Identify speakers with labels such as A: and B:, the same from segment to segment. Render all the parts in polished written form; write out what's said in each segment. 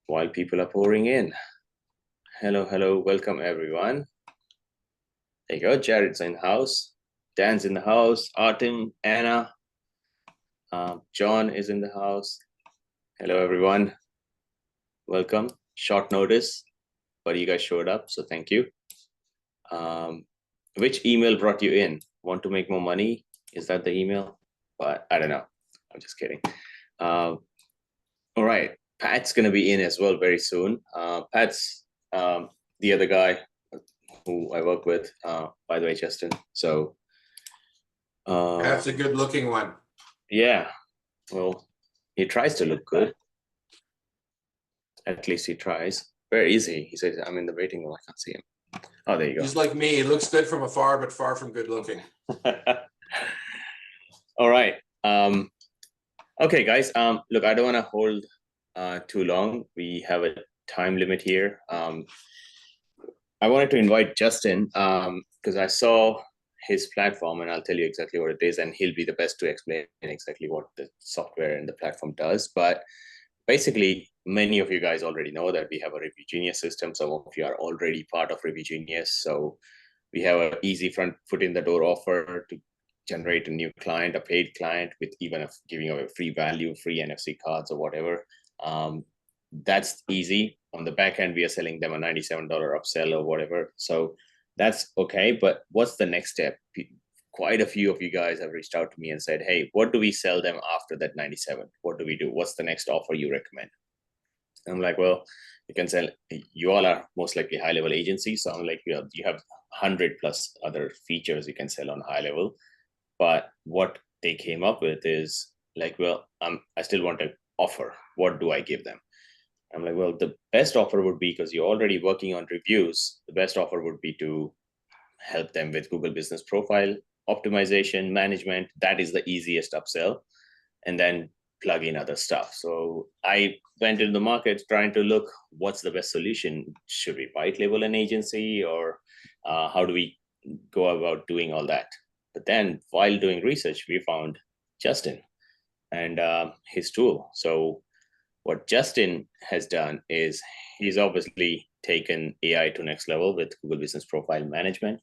A: while people are pouring in. Hello, hello, welcome everyone. There you go. Jared's in the house. Dan's in the house. Artem, Anna, John is in the house. Hello, everyone. Welcome. Short notice, but you guys showed up, so thank you. Which email brought you in? Want to make more money? Is that the email? But I don't know. I'm just kidding. All right. Pat's going to be in as well very soon. Pat's the other guy who I work with, by the way, Justin. So
B: that's a good looking one.
A: Yeah. Well, he tries to look good. At least he tries. Where is he? He says, I'm in the waiting room. I can't see him. Oh, there you go.
B: He's like me. He looks good from afar, but far from good looking.
A: All right. Okay, guys. Look, I don't want to hold too long. We have a time limit here. I wanted to invite Justin because I saw his platform, and I'll tell you exactly what it is, and he'll be the best to explain exactly what the software and the platform does. But basically, many of you guys already know that we have a Review Genius system. Some of you are already part of Review Genius. So we have an easy front foot in the door offer to generate a new client, a paid client, with even giving away free value, free NFC cards or whatever. That's easy. On the back end, we are selling them a $97 upsell or whatever. So that's okay. But what's the next step? Quite a few of you guys have reached out to me and said, hey, what do we sell them after that 97? What do we do? What's the next offer you recommend? And I'm like, well, you can sell, you all are most likely high level agencies. So I'm like, you have 100 plus other features you can sell on HighLevel. But what they came up with is like, well, I still want to offer. What do I give them? I'm like, well, the best offer would be, because you're already working on reviews, the best offer would be to help them with Google Business Profile optimization management. That is the easiest upsell, and then plug in other stuff. So I went into the market trying to look what's the best solution. Should we white label an agency, or how do we go about doing all that? But then while doing research, we found Justin and his tool. So what Justin has done is he's obviously taken AI to next level with Google Business Profile Management.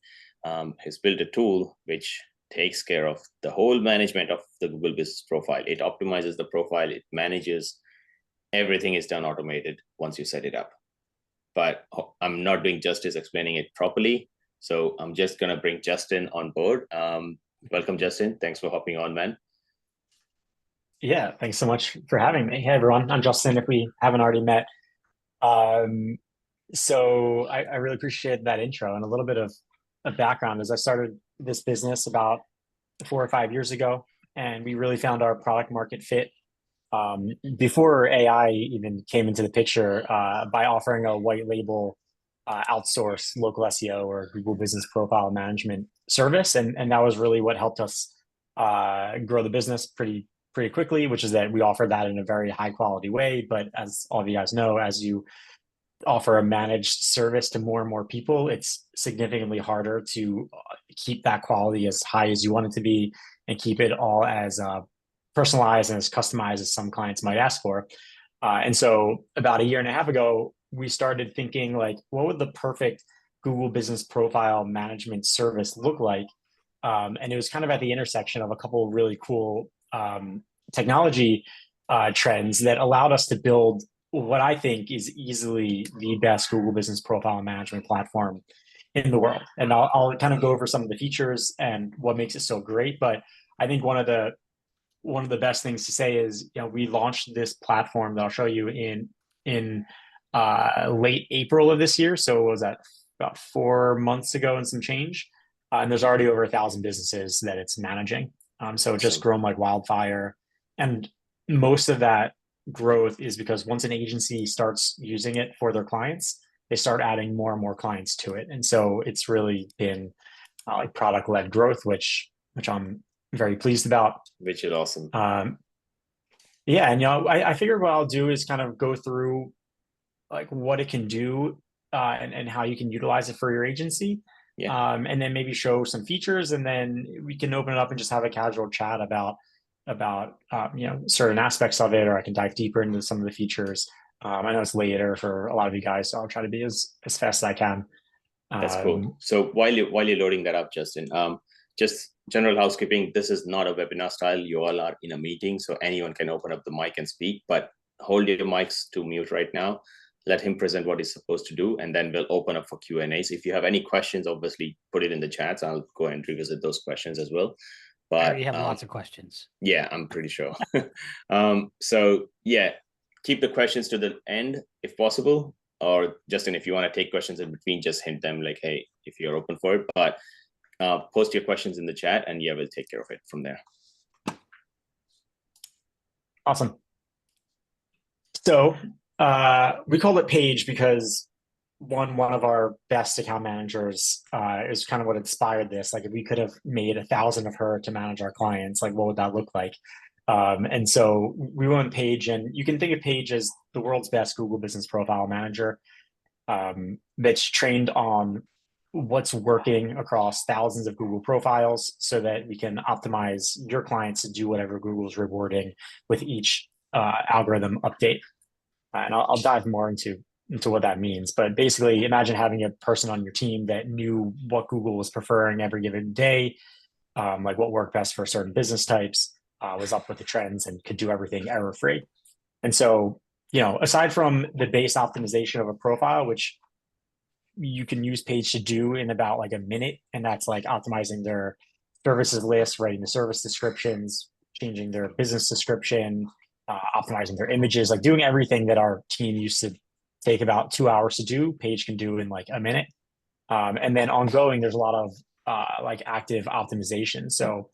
A: He's built a tool which takes care of the whole management of the Google Business Profile. It optimizes the profile, it manages, everything is done automated once you set it up. But I'm not doing justice explaining it properly. So I'm just going to bring Justin on board. Welcome, Justin. Thanks for hopping on, man.
C: Yeah, thanks so much for having me. Hey, everyone. I'm Justin, if we haven't already met. So I really appreciate that intro and a little bit of background. As I started this business about 4 or 5 years ago, and we really found our product market fit before AI even came into the picture by offering a white label outsource local SEO or Google Business Profile Management service. And that was really what helped us grow the business pretty quickly, which is that we offer that in a very high quality way. But as all of you guys know, as you offer a managed service to more and more people, it's significantly harder to keep that quality as high as you want it to be and keep it all as personalized and as customized as some clients might ask for. And so about a year and a half ago, we started thinking like, what would the perfect Google Business Profile Management service look like? And it was kind of at the intersection of a couple of really cool technology trends that allowed us to build what I think is easily the best Google Business Profile Management platform in the world. And I'll kind of go over some of the features and what makes it so great. But I think one of the best things to say is, we launched this platform that I'll show you in late April of this year. So what was that, about 4 months ago and some change? And there's already over 1,000 businesses that it's managing. So it's just grown like wildfire. And most of that growth is because once an agency starts using it for their clients, they start adding more and more clients to it. And so it's really been like product-led growth, which I'm very pleased about.
A: Which is awesome.
C: Yeah, and I figured what I'll do is kind of go through like what it can do and how you can utilize it for your agency.
A: Yeah.
C: And then maybe show some features, and then we can open it up and just have a casual chat about certain aspects of it, or I can dive deeper into some of the features. I know it's later for a lot of you guys, so I'll try to be as fast as I can.
A: That's cool. So while you're loading that up, Justin, just general housekeeping. This is not a webinar style. You all are in a meeting, so anyone can open up the mic and speak. But hold your mics to mute right now. Let him present what he's supposed to do, and then we'll open up for Q&As. If you have any questions, obviously put it in the chats. I'll go and revisit those questions as well. But
D: I already have lots of questions.
A: Yeah, I'm pretty sure. So yeah, keep the questions to the end if possible. Or Justin, if you want to take questions in between, just hint them like, hey, if you're open for it. But post your questions in the chat, and yeah, we'll take care of it from there.
C: Awesome. So we called it Page because one of our best account managers is kind of what inspired this. Like, if we could have made 1,000 of her to manage our clients, like what would that look like? And so we went Page, and you can think of Page as the world's best Google Business Profile Manager that's trained on what's working across thousands of Google profiles so that we can optimize your clients to do whatever Google's rewarding with each algorithm update. And I'll dive more into what that means. But basically, imagine having a person on your team that knew what Google was preferring every given day, like what worked best for certain business types, was up with the trends, and could do everything error-free. And so, aside from the base optimization of a profile, which you can use Page to do in about like a minute, and that's like optimizing their services list, writing the service descriptions, changing their business description, optimizing their images, like doing everything that our team used to take about 2 hours to do, Page can do in like a minute. And then ongoing, there's a lot of like active optimization. So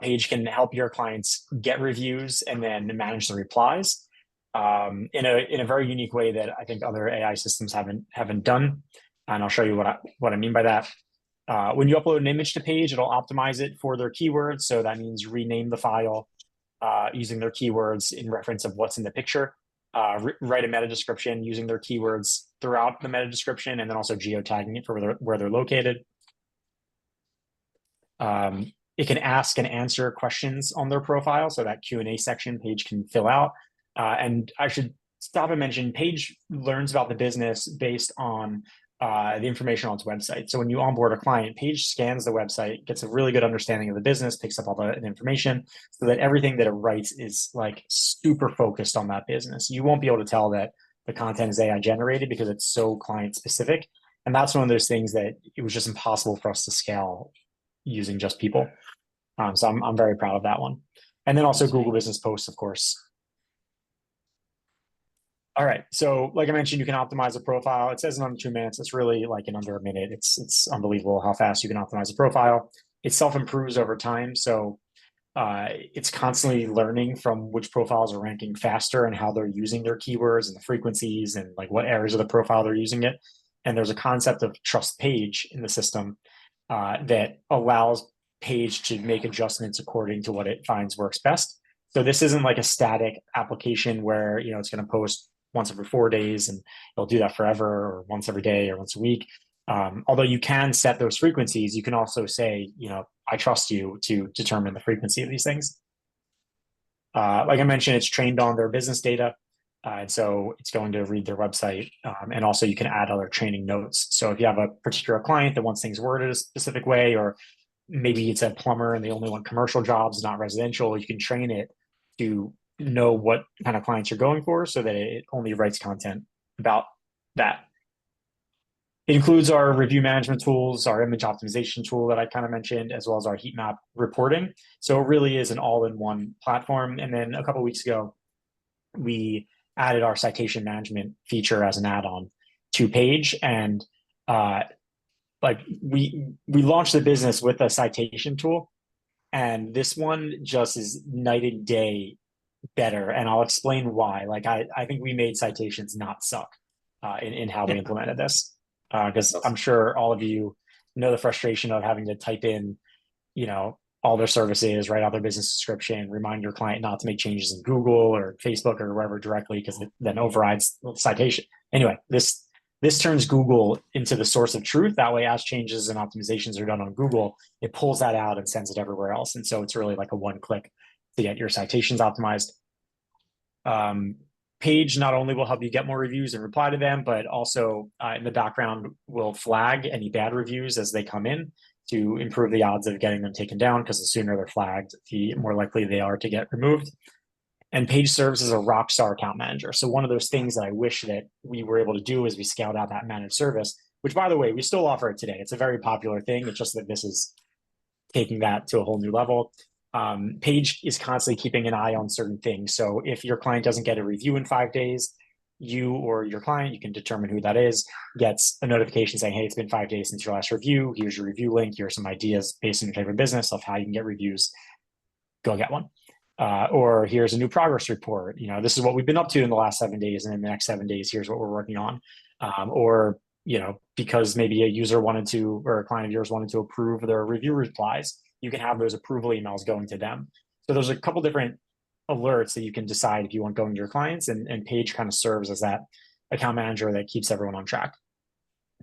C: Page can help your clients get reviews and then manage the replies in a very unique way that I think other AI systems haven't done. And I'll show you what I mean by that. When you upload an image to Page, it'll optimize it for their keywords. So that means rename the file using their keywords in reference of what's in the picture. Write a meta description using their keywords throughout the meta description, and then also geotagging it for where they're located. It can ask and answer questions on their profile, so that Q&A section Page can fill out. And I should stop and mention, Page learns about the business based on the information on its website. So when you onboard a client, Page scans the website, gets a really good understanding of the business, picks up all the information, so that everything that it writes is like super focused on that business. You won't be able to tell that the content is AI generated because it's so client specific. And that's one of those things that it was just impossible for us to scale using just people. So I'm very proud of that one. And then also Google Business Posts, of course. All right, so like I mentioned, you can optimize a profile. It says in under 2 minutes. It's really like in under a minute. It's unbelievable how fast you can optimize a profile. It self-improves over time, so it's constantly learning from which profiles are ranking faster and how they're using their keywords and the frequencies and like what areas of the profile they're using it. And there's a concept of trust Page in the system that allows Page to make adjustments according to what it finds works best. So this isn't like a static application where it's going to post once every 4 days and it'll do that forever, or once every day or once a week. Although you can set those frequencies, you can also say, I trust you to determine the frequency of these things. Like I mentioned, it's trained on their business data. And so it's going to read their website. And also you can add other training notes. So if you have a particular client that wants things worded a specific way, or maybe it's a plumber and they only want commercial jobs, not residential, you can train it to know what kind of clients you're going for so that it only writes content about that. It includes our review management tools, our image optimization tool that I kind of mentioned, as well as our heat map reporting. So it really is an all-in-one platform. And then a couple of weeks ago, we added our citation management feature as an add-on to Page. And like we launched the business with a citation tool, and this one just is night and day better. And I'll explain why. Like I think we made citations not suck in how we implemented this, because I'm sure all of you know the frustration of having to type in, all their services, write out their business description, remind your client not to make changes in Google or Facebook or wherever directly, because it then overrides the citation. Anyway, this turns Google into the source of truth. That way, as changes and optimizations are done on Google, it pulls that out and sends it everywhere else. And so it's really like a one-click to get your citations optimized. Page not only will help you get more reviews and reply to them, but also in the background will flag any bad reviews as they come in to improve the odds of getting them taken down, because the sooner they're flagged, the more likely they are to get removed. And Page serves as a rock star account manager. So one of those things that I wish that we were able to do is we scaled out that managed service, which, by the way, we still offer it today. It's a very popular thing. It's just that this is taking that to a whole new level. Page is constantly keeping an eye on certain things. So if your client doesn't get a review in 5 days, you or your client, you can determine who that is, gets a notification saying, hey, it's been 5 days since your last review. Here's your review link. Here are some ideas based on your type of business of how you can get reviews. Go get one. Or here's a new progress report. This is what we've been up to in the last 7 days. And in the next 7 days, here's what we're working on. Or because maybe a user wanted to, or a client of yours wanted to approve their review replies, you can have those approval emails going to them. So there's a couple different alerts that you can decide if you want going to your clients, and Page kind of serves as that account manager that keeps everyone on track.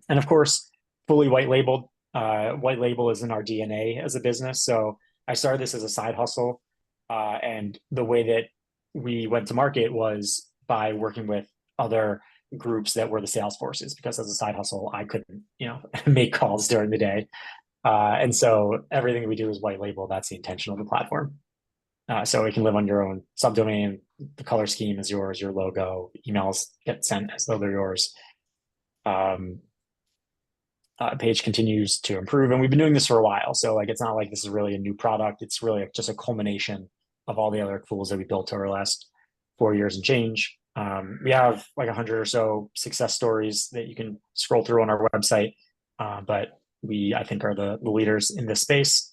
C: And of course, fully white labeled. White label is in our DNA as a business. So I started this as a side hustle. And the way that we went to market was by working with other groups that were the sales forces, because as a side hustle, I couldn't, make calls during the day. And so everything we do is white label. That's the intention of the platform. So it can live on your own subdomain. The color scheme is yours, your logo, emails get sent as though they're yours. Page continues to improve, and we've been doing this for a while. So it's not like this is really a new product. It's really just a culmination of all the other tools that we built over the last 4 years and change. We have 100 or so success stories that you can scroll through on our website, but we, I think, are the leaders in this space.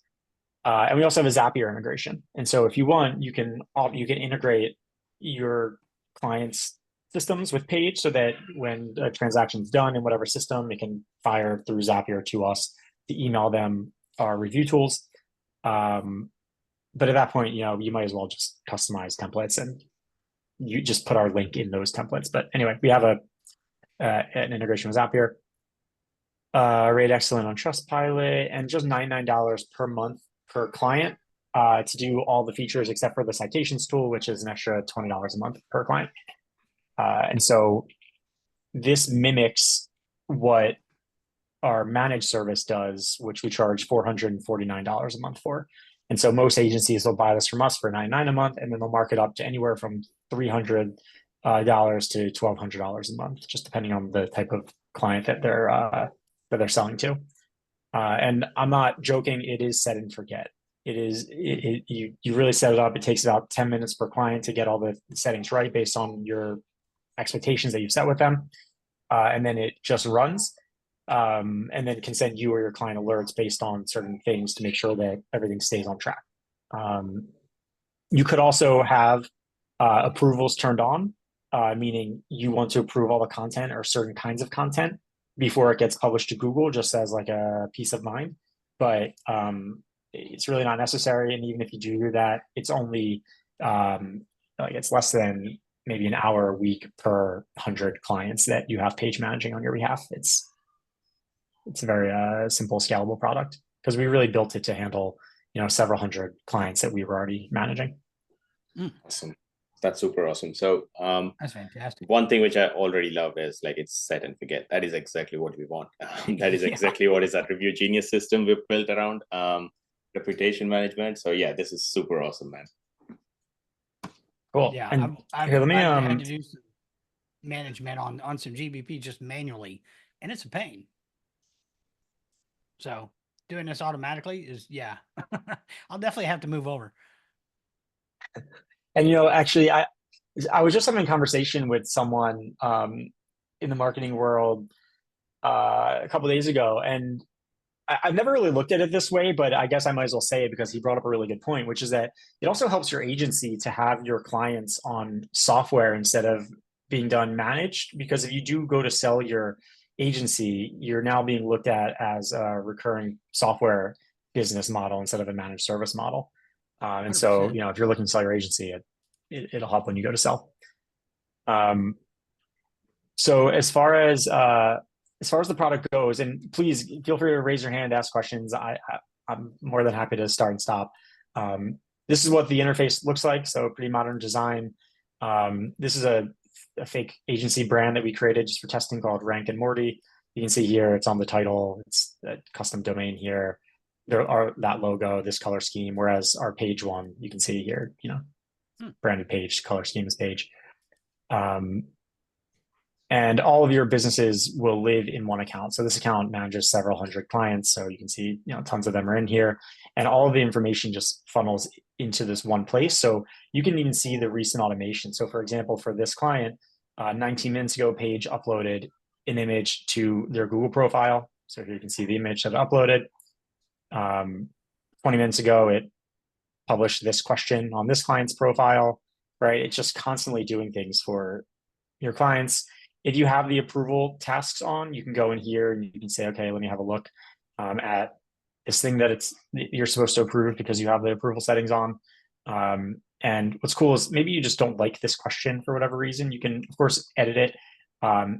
C: And we also have a Zapier integration. And so if you want, you can integrate your clients' systems with Page so that when a transaction is done in whatever system, it can fire through Zapier to us to email them our review tools. But at that point, you might as well just customize templates and you just put our link in those templates. But anyway, we have an integration with Zapier. Rate excellent on Trustpilot, and just $99 per month per client to do all the features except for the citations tool, which is an extra $20 a month per client. And so this mimics what our managed service does, which we charge $449 a month for. And so most agencies will buy this from us for $99 a month, and then they'll mark it up to anywhere from $300 to $1,200 a month, just depending on the type of client that they're selling to. And I'm not joking; it is set and forget. It is you really set it up. It takes about 10 minutes per client to get all the settings right based on your expectations that you've set with them, and then it just runs. And then it can send you or your client alerts based on certain things to make sure that everything stays on track. You could also have approvals turned on, meaning you want to approve all the content or certain kinds of content before it gets published to Google, just as a peace of mind. But it's really not necessary. And even if you do that, it's only it's less than maybe an hour a week per 100 clients that you have Page managing on your behalf. It's a very simple, scalable product because we really built it to handle, several hundred clients that we were already managing.
A: Awesome. That's super awesome. So
D: that's fantastic.
A: One thing which I already love is it's set and forget. That is exactly what we want. That is exactly what is that Review Genius system we've built around reputation management. So yeah, this is super awesome, man.
C: Cool.
D: Yeah,
C: And
D: I've
C: here, let me
D: had to do some management on some GBP just manually, and it's a pain. So doing this automatically is, I'll definitely have to move over.
C: And actually, I was just having a conversation with someone in the marketing world a couple of days ago, and I've never really looked at it this way, but I guess I might as well say it because he brought up a really good point, which is that it also helps your agency to have your clients on software instead of being done managed. Because if you do go to sell your agency, you're now being looked at as a recurring software business model instead of a managed service model. And so,
D: 100%.
C: if you're looking to sell your agency, it'll help when you go to sell. So as far as the product goes, and please feel free to raise your hand, ask questions. I'm more than happy to start and stop. This is what the interface looks like. So pretty modern design. This is a a fake agency brand that we created just for testing called Rank and Morty. You can see here, it's on the title. It's a custom domain here. There are that logo, this color scheme. Whereas our page one, you can see here, branded page, color schemes page. And all of your businesses will live in one account. So this account manages several hundred clients. So you can see, tons of them are in here, and all of the information just funnels into this one place. So you can even see the recent automation. So for example, for this client, 19 minutes ago, page uploaded an image to their Google profile. So here you can see the image that uploaded. 20 minutes ago, it published this question on this client's profile, right? It's just constantly doing things for your clients. If you have the approval tasks on, you can go in here and you can say, okay, let me have a look at this thing that you're supposed to approve because you have the approval settings on. And what's cool is maybe you just don't like this question for whatever reason. You can, of course, edit it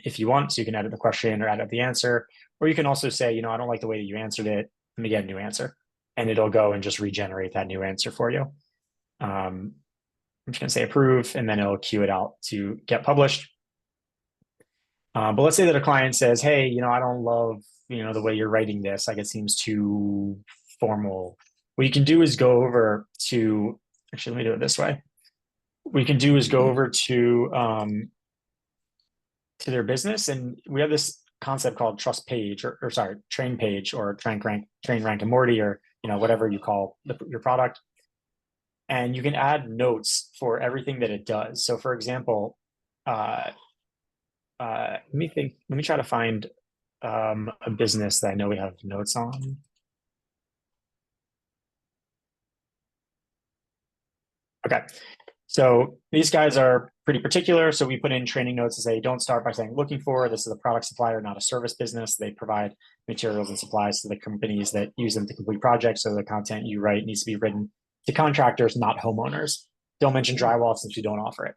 C: if you want. So you can edit the question or edit the answer. Or you can also say, I don't like the way that you answered it. Let me get a new answer. And it'll go and just regenerate that new answer for you. I'm just going to say approve, and then it'll queue it out to get published. But let's say that a client says, hey, I don't love, the way you're writing this. Like, it seems too formal. What you can do is go over to, actually, let me do it this way. What you can do is go over to their business, and we have this concept called trust page, or sorry, train page, or train rank and Morty, or, whatever you call your product. And you can add notes for everything that it does. So for example, let me try to find a business that I know we have notes on. Okay, so these guys are pretty particular. So we put in training notes to say, don't start by saying looking for, this is a product supplier, not a service business. They provide materials and supplies to the companies that use them to complete projects. So the content you write needs to be written to contractors, not homeowners. Don't mention drywall since we don't offer it.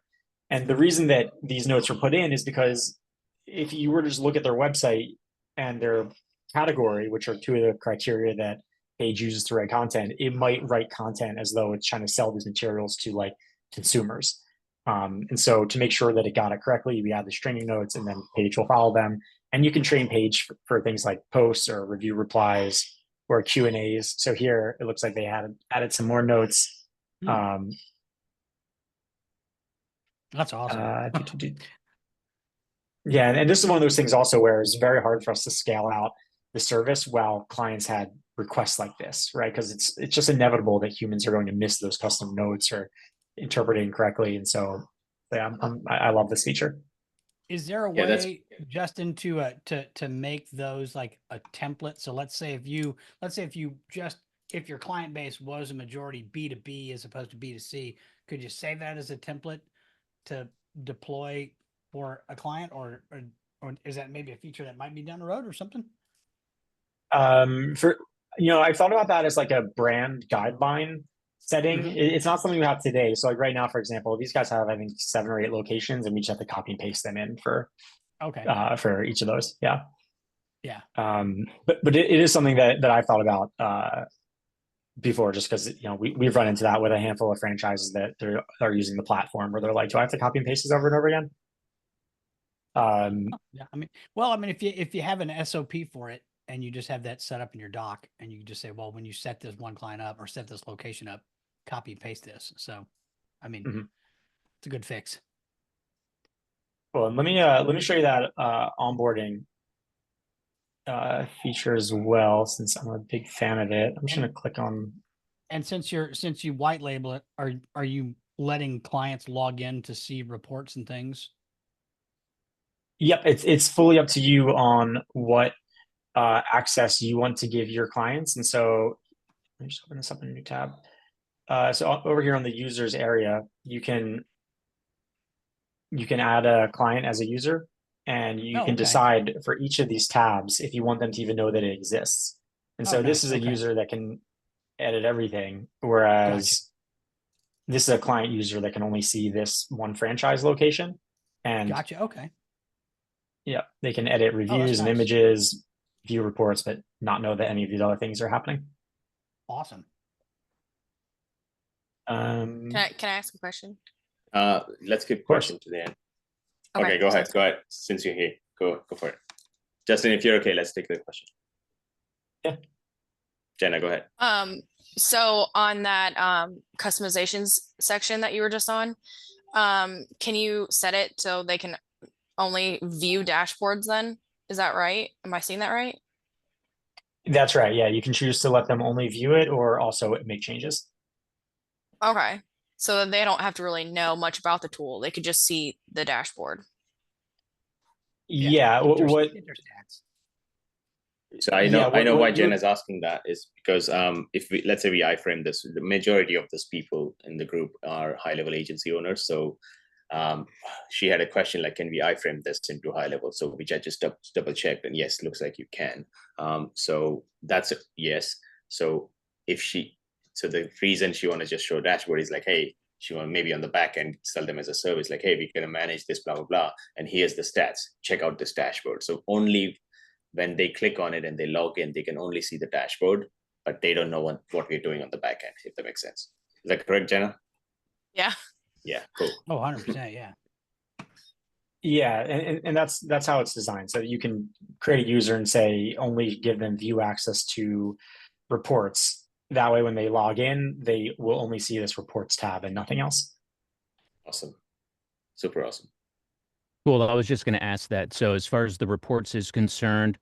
C: And the reason that these notes were put in is because if you were to just look at their website and their category, which are two of the criteria that page uses to write content, it might write content as though it's trying to sell these materials to like consumers. And so to make sure that it got it correctly, we add the training notes, and then page will follow them. And you can train page for things like posts or review replies or Q&As. So here it looks like they added some more notes.
D: That's awesome.
C: Yeah, and this is one of those things also where it's very hard for us to scale out the service while clients had requests like this, right? Because it's just inevitable that humans are going to miss those custom notes or interpret it incorrectly. And so yeah, I love this feature.
D: Is there a way, Justin, to make those like a template? So let's say if your client base was a majority B2B as opposed to B2C, could you save that as a template to deploy for a client, or is that maybe a feature that might be down the road or something?
C: I thought about that as like a brand guideline setting. It's not something we have today. So like right now, for example, these guys have, I think, 7 or 8 locations, and we just have to copy and paste them in for each of those. Yeah. But it is something that I've thought about before, just because we've run into that with a handful of franchises that are using the platform where they're like, do I have to copy and paste this over and over again?
D: If you have an SOP for it and you just have that set up in your doc, and you can just say, well, when you set this one client up or set this location up, copy and paste this. So, it's a good fix.
C: Well, let me show you that onboarding feature as well, since I'm a big fan of it. I'm just going to click on.
D: And since you white label it, are you letting clients log in to see reports and things?
C: Yep, it's fully up to you on what access you want to give your clients. And so let me just open this up in a new tab. So over here on the users area, you can add a client as a user, and you can decide for each of these tabs if you want them to even know that it exists. And so this is a user that can edit everything, whereas this is a client user that can only see this one franchise location. And yeah, they can edit reviews and images, view reports, but not know that any of these other things are happening.
D: Awesome.
E: Can I ask a question?
A: Let's keep question to the end. Okay, go ahead.
E: sounds
A: Go ahead. Since you're here, go for it. Justin, if you're okay, let's take the question.
C: Yeah.
A: Jenna, go ahead.
E: So on that customizations section that you were just on, can you set it so they can only view dashboards then? Is that right? Am I seeing that right?
C: That's right. Yeah, you can choose to let them only view it or also make changes.
E: Okay. So then they don't have to really know much about the tool. They could just see the dashboard.
C: Yeah. What?
D: Interstats.
A: So I
C: Yeah,
A: know why
C: what
A: Jen is asking that is because if we, let's say we iframe this, the majority of these people in the group are high level agency owners. So she had a question like, can we iframe this into high level? So which I just double checked, and yes, looks like you can. So that's a yes. So so the reason she want to just show dashboard is like, hey, she want maybe on the back end sell them as a service, like, hey, we're gonna manage this, blah blah blah, and here's the stats. Check out this dashboard. So only when they click on it and they log in, they can only see the dashboard, but they don't know what we're doing on the back end, if that makes sense. Is that correct, Jenna?
E: Yeah.
A: Yeah, cool.
D: Oh, 100%. Yeah.
C: Yeah, and that's how it's designed. So you can create a user and say only give them view access to reports. That way, when they log in, they will only see this reports tab and nothing else.
A: Awesome. Super awesome.
F: Cool. I was just going to ask that. So as far as the reports is concerned,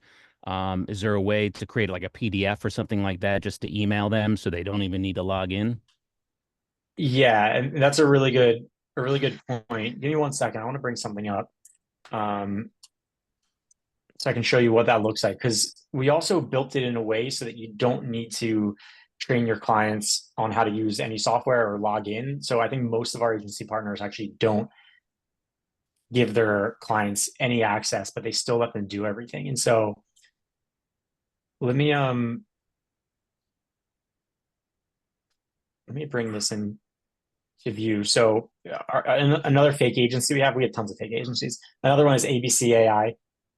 F: is there a way to create like a PDF or something like that just to email them so they don't even need to log in?
C: Yeah, and that's a really good point. Give me 1 second. I want to bring something up. So I can show you what that looks like, because we also built it in a way so that you don't need to train your clients on how to use any software or log in. So I think most of our agency partners actually don't give their clients any access, but they still let them do everything. And so let me bring this in to view. So another fake agency we have tons of fake agencies. Another one is ABC AI.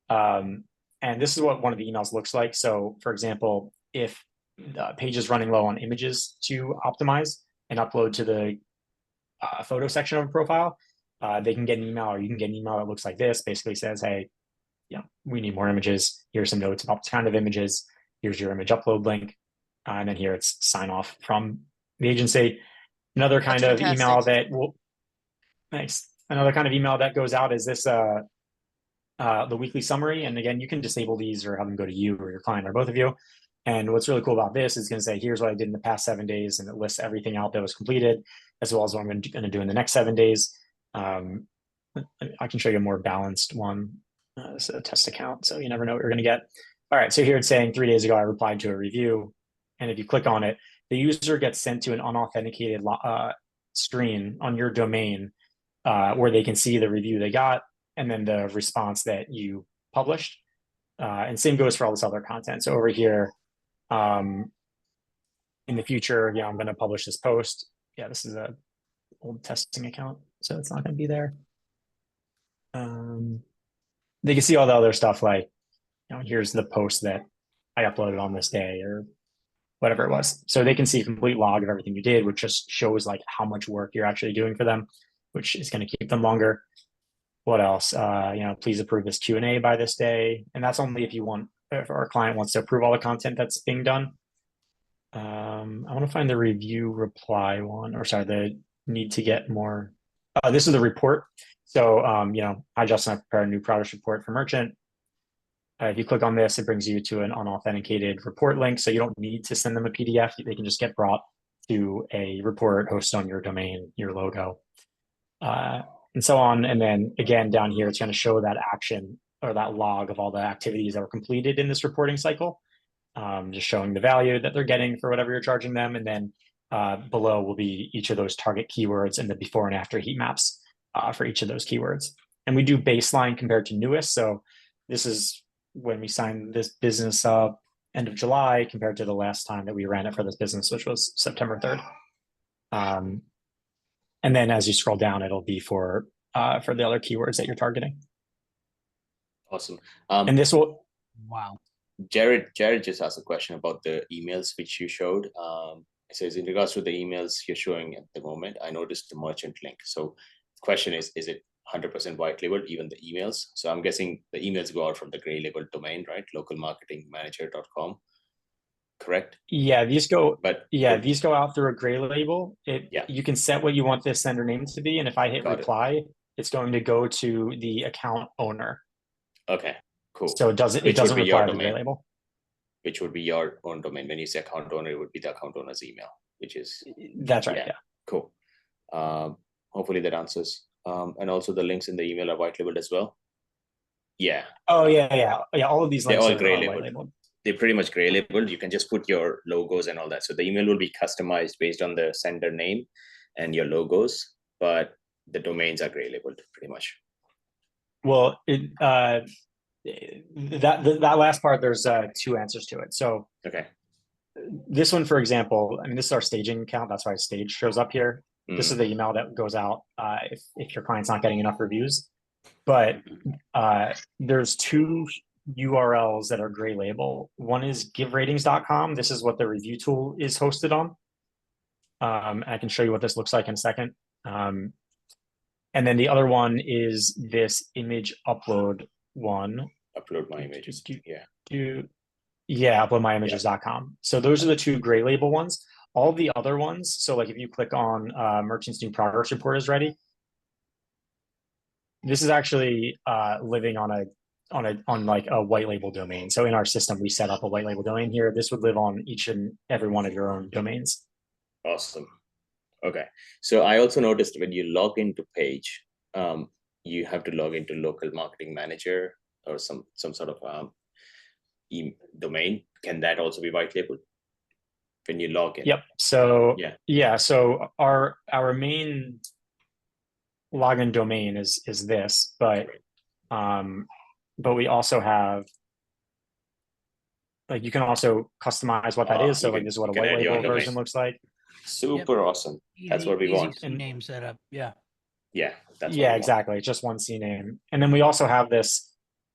C: And this is what one of the emails looks like. So for example, if the page is running low on images to optimize and upload to the photo section of a profile, they can get an email, or you can get an email that looks like this, basically says, hey, we need more images. Here's some notes about the kind of images. Here's your image upload link. And then here it's sign off from the agency. Another kind of email that another kind of email that goes out is this, the weekly summary. And again, you can disable these or have them go to you or your client or both of you. And what's really cool about this is going to say, here's what I did in the past 7 days, and it lists everything out that was completed, as well as what I'm going to do in the next 7 days. I can show you a more balanced one. It's a test account, so you never know what you're going to get. All right, so here it's saying 3 days ago, I replied to a review. And if you click on it, the user gets sent to an unauthenticated screen on your domain where they can see the review they got and then the response that you published. And same goes for all this other content. So over here, in the future, I'm going to publish this post. Yeah, this is a old testing account, so it's not going to be there. They can see all the other stuff, like, here's the post that I uploaded on this day or whatever it was. So they can see a complete log of everything you did, which just shows like how much work you're actually doing for them, which is going to keep them longer. What else? Please approve this Q&A by this day. And that's only if our client wants to approve all the content that's being done. I want to find the review reply one, or sorry, the need to get more. This is the report. So, I just prepared a new progress report for merchant. If you click on this, it brings you to an unauthenticated report link. So you don't need to send them a PDF. They can just get brought to a report hosted on your domain, your logo, and so on. And then again, down here, it's going to show that action or that log of all the activities that were completed in this reporting cycle, just showing the value that they're getting for whatever you're charging them. And then below will be each of those target keywords and the before and after heat maps for each of those keywords. And we do baseline compared to newest. So this is when we signed this business up end of July compared to the last time that we ran it for this business, which was September 3rd. And then as you scroll down, it'll be for the other keywords that you're targeting.
A: Awesome.
C: And this will.
D: Wow.
A: Jared just asked a question about the emails which you showed. It says, in regards to the emails you're showing at the moment, I noticed the merchant link. So the question is it 100% white labeled, even the emails. So I'm guessing the emails go out from the gray labeled domain, right? localmarketingmanager.com. Correct?
C: Yeah, these go.
A: But
C: these go out through a gray label. You can set what you want this sender name to be, and if I hit reply, it's going to go to the account owner.
A: Okay, cool.
C: So it doesn't require the gray label.
A: Which would be your own domain. When you say account owner, it would be the account owner's email, which is
C: that's right. Yeah.
A: Cool. Hopefully that answers. And also the links in the email are white labeled as well. Yeah.
C: Oh yeah. All of these links
A: they're all
C: are
A: gray
C: white
A: labeled.
C: labeled.
A: They're pretty much gray labeled. You can just put your logos and all that. So the email will be customized based on the sender name and your logos, but the domains are gray labeled pretty much.
C: Well, that last part, there's two answers to it. So
A: okay,
C: this one, for example, I mean, this is our staging account. That's why stage shows up here. This is the email that goes out if your client's not getting enough reviews. But there's two URLs that are gray label. One is giveratings.com. This is what the review tool is hosted on. I can show you what this looks like in a second. And then the other one is this image upload one.
A: Upload my images.
C: Uploadmyimages.com. So those are the two gray label ones. All the other ones, so like if you click on merchant's new progress report is ready, this is actually living on like a white label domain. So in our system, we set up a white label domain here. This would live on each and every one of your own domains.
A: Awesome. Okay. So I also noticed when you log into page, you have to log into local marketing manager or some sort of domain. Can that also be white labeled when you log in?
C: Yep. So so our main login domain is this, but we also have, like, you can also customize what that is. So like this is what a white label version looks like.
A: Super awesome. That's what we want.
D: Name setup. Yeah.
A: That's
C: exactly. It's just one CNAME. And then we also have this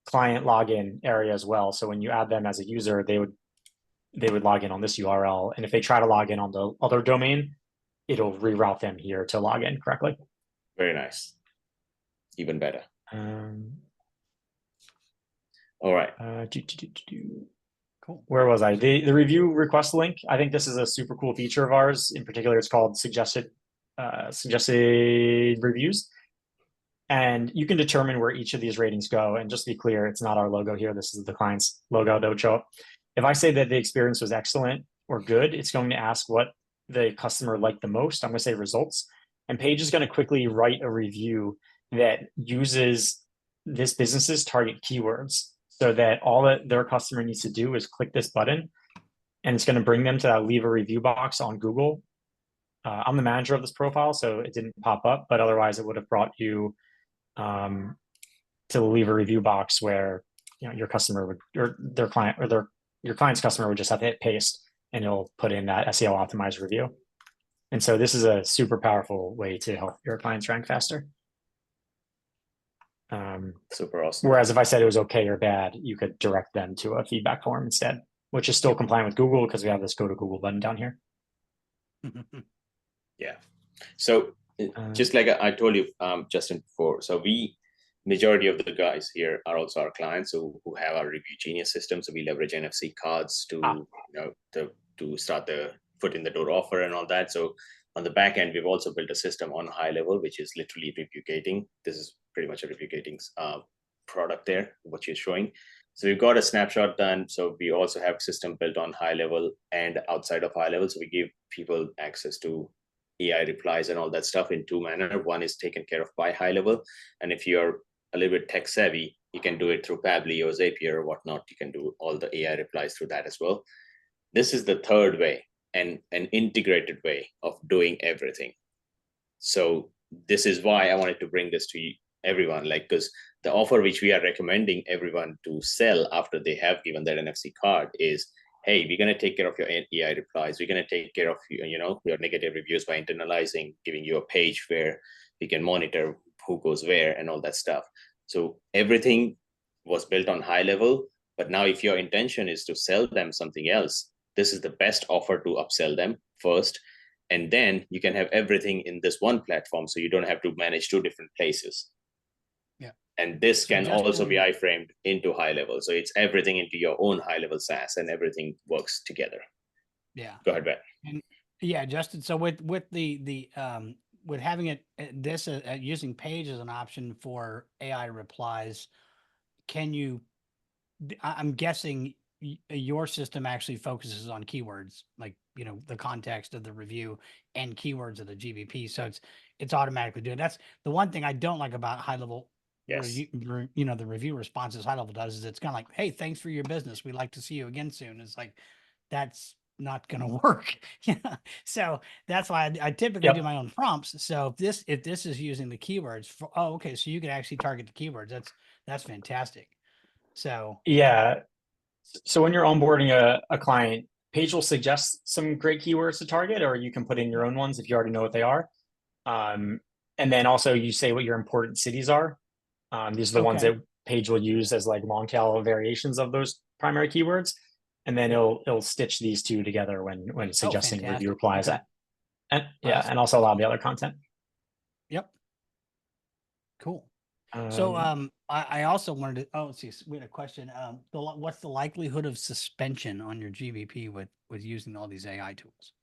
C: client login area as well. So when you add them as a user, they would log in on this URL. And if they try to log in on the other domain, it'll reroute them here to log in correctly.
A: Very nice. Even better. All right.
C: Cool. Where was I? The review request link. I think this is a super cool feature of ours. In particular, it's called suggested reviews. And you can determine where each of these ratings go. And just to be clear, it's not our logo here. This is the client's logo that would show up. If I say that the experience was excellent or good, it's going to ask what the customer liked the most. I'm going to say results. And Paige is going to quickly write a review that uses this business's target keywords so that all that their customer needs to do is click this button, and it's going to bring them to that leave a review box on Google. I'm the manager of this profile, so it didn't pop up, but otherwise it would have brought you to the leave a review box where your customer would, or their client, or your client's customer would just have to hit paste, and it'll put in that SEO optimized review. And so this is a super powerful way to help your clients rank faster.
A: Super awesome.
C: Whereas if I said it was okay or bad, you could direct them to a feedback form instead, which is still compliant with Google because we have this go to Google button down here.
A: Yeah. So just like I told you, Justin, before, so majority of the guys here are also our clients who have our Review Genius system. So we leverage NFC cards to start the foot in the door offer and all that. So on the back end, we've also built a system on HighLevel, which is literally review gating. This is pretty much a review gating product there, what you're showing. So we've got a snapshot done. So we also have a system built on HighLevel and outside of HighLevel. So we give people access to AI replies and all that stuff in two manners. One is taken care of by HighLevel. And if you're a little bit tech savvy, you can do it through Pabbly or Zapier or whatnot. You can do all the AI replies through that as well. This is the third way, and an integrated way of doing everything. So this is why I wanted to bring this to everyone, because the offer which we are recommending everyone to sell after they have given that NFC card is, hey, we're going to take care of your AI replies. We're going to take care of your negative reviews by internalizing, giving you a page where we can monitor who goes where and all that stuff. So everything was built on HighLevel, but now if your intention is to sell them something else, this is the best offer to upsell them first. And then you can have everything in this one platform, so you don't have to manage two different places. And this can also be
D: Justin-
A: iframed into HighLevel. So it's everything into your own HighLevel SaaS, and everything works together.
D: Yeah.
A: Go ahead, Ben.
D: And yeah, Justin. So with with having it using Page as an option for AI replies, can you? I'm guessing your system actually focuses on keywords, like the context of the review and keywords of the GBP. So it's automatically doing. That's the one thing I don't like about HighLevel.
A: Yes.
D: The review responses HighLevel does is it's kind of like, hey, thanks for your business. We'd like to see you again soon. It's like, that's not going to work. Yeah. So that's why I typically do my own prompts. So if this is using the keywords for, oh, okay. So you can actually target the keywords. That's fantastic. So
C: Yeah. So when you're onboarding a client, Page will suggest some great keywords to target, or you can put in your own ones if you already know what they are. And then also you say what your important cities are. These are the ones
D: Okay.
C: that Page will use as like long tail variations of those primary keywords. And then it'll stitch these two together when suggesting review
D: fantastic.
C: replies.
D: Okay.
C: And
D: Awesome.
C: and also a lot of the other content.
D: Yep. Cool. So
C: Um,
D: I also wanted to, let's see, we had a question. What's the likelihood of suspension on your GBP with using all these AI tools?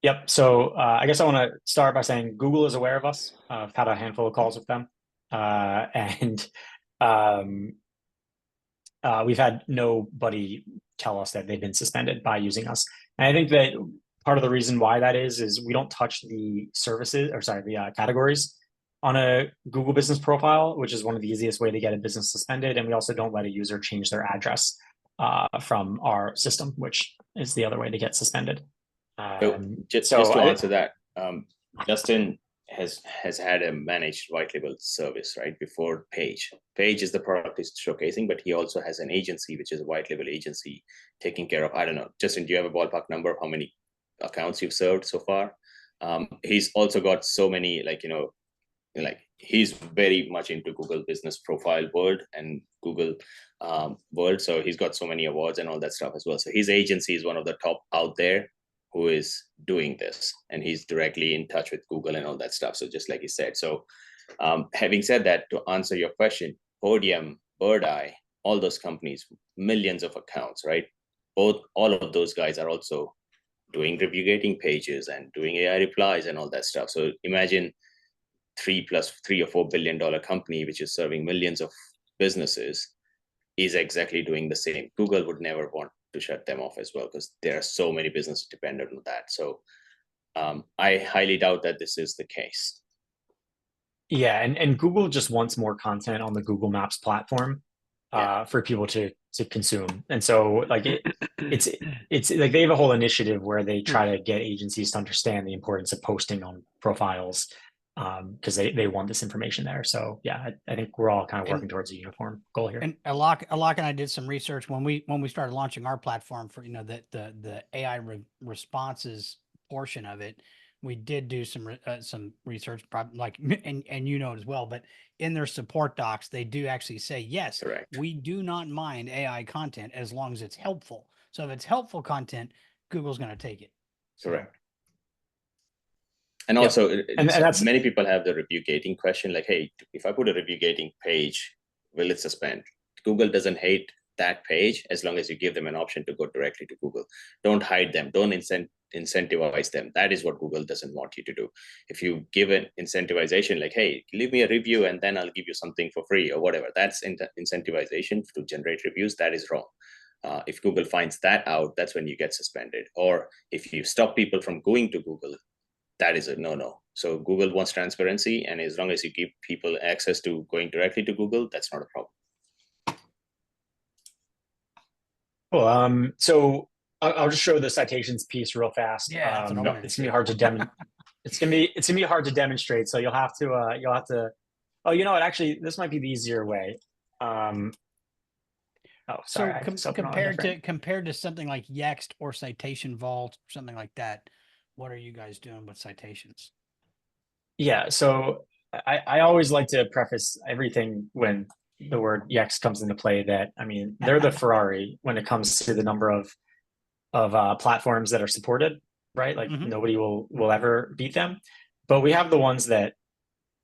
C: Yep. So I guess I want to start by saying Google is aware of us. I've had a handful of calls with them, and we've had nobody tell us that they've been suspended by using us. And I think that part of the reason why that is we don't touch the services, or sorry, the categories on a Google business profile, which is one of the easiest way to get a business suspended. And we also don't let a user change their address from our system, which is the other way to get suspended.
A: Just to answer that, Justin has had a managed white label service right before Page. Page is the product he's showcasing, but he also has an agency, which is a white label agency taking care of, I don't know, Justin, do you have a ballpark number of how many accounts you've served so far? He's also got so many, like he's very much into Google business profile world and Google world. So he's got so many awards and all that stuff as well. So his agency is one of the top out there who is doing this, and he's directly in touch with Google and all that stuff. So just like he said, so having said that, to answer your question, Podium, Bird Eye, all those companies, millions of accounts, right? All of those guys are also doing review gating pages and doing AI replies and all that stuff. So imagine $3 or $4 billion company, which is serving millions of businesses, is exactly doing the same. Google would never want to shut them off as well, because there are so many businesses dependent on that. So I highly doubt that this is the case.
C: Yeah, and Google just wants more content on the Google Maps platform for people to consume. And so like it's like they have a whole initiative where they try to get agencies to understand the importance of posting on profiles, because they want this information there. So yeah, I think we're all kind of working towards a uniform goal here.
D: And Alok and I did some research when we started launching our platform for the AI responses portion of it. We did do some research, like and it as well. But in their support docs, they do actually say, yes,
A: correct,
D: we do not mind AI content as long as it's helpful. So if it's helpful content, Google's going to take it.
A: Correct. And also,
C: and that's
A: many people have the review gating question, like, hey, if I put a review gating page, will it suspend? Google doesn't hate that page as long as you give them an option to go directly to Google. Don't hide them. Don't incentivize them. That is what Google doesn't want you to do. If you give an incentivization, like, hey, leave me a review and then I'll give you something for free or whatever, that's incentivization to generate reviews. That is wrong. If Google finds that out, that's when you get suspended. Or if you stop people from going to Google, that is a no-no. So Google wants transparency, and as long as you give people access to going directly to Google, that's not a problem.
C: Cool. So I'll just show the citations piece real fast.
D: Yeah,
C: it's gonna be hard to demonstrate. It's gonna be hard to demonstrate. So you'll have to. Oh, you know what? Actually, this might be the easier way. Oh, sorry.
D: So compared to something like Yext or Citation Vault or something like that, what are you guys doing with citations?
C: Yeah, so I always like to preface everything when the word Yext comes into play that, I mean, they're the Ferrari when it comes to the number of platforms that are supported, right? Like nobody will ever beat them. But we have the ones that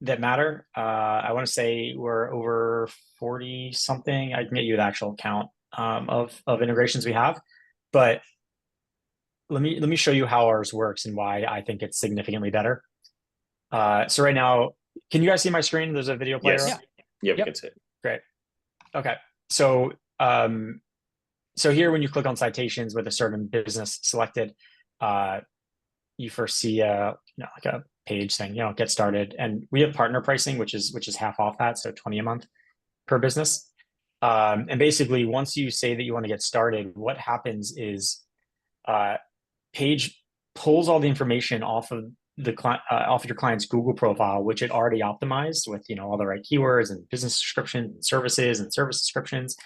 C: that matter. I want to say we're over 40 something. I can get you the actual count of integrations we have, but let me show you how ours works and why I think it's significantly better. So right now, can you guys see my screen? There's a video player.
A: Yes.
C: Up?
A: Yeah, we
C: Yep.
A: can see it.
C: Great. Okay. So so here, when you click on citations with a certain business selected, you first see like a page saying, get started. And we have partner pricing, which is half off that, so 20 a month per business. And basically, once you say that you want to get started, what happens is Page pulls all the information off of off of your client's Google profile, which it already optimized with all the right keywords and business descriptions and service descriptions,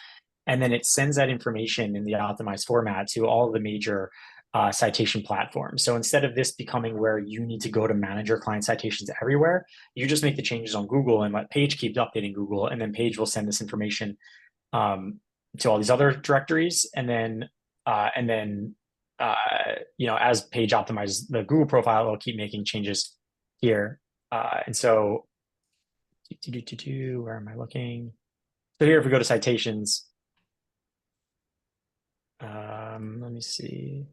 C: and then it sends that information in the optimized format to all of the major citation platforms. So instead of this becoming where you need to go to manage your client citations everywhere, you just make the changes on Google and let Page keep updating Google, and then Page will send this information to all these other directories, and then as Page optimizes the Google profile, it'll keep making changes here. And so, where am I looking? So here, if we go to citations, let me see.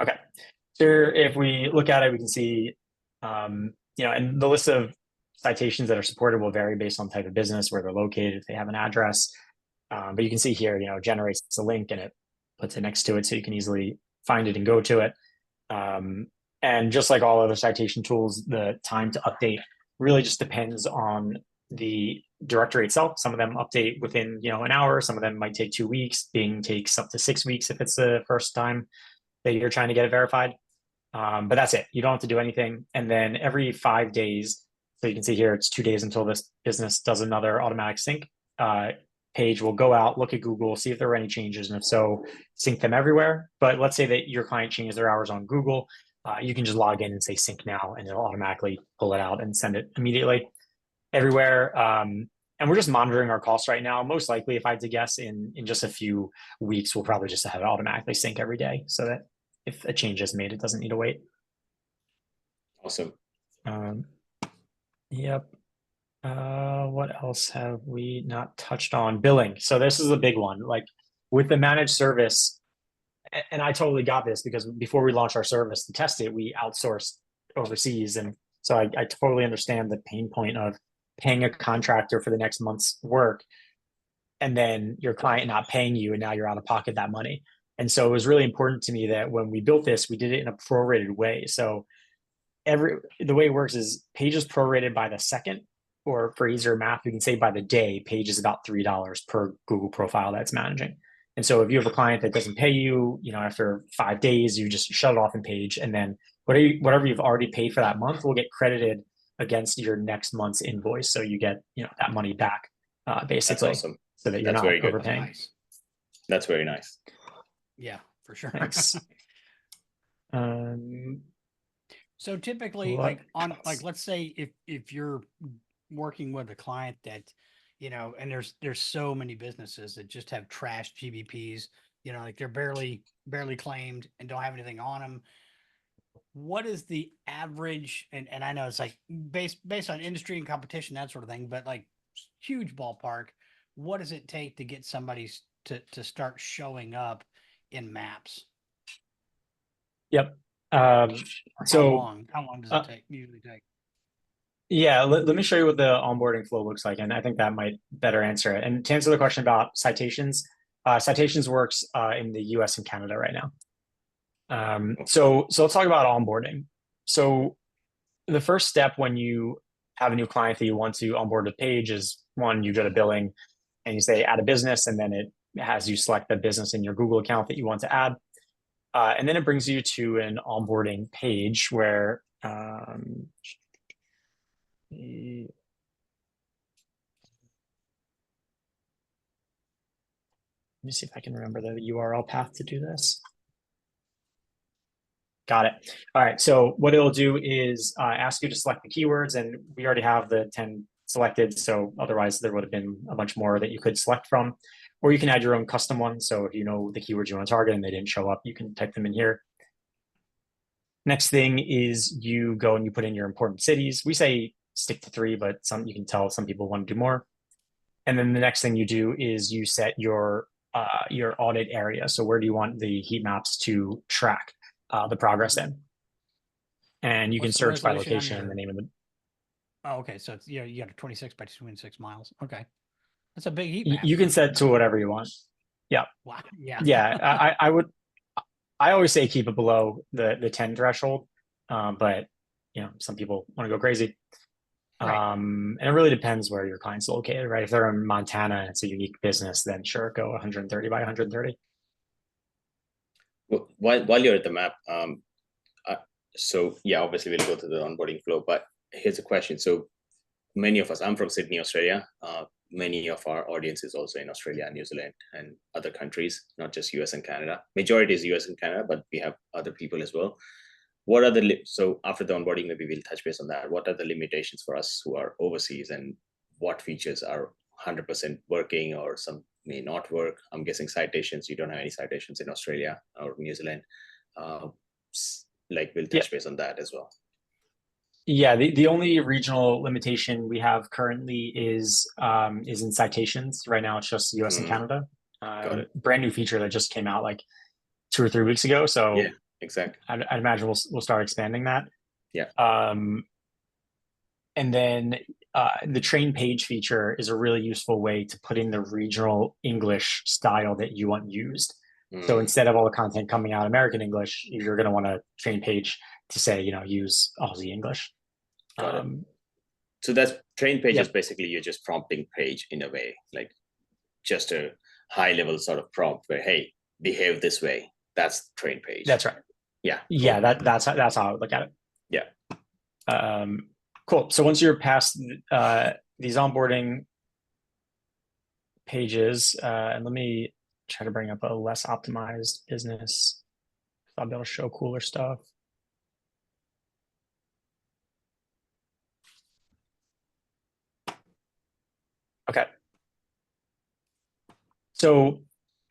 C: Okay, so if we look at it, we can see, and the list of citations that are supported will vary based on type of business, where they're located, if they have an address. But you can see here, generates a link and it puts it next to it, so you can easily find it and go to it. And just like all other citation tools, the time to update really just depends on the directory itself. Some of them update within an hour. Some of them might take 2 weeks. Bing takes up to 6 weeks if it's the first time that you're trying to get it verified. But that's it. You don't have to do anything. And then every 5 days, so you can see here, it's 2 days until this business does another automatic sync. Page will go out, look at Google, see if there were any changes, and if so, sync them everywhere. But let's say that your client changed their hours on Google, you can just log in and say sync now, and it'll automatically pull it out and send it immediately everywhere. And we're just monitoring our costs right now. Most likely, if I had to guess, in just a few weeks, we'll probably just have it automatically sync every day, so that if a change is made, it doesn't need to wait.
A: Awesome.
C: Yep. What else have we not touched on? Billing. So this is a big one. Like with the managed service, and I totally got this because before we launched our service to test it, we outsourced overseas. And so I totally understand the pain point of paying a contractor for the next month's work and then your client not paying you, and now you're out of pocket that money. And so it was really important to me that when we built this, we did it in a prorated way. So the way it works is Page is prorated by the second, or for easier math, we can say by the day. Page is about $3 per Google profile that's managing. And so if you have a client that doesn't pay you, after 5 days, you just shut it off in Page, and then whatever you've already paid for that month will get credited against your next month's invoice. So you get that money back, basically.
A: That's awesome.
C: So that you're
A: That's
C: not
A: very good.
C: overpaying.
D: Nice.
A: That's very nice.
D: Yeah, for sure.
C: Thanks.
D: So typically, let's say if you're working with a client that, and there's so many businesses that just have trash GBPs, like they're barely claimed and don't have anything on them. What is the average? And I know it's like based on industry and competition, that sort of thing, but like huge ballpark, what does it take to get somebody to start showing up in maps?
C: Yep.
D: How long does it usually take?
C: Yeah, let me show you what the onboarding flow looks like, and I think that might better answer it. And to answer the question about citations, citations works in the US and Canada right now. So let's talk about onboarding. So the first step when you have a new client that you want to onboard with Page is, one, you go to billing and you say add a business, and then it has you select the business in your Google account that you want to add. And then it brings you to an onboarding page where let me see if I can remember the URL path to do this. Got it. All right. So what it'll do is ask you to select the keywords, and we already have the 10 selected. So otherwise there would have been a bunch more that you could select from, or you can add your own custom ones. So if you know the keywords you want to target and they didn't show up, you can type them in here. Next thing is you go and you put in your important cities. We say stick to 3, but you can tell some people want to do more. And then the next thing you do is you set your audit area. So where do you want the heat maps to track the progress in? And you can
D: What's the
C: search by
D: resolution on
C: location and
D: your-
C: the name of the.
D: Oh, okay. So it's, you got a 26 by 26 miles. Okay. That's a big heat map.
C: You can set to whatever you want. Yeah.
D: Wow. Yeah.
C: Yeah. I always say keep it below the 10 threshold. But some people want to go crazy.
D: Right.
C: And it really depends where your client's located, right? If they're in Montana and it's a unique business, then sure, go 130 by 130.
A: Well, while you're at the map, so yeah, obviously we'll go through the onboarding flow, but here's a question. So many of us, I'm from Sydney, Australia. Many of our audience is also in Australia, New Zealand, and other countries, not just US and Canada. Majority is US and Canada, but we have other people as well. What are so after the onboarding, maybe we'll touch base on that. What are the limitations for us who are overseas, and what features are 100% working or some may not work? I'm guessing citations, you don't have any citations in Australia or New Zealand. We'll touch base on that as well.
C: Yeah, the only regional limitation we have currently is in citations. Right now, it's just US and Canada.
A: Got it.
C: Brand new feature that just came out like 2 or 3 weeks ago. So
A: yeah, exactly.
C: I'd imagine we'll start expanding that.
A: Yeah.
C: And then the train page feature is a really useful way to put in the regional English style that you want used. So instead of all the content coming out American English, you're going to want a train page to say, use Aussie English.
A: Got it. So that's train page is
C: yeah.
A: basically you're just prompting page in a way, like just a high level sort of prompt where, hey, behave this way. That's train page.
C: That's right.
A: Yeah.
C: Yeah, cool. That's how I would look at it.
A: Yeah.
C: Cool. So once you're past these onboarding pages, and let me try to bring up a less optimized business. I'll be able to show cooler stuff. Okay. So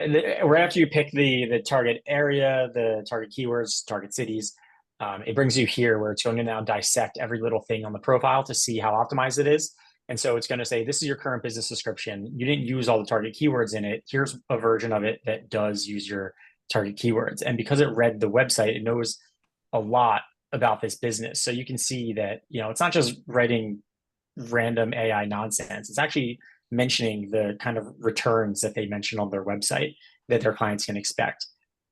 C: right after you pick the target area, the target keywords, target cities, it brings you here where it's going to now dissect every little thing on the profile to see how optimized it is. And so it's going to say, this is your current business description. You didn't use all the target keywords in it. Here's a version of it that does use your target keywords. And because it read the website, it knows a lot about this business. So you can see that, it's not just writing random AI nonsense. It's actually mentioning the kind of returns that they mention on their website that their clients can expect.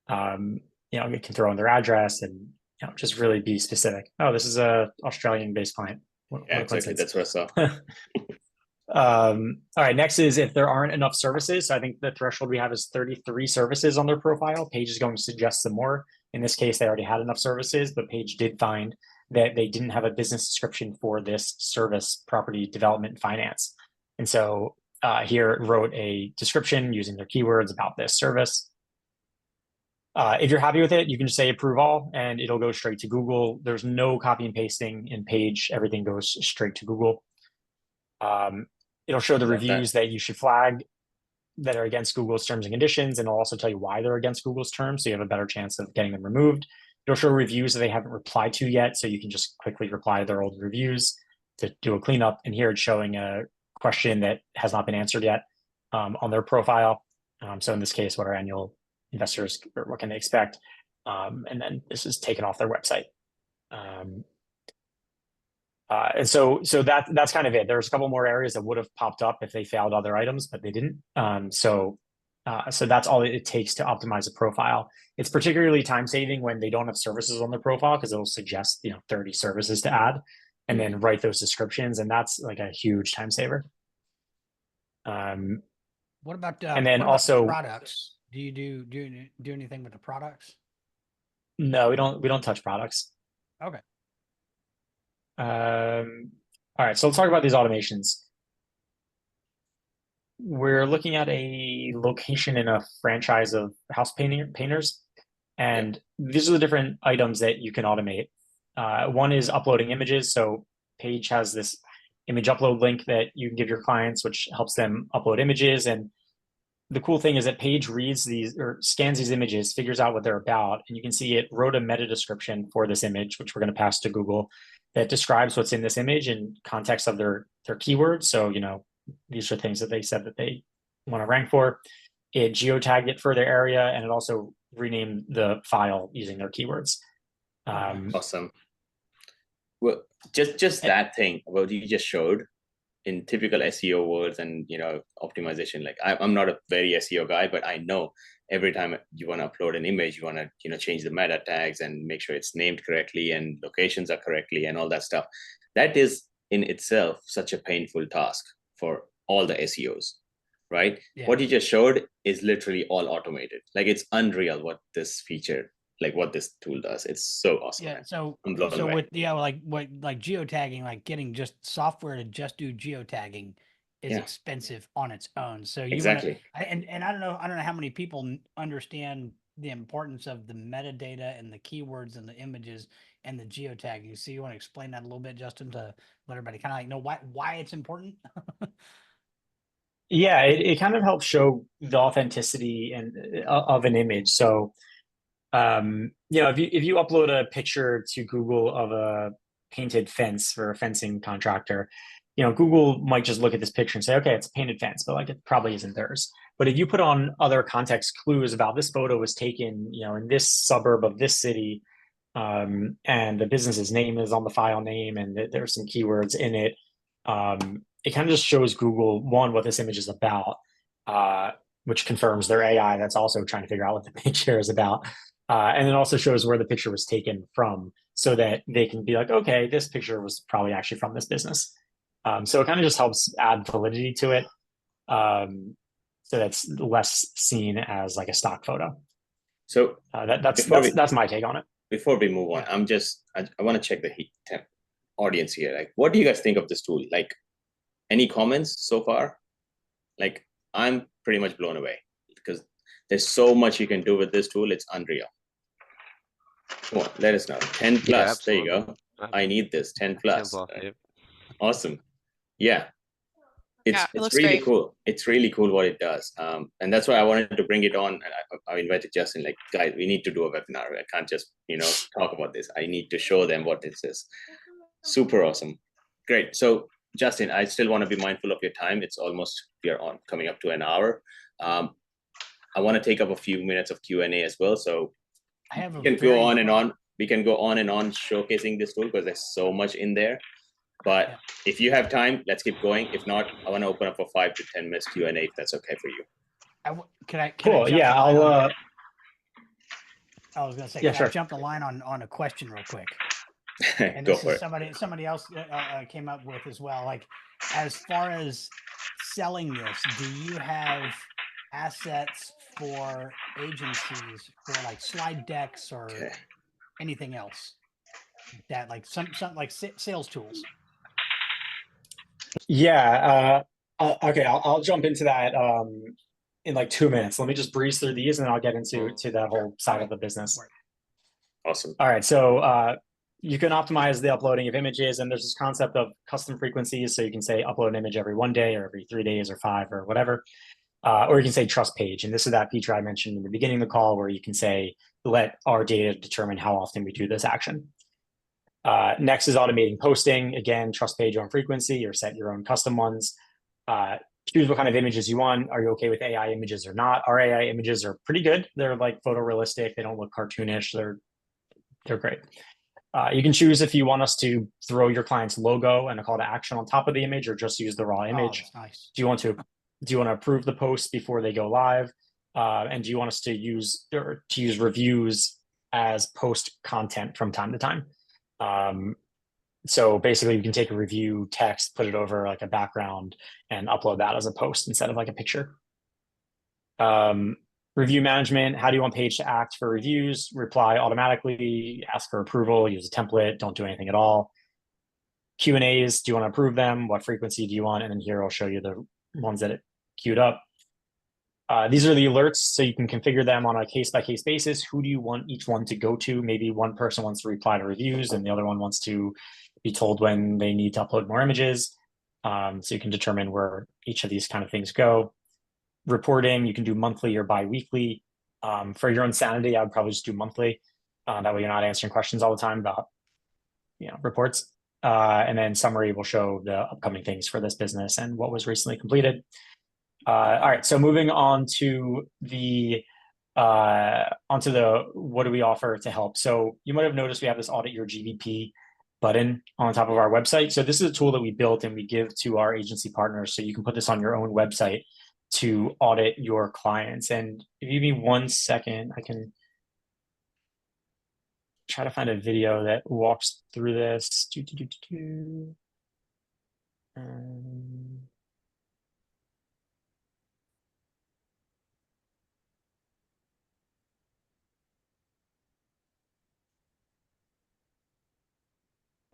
C: It can throw in their address and just really be specific. Oh, this is a Australian-based client.
A: Yeah, exactly. That's what I saw.
C: All right. Next is if there aren't enough services. So I think the threshold we have is 33 services on their profile. Page is going to suggest some more. In this case, they already had enough services, but Page did find that they didn't have a business description for this service, property development finance. And so here it wrote a description using their keywords about this service. If you're happy with it, you can just say approve all and it'll go straight to Google. There's no copy and pasting in Page. Everything goes straight to Google. It'll show the reviews that you should flag that are against Google's terms and conditions, and it'll also tell you why they're against Google's terms, so you have a better chance of getting them removed. It'll show reviews that they haven't replied to yet, so you can just quickly reply to their old reviews to do a cleanup. And here it's showing a question that has not been answered yet on their profile. So in this case, what are annual investors, or what can they expect? And then this is taken off their website. And so that's kind of it. There's a couple more areas that would have popped up if they failed other items, but they didn't. So that's all it takes to optimize a profile. It's particularly time saving when they don't have services on their profile, because it'll suggest 30 services to add and then write those descriptions, and that's like a huge time saver.
D: What about
C: and then
D: what about
C: also
D: products? Do you do anything with the products?
C: No, we don't touch products.
D: Okay.
C: All right, so let's talk about these automations. We're looking at a location in a franchise of house painters, and these are the different items that you can automate. One is uploading images. So Page has this image upload link that you can give your clients, which helps them upload images. And the cool thing is that Page reads these or scans these images, figures out what they're about, and you can see it wrote a meta description for this image, which we're going to pass to Google, that describes what's in this image in context of their keywords. So, these are things that they said that they want to rank for. It geotagged it for their area, and it also renamed the file using their keywords.
A: Awesome. Well, just that thing what you just showed in typical SEO words and optimization. Like I'm not a very SEO guy, but I know every time you want to upload an image, you want to change the meta tags and make sure it's named correctly and locations are correctly and all that stuff. That is in itself such a painful task for all the SEOs, right? Yeah. What you just showed is literally all automated. Like it's unreal what this feature, like what this tool does. It's so awesome.
D: Yeah.
A: Man.
D: So
A: away.
D: with like geotagging, like getting just software to just do geotagging is expensive on its own. So you
A: exactly.
D: And I don't know how many people understand the importance of the metadata and the keywords and the images and the geotagging. So you want to explain that a little bit, Justin, to let everybody kind of like know why it's important?
C: Yeah, it kind of helps show the authenticity of an image. So, if you upload a picture to Google of a painted fence for a fencing contractor, Google might just look at this picture and say, okay, it's a painted fence, but like it probably isn't theirs. But if you put on other context clues about this photo was taken, in this suburb of this city, and the business's name is on the file name, and there's some keywords in it. It kind of just shows Google, one, what this image is about, which confirms their AI that's also trying to figure out what the picture is about. And it also shows where the picture was taken from so that they can be like, okay, this picture was probably actually from this business. So it kind of just helps add validity to it. So that's less seen as like a stock photo.
A: So
C: that's my take on it.
A: Before we move on, I want to check the audience here. Like, what do you guys think of this tool? Like, any comments so far? Like, I'm pretty much blown away because there's so much you can do with this tool. It's unreal. Come on, let us know. 10 plus. Yeah, there you go. I need this. 10 plus. 10 plus right? Awesome. Yeah. It's really great. Cool. It's really cool what it does. And that's why I wanted to bring it on. And I invited Justin, like, guys, we need to do a webinar. I can't just, talk about this. I need to show them what this is. Super awesome. Great. So Justin, I still want to be mindful of your time. It's almost, we are on coming up to an hour. I want to take up a few minutes of Q&A as well. So we can go on and on. We can go on and on showcasing this tool because there's so much in there. But if you have time, let's keep going. If not, I want to open up for 5 to 10 minutes Q&A if that's okay for you.
D: Can I was going to say, I jump the line on a question real quick? And this is somebody else came up with as well. Like, as far as selling this, do you have assets for agencies for like slide decks or anything else that like some like sales tools?
C: Yeah. Okay. I'll jump into that in like 2 minutes. Let me just breeze through these, and then I'll get into that whole side of the business.
A: Awesome.
C: All right. So you can optimize the uploading of images, and there's this concept of custom frequencies. So you can say upload an image every 1 day or every 3 days or 5 or whatever. Or you can say trust page. And this is that feature I mentioned in the beginning of the call where you can say, let our data determine how often we do this action. Next is automating posting. Again, trust page on frequency or set your own custom ones. Choose what kind of images you want. Are you okay with AI images or not? Our AI images are pretty good. They're like photorealistic. They don't look cartoonish. They're great. You can choose if you want us to throw your client's logo and a call to action on top of the image or just use the raw image.
D: Oh, nice.
C: Do you want to approve the posts before they go live? And do you want us to use reviews as post content from time to time? So basically you can take a review text, put it over like a background and upload that as a post instead of like a picture. Review management. How do you want page to act for reviews? Reply automatically, ask for approval, use a template, don't do anything at all. Q&As, do you want to approve them? What frequency do you want? And then here I'll show you the ones that it queued up. These are the alerts, so you can configure them on a case-by-case basis. Who do you want each one to go to? Maybe one person wants to reply to reviews and the other one wants to be told when they need to upload more images. So you can determine where each of these kind of things go. reporting, you can do monthly or bi-weekly. For your own sanity, I would probably just do monthly. That way you're not answering questions all the time about reports. And then summary will show the upcoming things for this business and what was recently completed. All right, so moving on to the what do we offer to help. So you might have noticed we have this audit your GVP button on top of our website. So this is a tool that we built and we give to our agency partners. So you can put this on your own website to audit your clients. And if you give me 1 second, I can try to find a video that walks through this.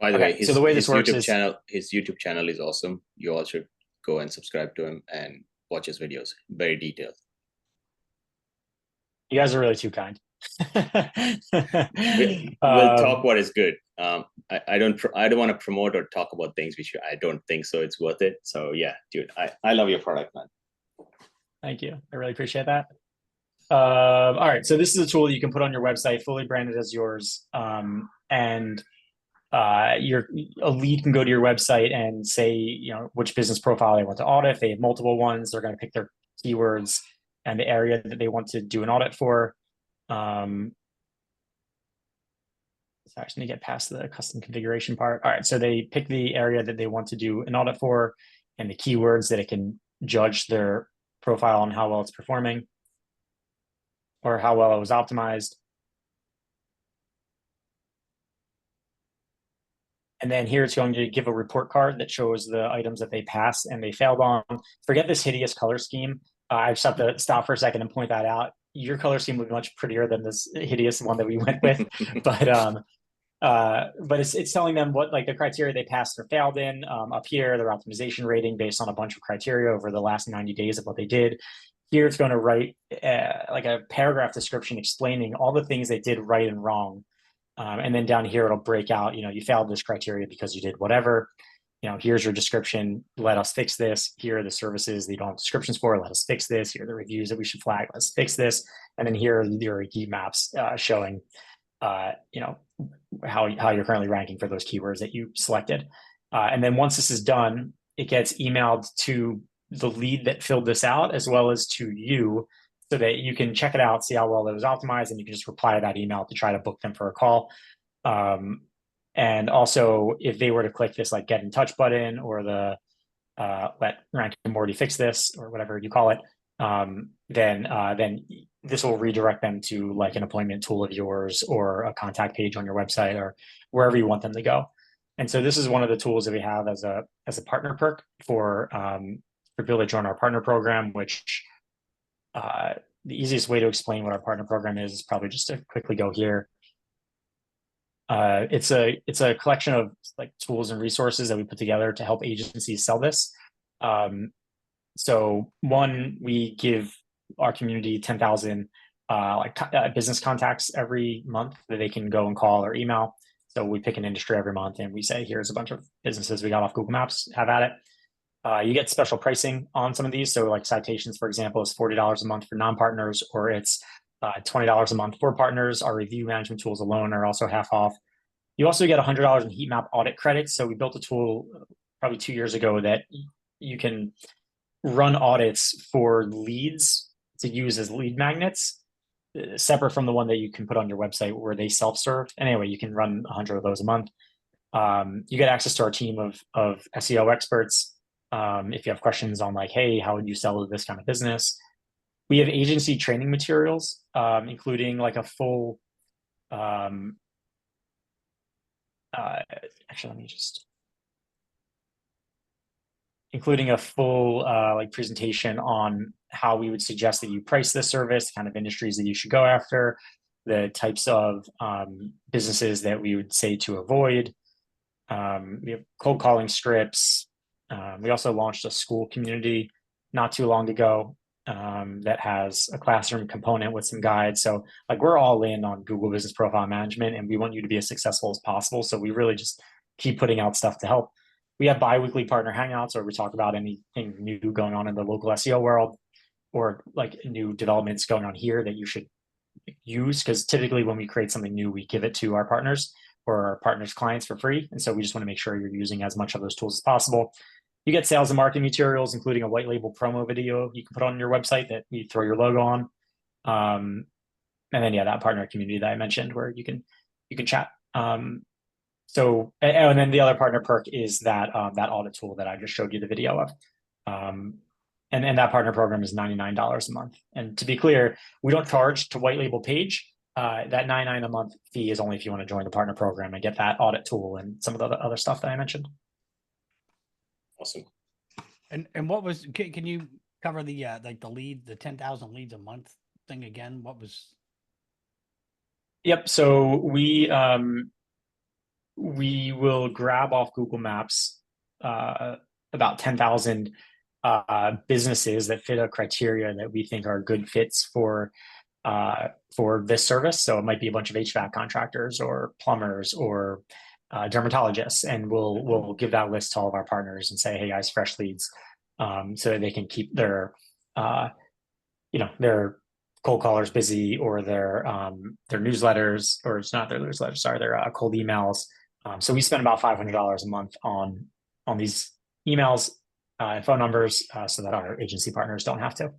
A: By the way,
C: so the way this works is
A: his YouTube channel is awesome. You all should go and subscribe to him and watch his videos. Very detailed.
C: You guys are really too kind.
A: We'll talk what is good. I don't want to promote or talk about things which I don't think so it's worth it. So yeah, dude, I love your product, man. Thank you. I really appreciate that. All right, so this is a tool you can put on your website, fully branded as yours, and a lead can go to your website and say, which business profile they want to audit. If they have multiple ones, they're going to pick their keywords and the area that they want to do an audit for. Sorry, I just need to get past the custom configuration part. All right, so they pick the area that they want to do an audit for and the keywords that it can judge their profile on how well it's performing or how well it was optimized. And then here it's going to give a report card that shows the items that they passed and they failed on. Forget this hideous color scheme. I just have to stop for a second and point that out. Your color scheme would be much prettier than this hideous one that we went with. but it's telling them what the criteria they passed or failed in. Up here, their optimization rating based on a bunch of criteria over the last 90 days of what they did. Here it's going to write a paragraph description explaining all the things they did right and wrong. And then down here, it'll break out, you failed this criteria because you did whatever. Here's your description. Let us fix this. Here are the services that you don't have descriptions for. Let us fix this. Here are the reviews that we should flag. Let's fix this. And then here are your heat maps showing, how you're currently ranking for those keywords that you selected. And then once this is done, it gets emailed to the lead that filled this out as well as to you, so that you can check it out, see how well it was optimized, and you can just reply to that email to try to book them for a call. And also, if they were to click this get in touch button or the let Rank and Morty fix this or whatever you call it, then this will redirect them to an appointment tool of yours or a contact page on your website or wherever you want them to go. And so this is one of the tools that we have as a partner perk for people that join our partner program, which the easiest way to explain what our partner program is probably just to quickly go here. It's a collection of tools and resources that we put together to help agencies sell this. So one, we give our community 10,000 business contacts every month that they can go and call or email. So we pick an industry every month and we say, here's a bunch of businesses we got off Google Maps, have at it. You get special pricing on some of these. So citations, for example, is $40 a month for non-partners, or it's $20 a month for partners. Our review management tools alone are also half off. You also get $100 in heat map audit credits. So we built a tool probably 2 years ago that you can run audits for leads to use as lead magnets, separate from the one that you can put on your website where they self-serve. Anyway, you can run 100 of those a month. You get access to our team of SEO experts. If you have questions on hey, how would you sell this kind of business? We have agency training materials, including a full, actually, let me just, including a full presentation on how we would suggest that you price this service, kind of industries that you should go after, the types of businesses that we would say to avoid. We have cold calling scripts. We also launched a school community not too long ago that has a classroom component with some guides. So we're all in on Google Business Profile Management, and we want you to be as successful as possible. So we really just keep putting out stuff to help. We have bi-weekly partner hangouts where we talk about anything new going on in the local SEO world.
C: or like new developments going on here that you should use, because typically when we create something new, we give it to our partners or our partners' clients for free. And so we just want to make sure you're using as much of those tools as possible. You get sales and marketing materials, including a white label promo video you can put on your website that you throw your logo on. And then, yeah, that partner community that I mentioned where you can chat. So, and then the other partner perk is that that audit tool that I just showed you the video of. And that partner program is $99 a month. And to be clear, we don't charge to white label Page. That $99 a month fee is only if you want to join the partner program and get that audit tool and some of the other stuff that I mentioned.
A: Awesome.
D: And what was, can you cover the like the 10,000 leads a month thing again? What was?
C: Yep. So we will grab off Google Maps about 10,000 businesses that fit a criteria that we think are good fits for this service. So it might be a bunch of HVAC contractors or plumbers or dermatologists, and we'll give that list to all of our partners and say, hey guys, fresh leads, so that they can keep their their cold callers busy, or their newsletters, or it's not their newsletters, sorry, their cold emails. So we spend about $500 a month on these emails and phone numbers, so that our agency partners don't have to.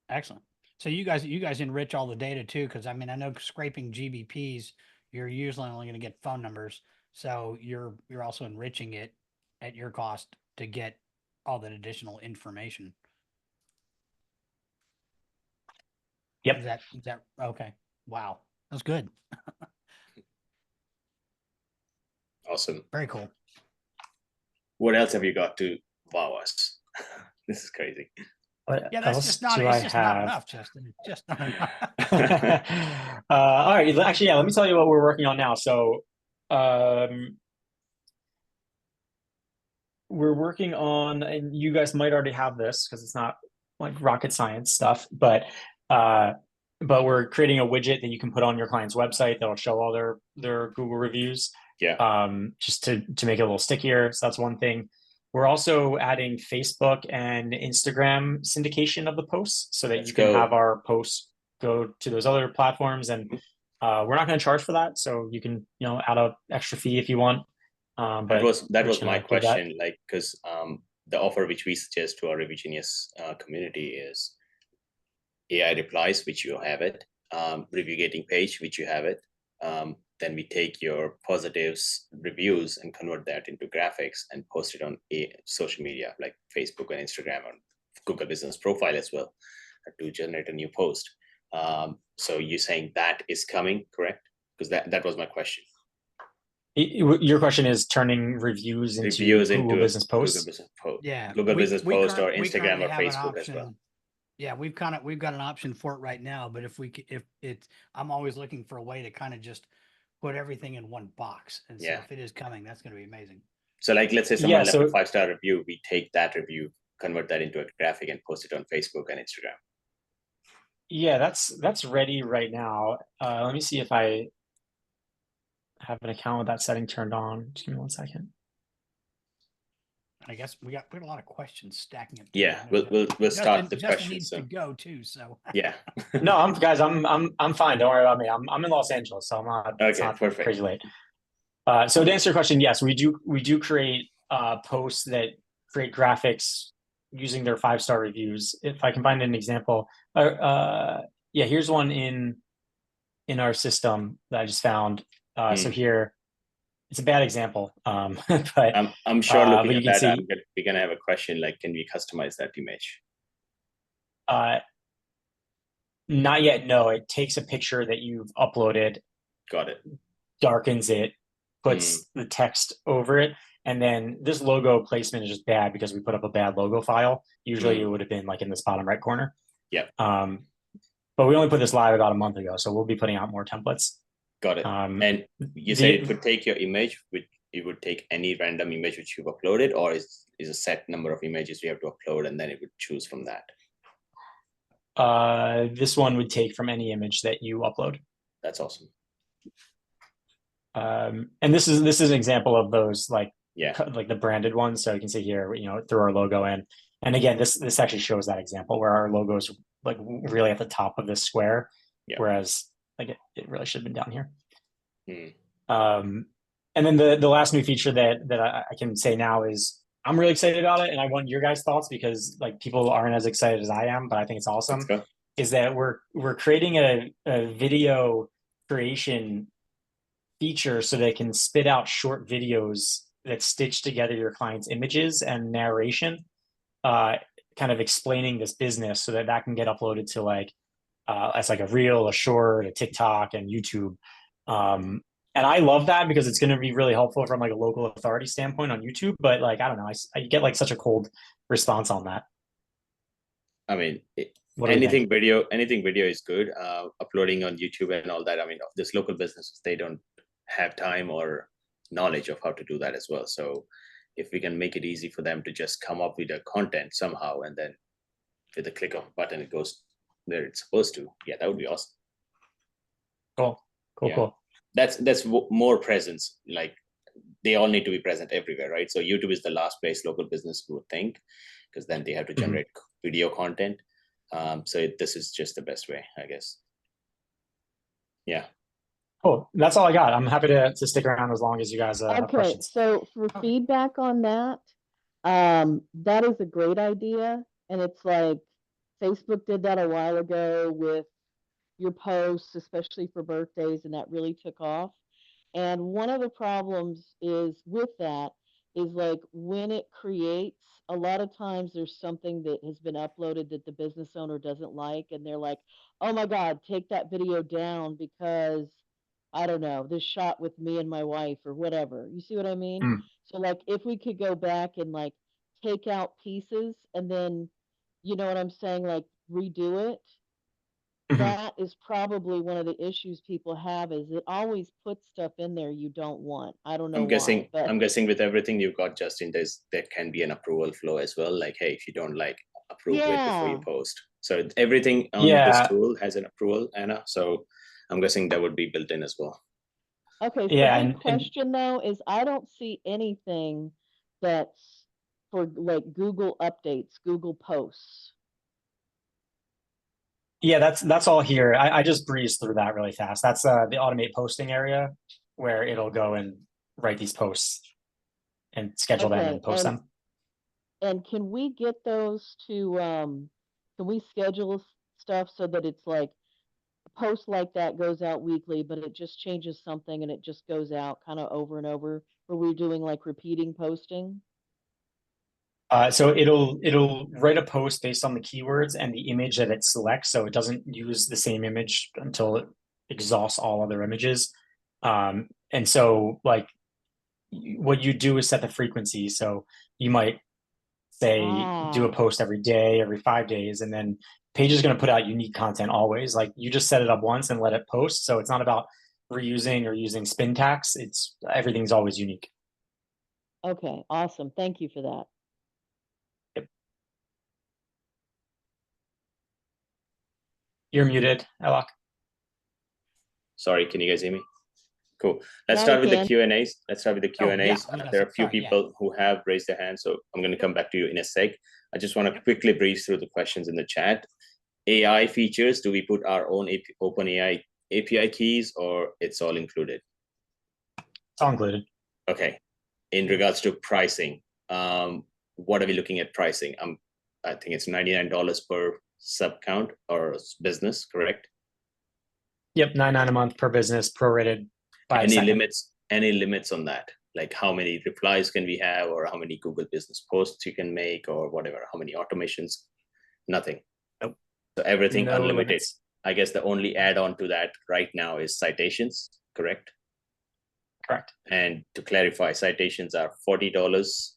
D: Excellent. So you guys enrich all the data too, because I mean, I know scraping GBPs, you're usually only going to get phone numbers. So you're also enriching it at your cost to get all that additional information.
C: Yep.
D: Is that okay? Wow, that's good.
A: Awesome.
D: Very cool.
A: What else have you got to wow us? This is crazy.
D: Yeah, that's just not. It's just not enough, Justin. It's just not enough.
C: All right. Actually, yeah. Let me tell you what we're working on now. So, we're working on, and you guys might already have this because it's not like rocket science stuff, but we're creating a widget that you can put on your client's website that'll show all their Google reviews.
A: Yeah.
C: Just to make it a little stickier. So that's one thing. We're also adding Facebook and Instagram syndication of the posts so that you can have our posts go to those other platforms. And we're not going to charge for that. So you can, add an extra fee if you want. But
A: that was my question, like, because the offer which we suggest to our Review community is AI replies, which you have it, review getting page, which you have it. Then we take your positives reviews and convert that into graphics and post it on social media like Facebook and Instagram and Google Business Profile as well to generate a new post. So you're saying that is coming, correct? Because that was my question.
C: Your question is turning reviews into Google Business Posts?
A: Google Business Post.
D: Yeah.
A: Google Business Post or Instagram or Facebook as well.
D: Yeah, we've got an option for it right now, but I'm always looking for a way to kind of just put everything in one box. And so if it is coming, that's going to be amazing. So like, let's say someone left a 5-star review, we take that review, convert that into a graphic and post it on Facebook and Instagram.
C: Yeah, that's ready right now. Let me see if I have an account with that setting turned on. Just give me 1 second.
D: I guess we got a lot of questions stacking up.
A: Yeah, we'll start the questions.
D: Needs to go too, so
A: yeah.
C: No, I'm fine. Don't worry about me. I'm in Los Angeles, so I'm not.
A: Okay,
C: it's not
A: perfect.
C: Crazy late. So to answer your question, yes, we do create posts that create graphics using their 5-star reviews. If I can find an example, here's one in our system that I just found. So here. It's a bad example, but
A: I'm sure looking at that, we're gonna have a question like, can we customize that image?
C: Not yet. No, it takes a picture that you've uploaded.
A: Got it.
C: Darkens it, puts the text over it, and then this logo placement is just bad because we put up a bad logo file. Usually, it would have been like in this bottom right corner.
A: Yeah.
C: But we only put this live about a month ago, so we'll be putting out more templates.
A: Got it. And you say it would take your image, it would take any random image which you've uploaded, or is a set number of images you have to upload and then it would choose from that?
C: This one would take from any image that you upload.
A: That's awesome.
C: And this is an example of those like the branded ones. So you can see here, through our logo in. And again, this actually shows that example where our logo is like really at the top of this square, whereas like it really should have been down here. And then the last new feature that I can say now is I'm really excited about it, and I want your guys' thoughts because like people aren't as excited as I am, but I think it's awesome. Is that we're creating a video creation feature so they can spit out short videos that stitch together your client's images and narration, kind of explaining this business so that can get uploaded to like as like a reel, a short, a TikTok, and YouTube. And I love that because it's going to be really helpful from like a local authority standpoint on YouTube. But like, I don't know, I get like such a cold response on that.
A: I mean, anything video is good. Uploading on YouTube and all that. I mean, this local businesses, they don't have time or knowledge of how to do that as well. So if we can make it easy for them to just come up with the content somehow, and then with a click of a button, it goes where it's supposed to. Yeah, that would be awesome. Cool. That's more presence. Like they all need to be present everywhere, right? So YouTube is the last place local business would think, because then they have to generate video content. So this is just the best way, I guess. Yeah.
C: Cool. That's all I got. I'm happy to stick around as long as you guys have questions.
G: So for feedback on that, that is a great idea. And it's like Facebook did that a while ago with your posts, especially for birthdays, and that really took off. And one of the problems is with that is like when it creates, a lot of times there's something that has been uploaded that the business owner doesn't like, and they're like, oh my God, take that video down because I don't know, this shot with me and my wife or whatever. You see what I mean? So like if we could go back and like take out pieces and then, you know what I'm saying, like redo it. That is probably one of the issues people have is it always puts stuff in there you don't want. I don't know why. But
A: I'm guessing with everything you've got, Justin, there can be an approval flow as well. Like, hey, if you don't like, approve it before you post. So everything on this tool has an approval, Anna. So I'm guessing that would be built in as well.
G: Okay, so my question though is I don't see anything that's for like Google updates, Google posts.
C: Yeah, that's all here. I just breezed through that really fast. That's the automate posting area where it'll go and write these posts and schedule them and post them.
G: And can we get those to can we schedule stuff so that it's like a post like that goes out weekly, but it just changes something and it just goes out kind of over and over? Where we're doing like repeating posting?
C: So it'll write a post based on the keywords and the image that it selects. So it doesn't use the same image until it exhausts all other images. And so like what you do is set the frequency. So you might say do a post every day, every 5 days, and then Page is going to put out unique content always. Like you just set it up once and let it post. So it's not about reusing or using spin tacks. It's everything's always unique.
G: Okay, awesome. Thank you for that.
C: You're muted, Alok.
A: Sorry, can you guys hear me? Cool. Let's start with the Q&As. There are a few people who have raised their hands, so I'm going to come back to you in a sec. I just want to quickly breeze through the questions in the chat. AI features, do we put our own OpenAI API keys or it's all included?
C: It's all included.
A: Okay. In regards to pricing, what are we looking at pricing? I think it's $99 per sub count or business, correct?
C: Yep, $99 a month per business, prorated by
A: any limits on that? Like how many replies can we have, or how many Google business posts you can make, or whatever, how many automations? Nothing.
C: Nope.
A: So everything
C: no
A: unlimited.
C: Limits.
A: I guess the only add-on to that right now is citations, correct?
C: Correct.
A: And to clarify, citations are $40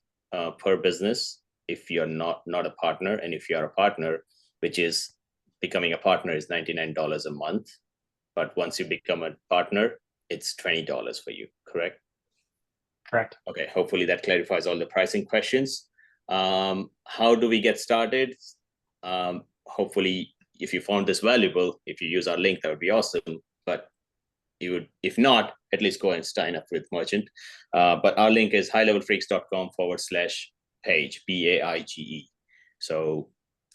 A: per business if you're not a partner, and if you're a partner, which is becoming a partner, is $99 a month. But once you become a partner, it's $20 for you, correct?
C: Correct.
A: Okay, hopefully that clarifies all the pricing questions. How do we get started? Hopefully, if you found this valuable, if you use our link, that would be awesome. But if not, at least go and sign up with Merchant. But our link is highlevelfreaks.com/page, PAIGE. So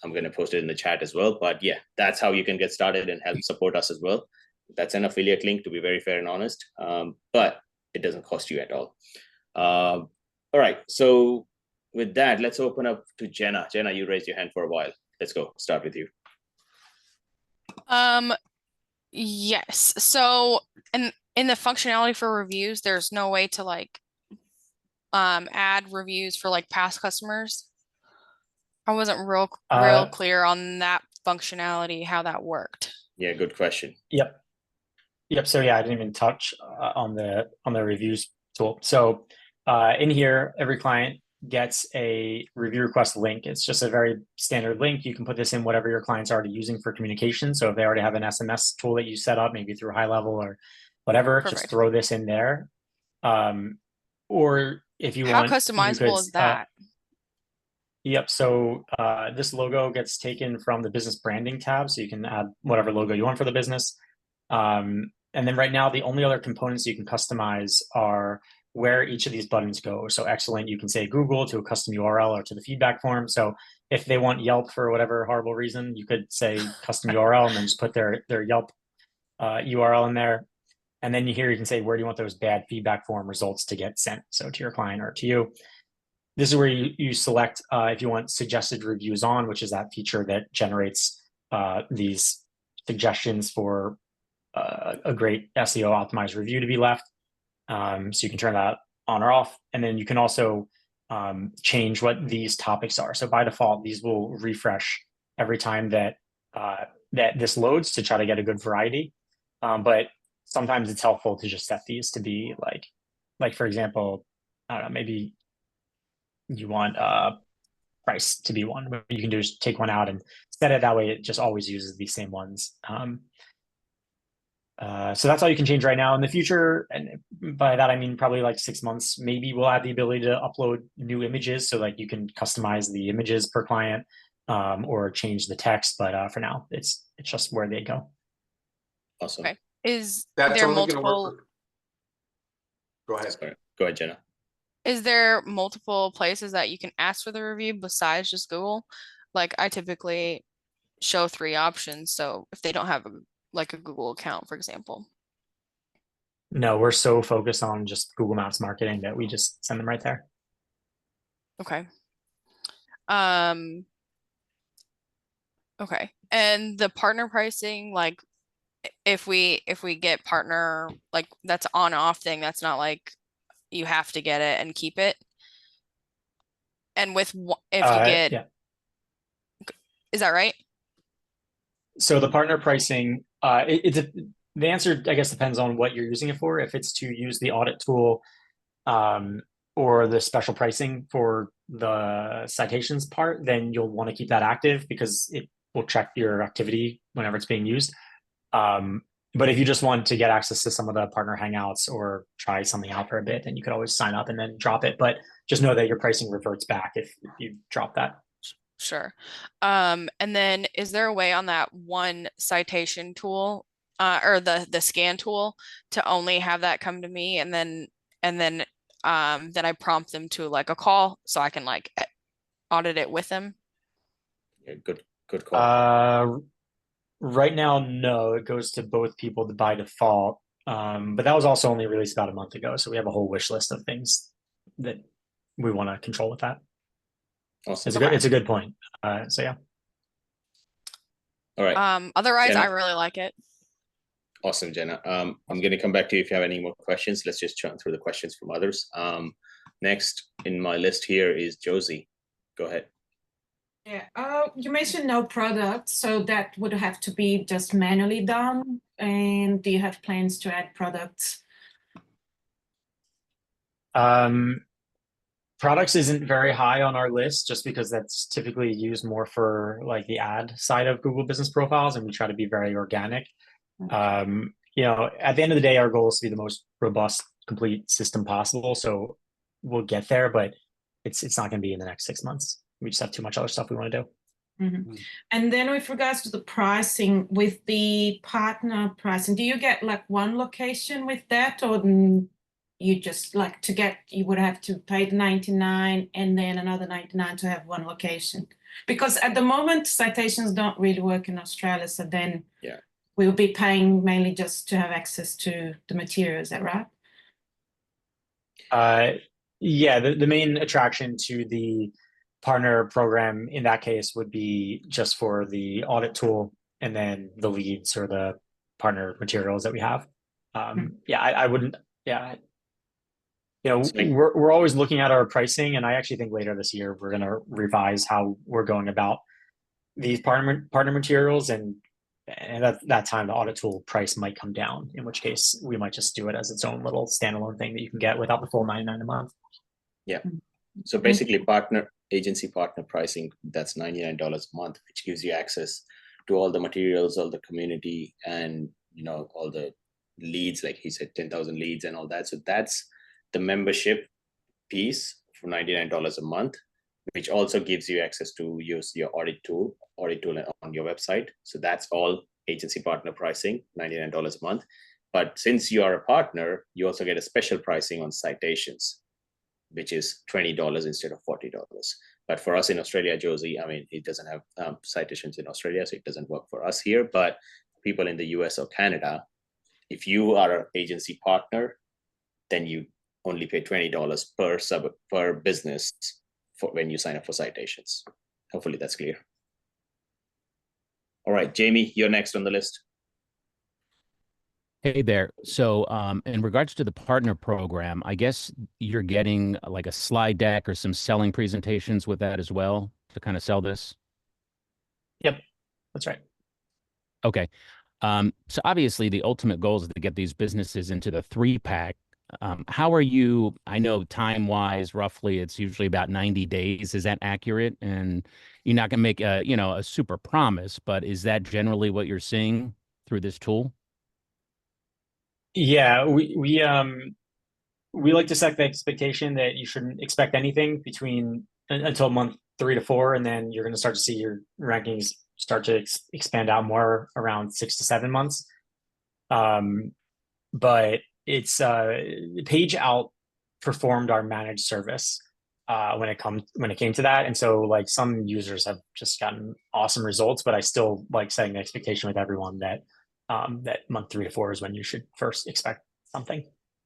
A: I'm going to post it in the chat as well. But yeah, that's how you can get started and help support us as well. That's an affiliate link, to be very fair and honest, but it doesn't cost you at all. All right, so with that, let's open up to Jenna. Jenna, you raised your hand for a while. Let's go. Start with you.
E: Yes. So in the functionality for reviews, there's no way to like add reviews for like past customers. I wasn't real clear on that functionality, how that worked.
A: Yeah, good question.
C: Yep. So yeah, I didn't even touch on the reviews tool. So in here, every client gets a review request link. It's just a very standard link. You can put this in whatever your client's already using for communication. So if they already have an SMS tool that you set up, maybe through HighLevel or whatever,
E: Perfect.
C: just throw this in there. Or if you
E: How
C: want,
E: customizable is that?
C: Yep. So this logo gets taken from the business branding tab. So you can add whatever logo you want for the business. And then right now, the only other components you can customize are where each of these buttons go. So excellent, you can say Google to a custom URL or to the feedback form. So if they want Yelp for whatever horrible reason, you could say custom URL and then just put their Yelp URL in there. And then here you can say, where do you want those bad feedback form results to get sent? So to your client or to you. This is where you select if you want suggested reviews on, which is that feature that generates these suggestions for a great SEO optimized review to be left. So you can turn that on or off. And then you can also change what these topics are. So by default, these will refresh every time that this loads to try to get a good variety. But sometimes it's helpful to just set these to be like for example, I don't know, maybe you want price to be one, but you can just take one out and set it that way. It just always uses these same ones. So that's all you can change right now. In the future, and by that I mean probably like 6 months, maybe we'll add the ability to upload new images, so like you can customize the images per client or change the text. But for now, it's just where they go.
A: Awesome.
E: Okay. Is
B: That's
E: there
B: only gonna
E: multiple?
B: work Go ahead.
A: Sorry. Go ahead, Jenna.
E: Is there multiple places that you can ask for the review besides just Google? Like I typically show 3 options. So if they don't have like a Google account, for example.
C: No, we're so focused on just Google Maps marketing that we just send them right there.
E: Okay. Okay. And the partner pricing, like if we get partner, like that's on off thing, that's not like you have to get it and keep it. And with if you get,
C: yeah.
E: Is that right?
C: So the partner pricing, the answer, I guess, depends on what you're using it for. If it's to use the audit tool or the special pricing for the citations part, then you'll want to keep that active because it will check your activity whenever it's being used. But if you just want to get access to some of the partner hangouts or try something out for a bit, then you could always sign up and then drop it. But just know that your pricing reverts back if you drop that.
E: Sure. And then is there a way on that one citation tool or the scan tool to only have that come to me and then I prompt them to like a call so I can like audit it with them?
A: Yeah, good call.
C: Right now, no, it goes to both people by default. But that was also only released about a month ago. So we have a whole wish list of things that we want to control with that.
A: Awesome.
C: It's a good point. So yeah.
A: All right.
E: Otherwise,
A: Jenna.
E: I really like it.
A: Awesome, Jenna. I'm going to come back to you if you have any more questions. Let's just churn through the questions from others. Next in my list here is Josie. Go ahead.
H: Yeah, you mentioned no product, so that would have to be just manually done. And do you have plans to add products?
C: Products isn't very high on our list just because that's typically used more for like the ad side of Google business profiles, and we try to be very organic.
H: Okay.
C: You know, at the end of the day, our goal is to be the most robust, complete system possible. So we'll get there, but it's not going to be in the next 6 months. We just have too much other stuff we want to do.
H: Mm-hmm. And then with regards to the pricing, with the partner pricing, do you get like one location with that, or you just like you would have to pay the $99 and then another $99 to have one location? Because at the moment, citations don't really work in Australia. So then
A: Yeah.
H: we'll be paying mainly just to have access to the material. Is that right?
C: Yeah, the main attraction to the partner program in that case would be just for the audit tool and then the leads or the partner materials that we have. Yeah, I wouldn't, yeah. You know, we're always looking at our pricing, and I actually think later this year we're going to revise how we're going about these partner materials, and at that time the audit tool price might come down, in which case we might just do it as its own little standalone thing that you can get without the full $99 a month.
A: Yeah. So basically agency partner pricing, that's $99 a month, which gives you access to all the materials, all the community, and all the leads, like he said, 10,000 leads and all that. So that's the membership piece for $99 a month, which also gives you access to use your audit tool on your website. So that's all agency partner pricing, $99 a month. But since you are a partner, you also get a special pricing on citations, which is $20 instead of $40. But for us in Australia, Josie, I mean, it doesn't have citations in Australia, so it doesn't work for us here. But people in the US or Canada, if you are an agency partner, then you only pay $20 per business for when you sign up for citations. Hopefully that's clear. All right, Jamie, you're next on the list.
F: Hey there. So in regards to the partner program, I guess you're getting like a slide deck or some selling presentations with that as well to kind of sell this?
C: Yep, that's right.
F: Okay. So obviously the ultimate goal is to get these businesses into the 3-pack. How are you, I know time-wise, roughly, it's usually about 90 days. Is that accurate? And you're not going to make a super promise, but is that generally what you're seeing through this tool?
C: Yeah, we like to set the expectation that you shouldn't expect anything between until month 3 to 4, and then you're going to start to see your rankings start to expand out more around 6 to 7 months. But it's Page outperformed our managed service when it came to that, and so like some users have just gotten awesome results. But I still like setting the expectation with everyone that that month 3 to 4 is when you should first expect something.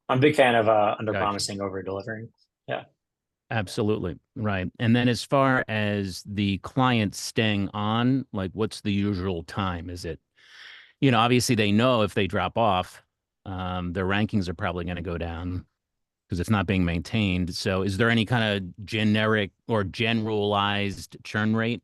C: I'm a big fan of under promising, over delivering. Yeah.
F: Absolutely. Right. And then as far as the client staying on, like what's the usual time? Is it, obviously they know if they drop off, their rankings are probably going to go down because it's not being maintained. So is there any kind of generic or generalized churn rate?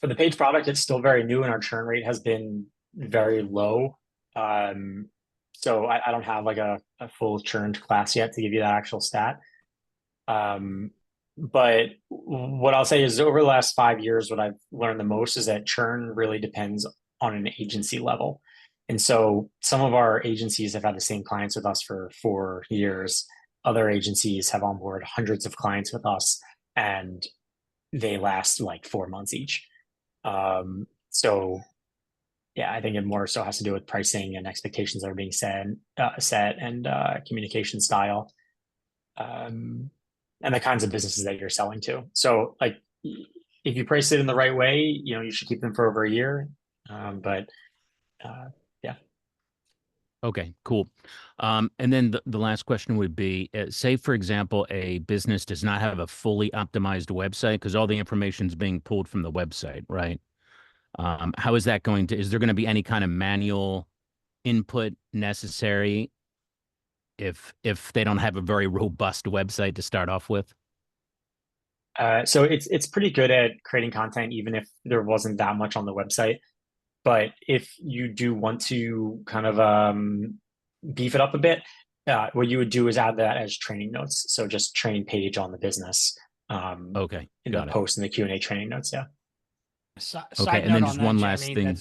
C: For the Page product, it's still very new and our churn rate has been very low. So I don't have like a full churned class yet to give you that actual stat. But what I'll say is over the last 5 years, what I've learned the most is that churn really depends on an agency level. And so some of our agencies have had the same clients with us for 4 years. Other agencies have onboarded hundreds of clients with us, and they last like 4 months each. So yeah, I think it more so has to do with pricing and expectations that are being set and communication style, and the kinds of businesses that you're selling to. So like if you price it in the right way, you should keep them for over a year. Yeah.
F: Okay, cool. And then the last question would be, say, for example, a business does not have a fully optimized website because all the information is being pulled from the website, right? How is that is there going to be any kind of manual input necessary if they don't have a very robust website to start off with?
C: So it's pretty good at creating content, even if there wasn't that much on the website. But if you do want to kind of beef it up a bit, what you would do is add that as training notes. So just training page on the business.
F: Okay,
C: in the post and the Q&A training notes. Yeah.
F: Okay, and then just one last thing.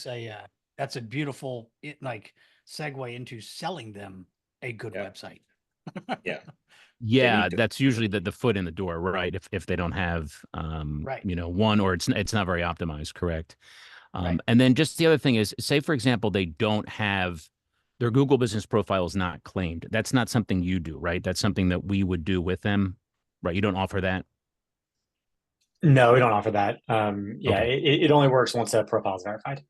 D: That's a beautiful segue into selling them a good website.
A: Yeah.
F: Yeah, that's usually the foot in the door, right? If they don't have one, or it's not very optimized, correct?
C: Right.
F: And then just the other thing is, say for example, they don't have their Google business profile is not claimed. That's not something you do, right? That's something that we would do with them, right? You don't offer that.
C: No, we don't offer that. Yeah,
F: Okay.
C: it only works once a profile is verified.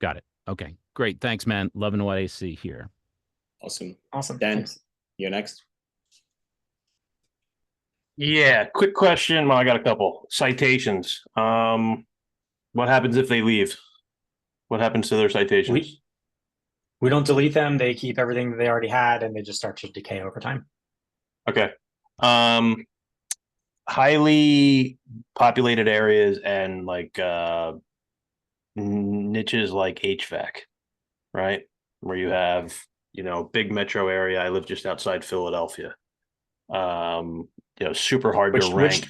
F: Got it. Okay, great. Thanks, man. Loving what I see here.
A: Awesome.
C: Awesome.
A: Dan,
C: Thanks.
A: you're next.
B: Yeah, quick question. Well, I got a couple. Citations. What happens if they leave? What happens to their citations?
C: We don't delete them. They keep everything that they already had, and they just start to decay over time.
B: Okay. Highly populated areas and like niches like HVAC, right? Where you have, big metro area. I live just outside Philadelphia. Super hard to rank.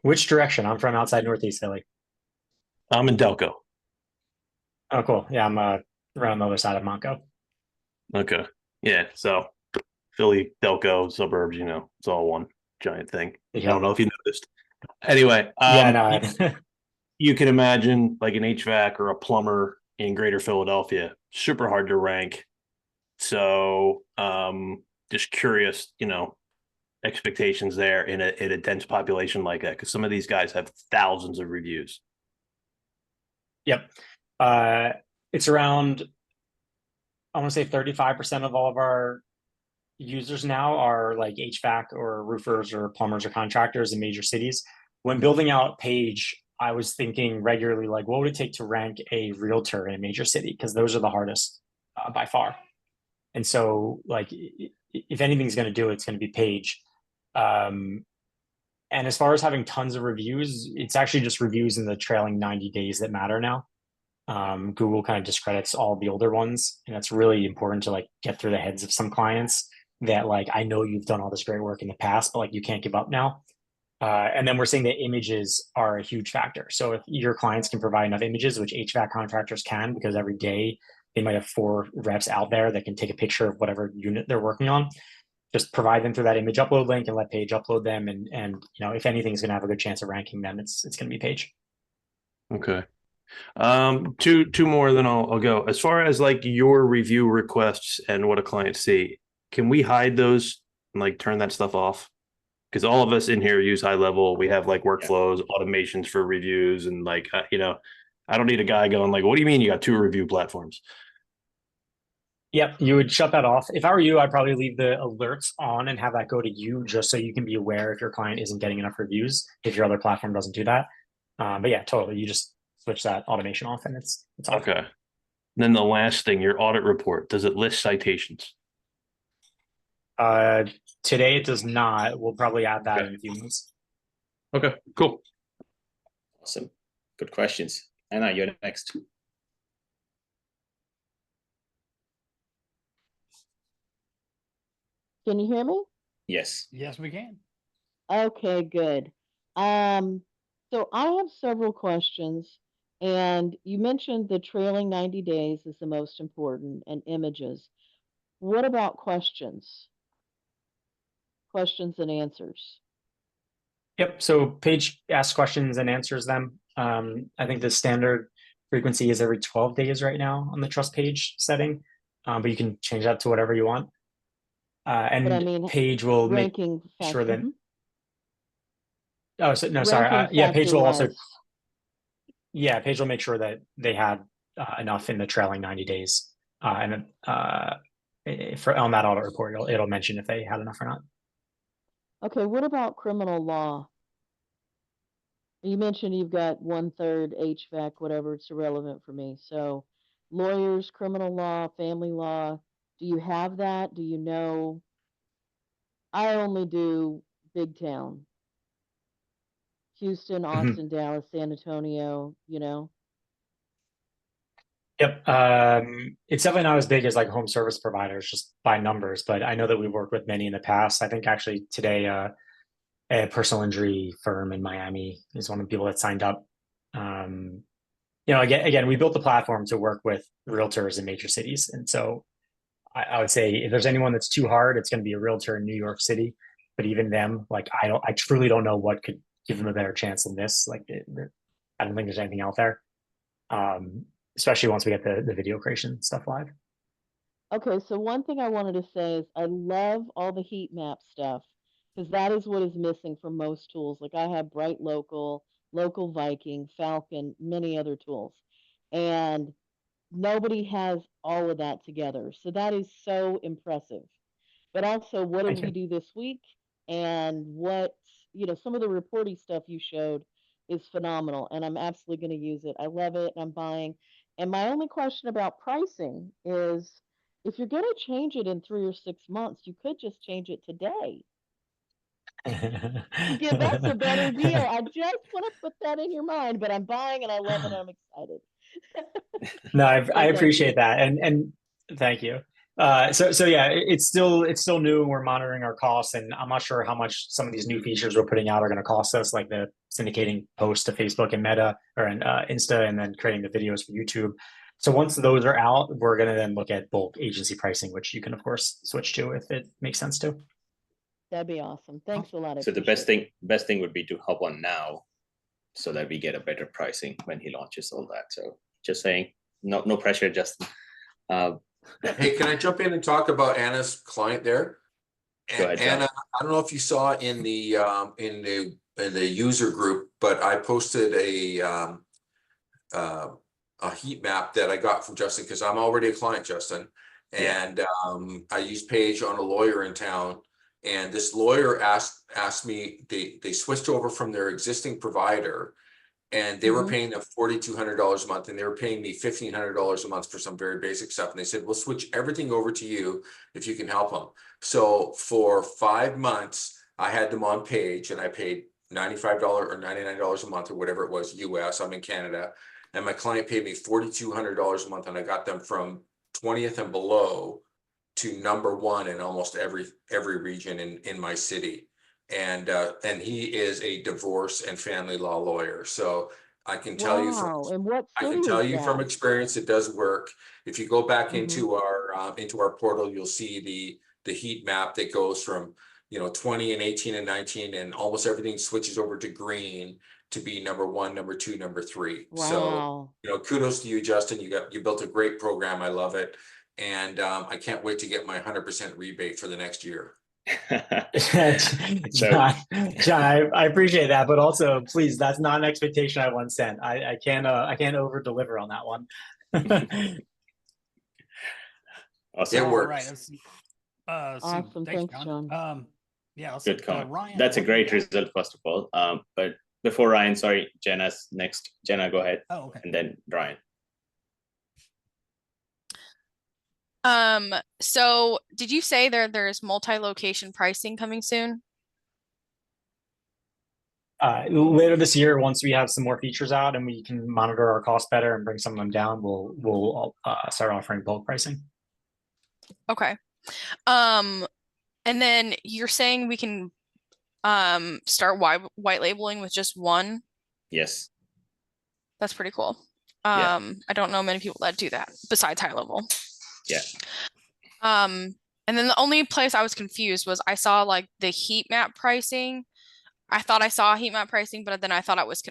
C: Which direction? I'm from outside Northeast Philly.
B: I'm in Delco.
C: Oh, cool. Yeah, I'm around the other side of Monco.
B: Okay. Yeah. So Philly, Delco, suburbs, it's all one giant thing. I don't know if you noticed. Anyway,
C: yeah, no.
B: you can imagine like an HVAC or a plumber in greater Philadelphia, super hard to rank. So just curious, expectations there in a dense population like that, because some of these guys have thousands of reviews.
C: Yep. It's around, I want to say 35% of all of our users now are like HVAC or roofers or plumbers or contractors in major cities. When building out Page, I was thinking regularly, like, what would it take to rank a realtor in a major city? Because those are the hardest by far. And so, like, if anything's going to do it, it's going to be Page. And as far as having tons of reviews, it's actually just reviews in the trailing 90 days that matter now. Google kind of discredits all the older ones, and it's really important to like get through the heads of some clients that like, I know you've done all this great work in the past, but like you can't give up now. And then we're seeing that images are a huge factor. So if your clients can provide enough images, which HVAC contractors can, because every day they might have 4 reps out there that can take a picture of whatever unit they're working on, just provide them through that image upload link and let Page upload them. And if anything's going to have a good chance of ranking them, it's going to be Page.
B: Okay. Two more, then I'll go. As far as like your review requests and what a client see, can we hide those and like turn that stuff off? Because all of us in here use HighLevel. We have like workflows, automations for reviews, and like I don't need a guy going like, "What do you mean you got 2 review platforms?"
C: Yep, you would shut that off. If I were you, I'd probably leave the alerts on and have that go to you, just so you can be aware if your client isn't getting enough reviews, if your other platform doesn't do that. But yeah, totally. You just switch that automation off and it's off.
B: Okay. And then the last thing, your audit report, does it list citations?
C: Today it does not. We'll probably add that in a few months.
B: Okay, cool.
A: Awesome. Good questions. Anna, you're next.
G: Can you hear me?
A: Yes.
D: Yes, we can.
G: Okay, good. So I have several questions, and you mentioned the trailing 90 days is the most important and images. What about questions? Questions and answers.
C: Yep. So Page asks questions and answers them. I think the standard frequency is every 12 days right now on the trust page setting, but you can change that to whatever you want. And
G: But I mean,
C: Page will make
G: ranking
C: sure that.
G: factor.
C: Oh, so no, sorry.
G: Ranking
C: Yeah, Page will also.
G: factor-wise.
C: Yeah, Page will make sure that they had enough in the trailing 90 days, and for on that audit report, it'll mention if they had enough or not.
G: Okay, what about criminal law? You mentioned you've got 1/3 HVAC, whatever, it's irrelevant for me. So lawyers, criminal law, family law, do you have that? Do you know? I only do big town. Houston, Austin, Dallas, San Antonio,
C: Yep. It's definitely not as big as like home service providers just by numbers, but I know that we've worked with many in the past. I think actually today, a personal injury firm in Miami is one of the people that signed up. Again, we built the platform to work with realtors in major cities. And so I would say if there's anyone that's too hard, it's going to be a realtor in New York City. But even them, like, I truly don't know what could give them a better chance than this. Like, I don't think there's anything out there. Especially once we get the video creation stuff live.
G: Okay, so one thing I wanted to say is I love all the heat map stuff. because that is what is missing from most tools. Like I have Bright Local, Local Viking, Falcon, many other tools, and nobody has all of that together. So that is so impressive. But also, what did
C: Thank you.
G: we do this week? And what, some of the reporting stuff you showed is phenomenal. And I'm absolutely going to use it. I love it. And I'm buying. And my only question about pricing is if you're going to change it in 3 or 6 months, you could just change it today. Give us a better deal. I just want to put that in your mind, but I'm buying and I love it. And I'm excited.
C: No, I
G: Thank you.
C: appreciate that, and thank you. So yeah, it's still new, and we're monitoring our costs, and I'm not sure how much some of these new features we're putting out are going to cost us, like the syndicating posts to Facebook and Meta or Insta, and then creating the videos for YouTube. So once those are out, we're going to then look at bulk agency pricing, which you can of course switch to if it makes sense to.
G: That'd be awesome. Thanks a lot.
A: So the best thing would be to hop on now, so that we get a better pricing when he launches all that. So just saying, no pressure, Justin.
I: Hey, can I jump in and talk about Anna's client there?
A: Go ahead,
I: Anna, I don't know if you saw in the user group, but I posted a heat map that I got from Justin because I'm already a client, Justin, and I used Paige on a lawyer in town, and this lawyer asked me, they switched over from their existing provider, and they were paying them $4,200 a month, and they were paying me $1,500 a month for some very basic stuff. And they said, we'll switch everything over to you if you can help them. So for 5 months, I had them on Page, and I paid $95 or $99 a month or whatever it was, US, I'm in Canada. And my client paid me $4,200 a month, and I got them from 20th and below to #1 in almost every region in my city. And he is a divorce and family law lawyer. So I can tell you from experience, it does work. If you go back into our portal, you'll see the heat map that goes from 20 and 18 and 19, and almost everything switches over to green to be #1, #2, #3.
G: Wow.
I: So kudos to you, Justin. You built a great program. I love it, and I can't wait to get my 100% rebate for the next year.
C: John, I appreciate that, but also, please, that's not an expectation I once sent. I can't over deliver on that one.
A: Awesome.
I: It works.
D: All right, let's see.
G: Awesome. Thanks, John.
D: Yeah,
A: Good comment.
D: Ryan,
A: That's a great result, first of all. But before Ryan, sorry, Jenna's next. Jenna, go ahead.
D: Oh, okay.
A: And then Ryan.
E: So did you say there's multi-location pricing coming soon?
C: Later this year, once we have some more features out and we can monitor our costs better and bring some of them down, we'll start offering bulk pricing.
E: Okay. And then you're saying we can start white labeling with just one?
A: Yes.
E: That's pretty cool.
A: Yeah.
E: I don't know many people that do that besides HighLevel.
A: Yeah.
E: And then the only place I was confused was I saw like the heat map pricing. I thought I saw heat map pricing, but then I thought it was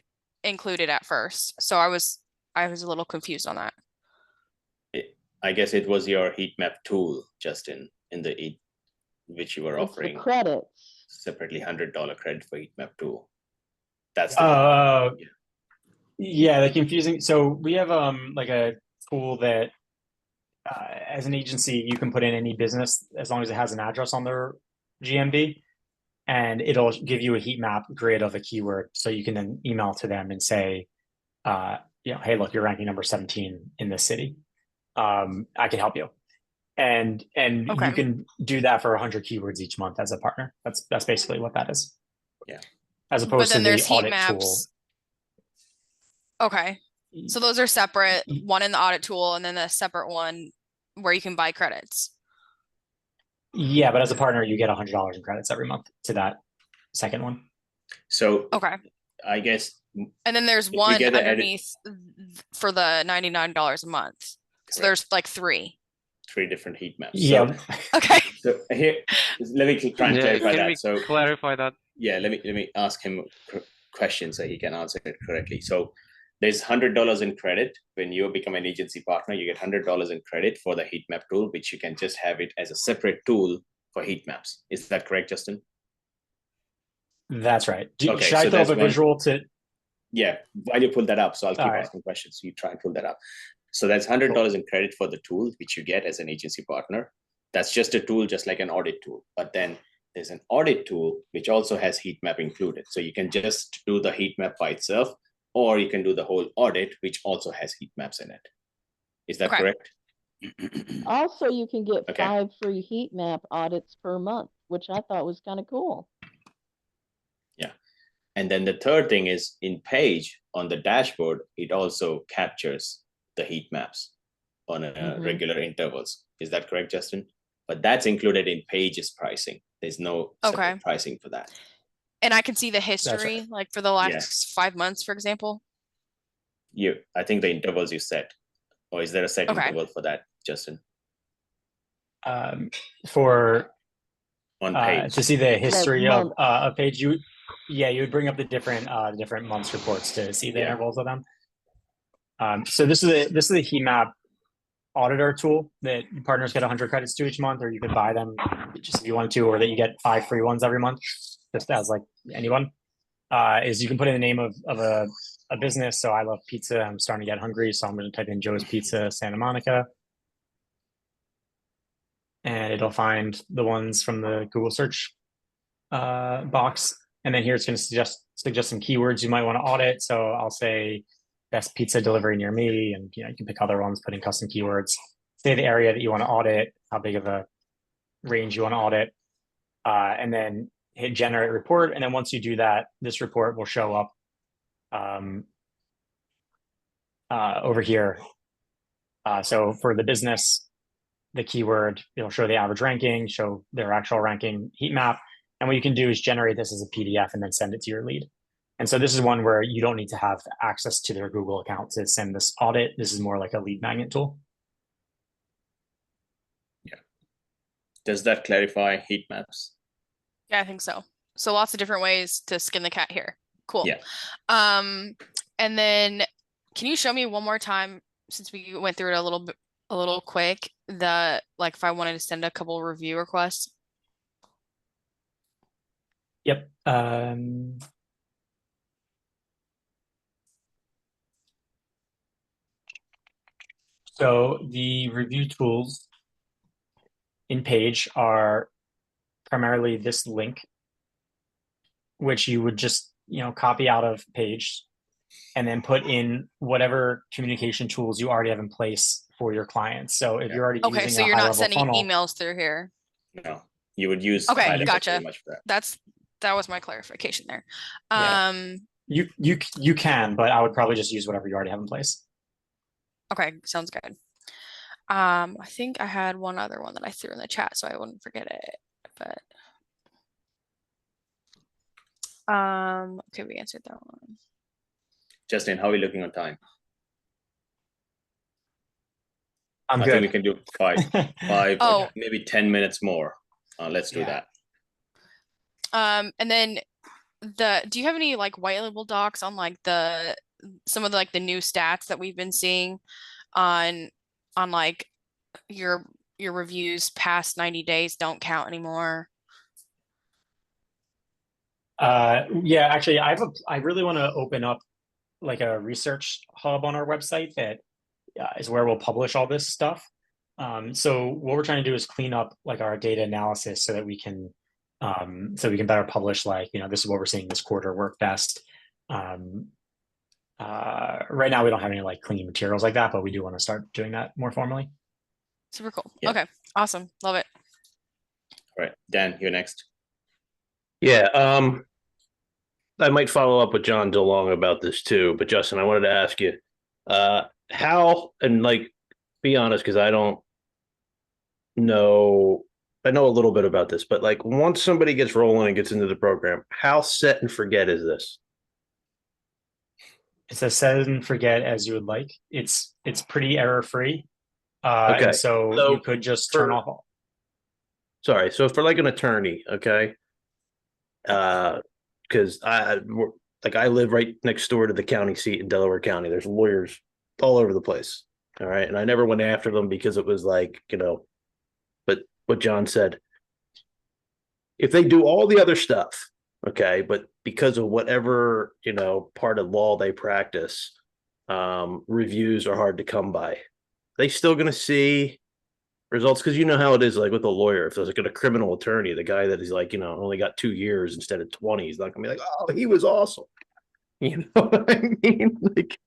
E: included at first. So I was a little confused on that.
A: I guess it was your heat map tool, Justin, which you were offering
G: credits
A: separately, $100 credit for heat map tool. That's
C: yeah, the confusing. So we have like a tool that as an agency you can put in any business as long as it has an address on their GMB, and it'll give you a heat map grid of a keyword, so you can then email to them and say, hey, look, you're ranking number 17 in this city. I can help you, and
E: Okay.
C: you can do that for 100 keywords each month as a partner. That's basically what that is.
A: Yeah.
C: As opposed to
E: there's
C: the
E: heat
C: audit
E: maps.
C: tool.
E: Okay. So those are separate, one in the audit tool and then a separate one where you can buy credits.
C: Yeah, but as a partner, you get $100 in credits every month to that second one.
A: So
E: okay,
A: I guess.
E: And then there's one underneath for the $99 a month. Correct. So there's like three
A: different heat maps.
C: Yeah.
A: So,
E: okay.
A: So here, let me try and clarify that. So
J: clarify that.
A: Yeah, let me ask him a question so he can answer it correctly. So there's $100 in credit. When you become an agency partner, you get $100 in credit for the heat map tool, which you can just have it as a separate tool for heat maps. Is that correct, Justin?
C: That's right.
A: Okay,
C: Should I
A: so
C: throw up
A: that's
C: a
A: one.
C: visual to?
A: Yeah, while you pull that up, so I'll keep
C: All right.
A: asking questions. You try and pull that up. So that's $100 in credit for the tool, which you get as an agency partner. That's just a tool, just like an audit tool. But then there's an audit tool, which also has heat map included. So you can just do the heat map by itself, or you can do the whole audit, which also has heat maps in it. Is that correct?
G: Also, you can get
A: Okay.
G: 5 free heat map audits per month, which I thought was kind of cool.
A: Yeah. And then the third thing is in Page on the dashboard, it also captures the heat maps on a regular intervals. Is that correct, Justin? But that's included in Page's pricing. There's no separate pricing for that.
E: And I can see the history,
C: right.
E: like for the last 5 months, for example.
A: I think the intervals you set, or is there a set interval for that, Justin?
C: For
A: on Page
C: to see the history of Page, you would bring up the different months reports to see the intervals of them. So this is a heat map auditor tool that partners get 100 credits to each month, or you could buy them just if you wanted to, or that you get 5 free ones every month, just as like anyone. Is you can put in the name of a business. So I love pizza. I'm starting to get hungry, so I'm going to type in Joe's Pizza Santa Monica, and it'll find the ones from the Google search box. And then here it's going to suggest some keywords you might want to audit. So I'll say best pizza delivery near me, and you can pick other ones, put in custom keywords, say the area that you want to audit, how big of a range you want to audit, and then hit generate report. And then once you do that, this report will show up over here. So for the business, the keyword, it'll show the average ranking, show their actual ranking heat map. And what you can do is generate this as a PDF and then send it to your lead. And so this is one where you don't need to have access to their Google account to send this audit. This is more like a lead magnet tool.
A: Yeah. Does that clarify heat maps?
E: Yeah, I think so. So lots of different ways to skin the cat here. Cool.
A: Yeah.
E: And then can you show me one more time, since we went through it a little quick, like if I wanted to send a couple review requests?
C: Yep. So the review tools in Page are primarily this link, which you would just copy out of Page and then put in whatever communication tools you already have in place for your clients. So if you're already using
E: so you're not sending
C: funnel,
E: emails through here.
A: No, you would use
E: gotcha.
A: much for
E: That was my clarification there.
C: You can, but I would probably just use whatever you already have in place.
E: Okay, sounds good. I think I had one other one that I threw in the chat so I wouldn't forget it. But okay, we answered that one.
A: Justin, how are we looking on time?
C: I
A: think we can do five, maybe 10 minutes more. Let's do that.
E: And then do you have any like white label docs on like some of the like the new stats that we've been seeing on like your reviews past 90 days don't count anymore?
C: Yeah, actually I really want to open up like a research hub on our website that is where we'll publish all this stuff. So what we're trying to do is clean up like our data analysis so that we can better publish like, this is what we're seeing this quarter work best. Right now we don't have any like clean materials like that, but we do want to start doing that more formally.
E: Super cool. Yeah. Okay. Awesome. Love it.
A: All right. Dan, you're next.
B: Yeah. I might follow up with John DeLong about this too, but Justin, I wanted to ask you, how, and like, be honest, because I don't know, I know a little bit about this, but like once somebody gets rolling and gets into the program, how set and forget is this?
C: It's as set and forget as you would like. It's pretty error free. Okay. And so you could just turn off all.
B: Sorry. So for like an attorney, okay. Because I live right next door to the county seat in Delaware County. There's lawyers all over the place. All right. And I never went after them because it was like, but what John said, if they do all the other stuff, Okay. But because of whatever, part of law they practice, reviews are hard to come by. They still going to see results because you know how it is, like with a lawyer. If there's like a criminal attorney, the guy that is like, only got 2 years instead of 20, he's not gonna be like, oh, he was awesome. You know what I mean? Like,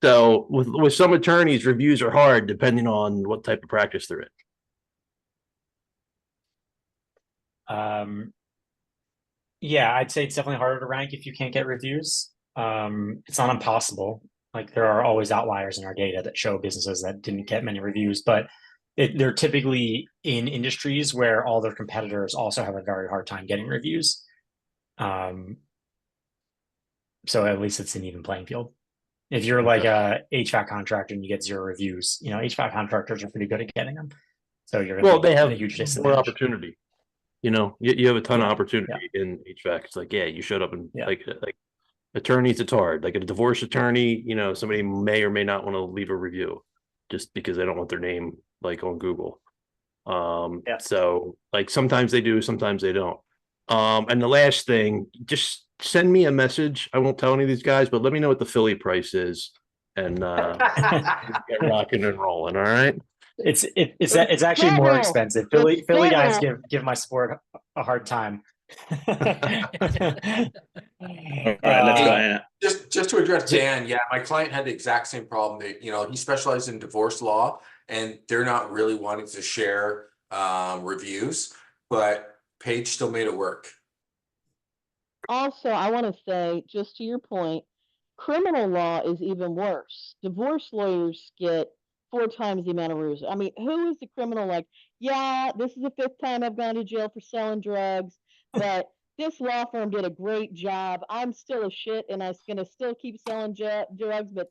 B: so with some attorneys, reviews are hard depending on what type of practice they're in.
C: Yeah, I'd say it's definitely harder to rank if you can't get reviews. It's not impossible. Like there are always outliers in our data that show businesses that didn't get many reviews, but they're typically in industries where all their competitors also have a very hard time getting reviews. So at least it's an even playing field. If you're like a HVAC contractor and you get 0 reviews, HVAC contractors are pretty good at getting them. So you're going to
B: They have
C: a huge
B: more
C: disadvantage.
B: opportunity. You have a ton of opportunity in HVAC. It's like, you showed up and like attorneys, it's hard. Like a divorce attorney, somebody may or may not want to leave a review just because they don't want their name like on Google. So like sometimes they do, sometimes they don't. And the last thing, just send me a message. I won't tell any of these guys, but let me know what the Philly price is and get rocking and rolling. All right.
C: It's actually more expensive. Philly guys give my support a hard time.
A: All right, let's go ahead.
I: Just to address Dan, yeah, my client had the exact same problem. He specialized in divorce law, and they're not really wanting to share reviews, but Paige still made it work.
G: Also, I want to say, just to your point, criminal law is even worse. Divorce lawyers get 4 times the amount of reviews. I mean, who is the criminal like, yeah, this is the 5th time I've gone to jail for selling drugs, but this law firm did a great job. I'm still a shit and I'm going to still keep selling drugs, but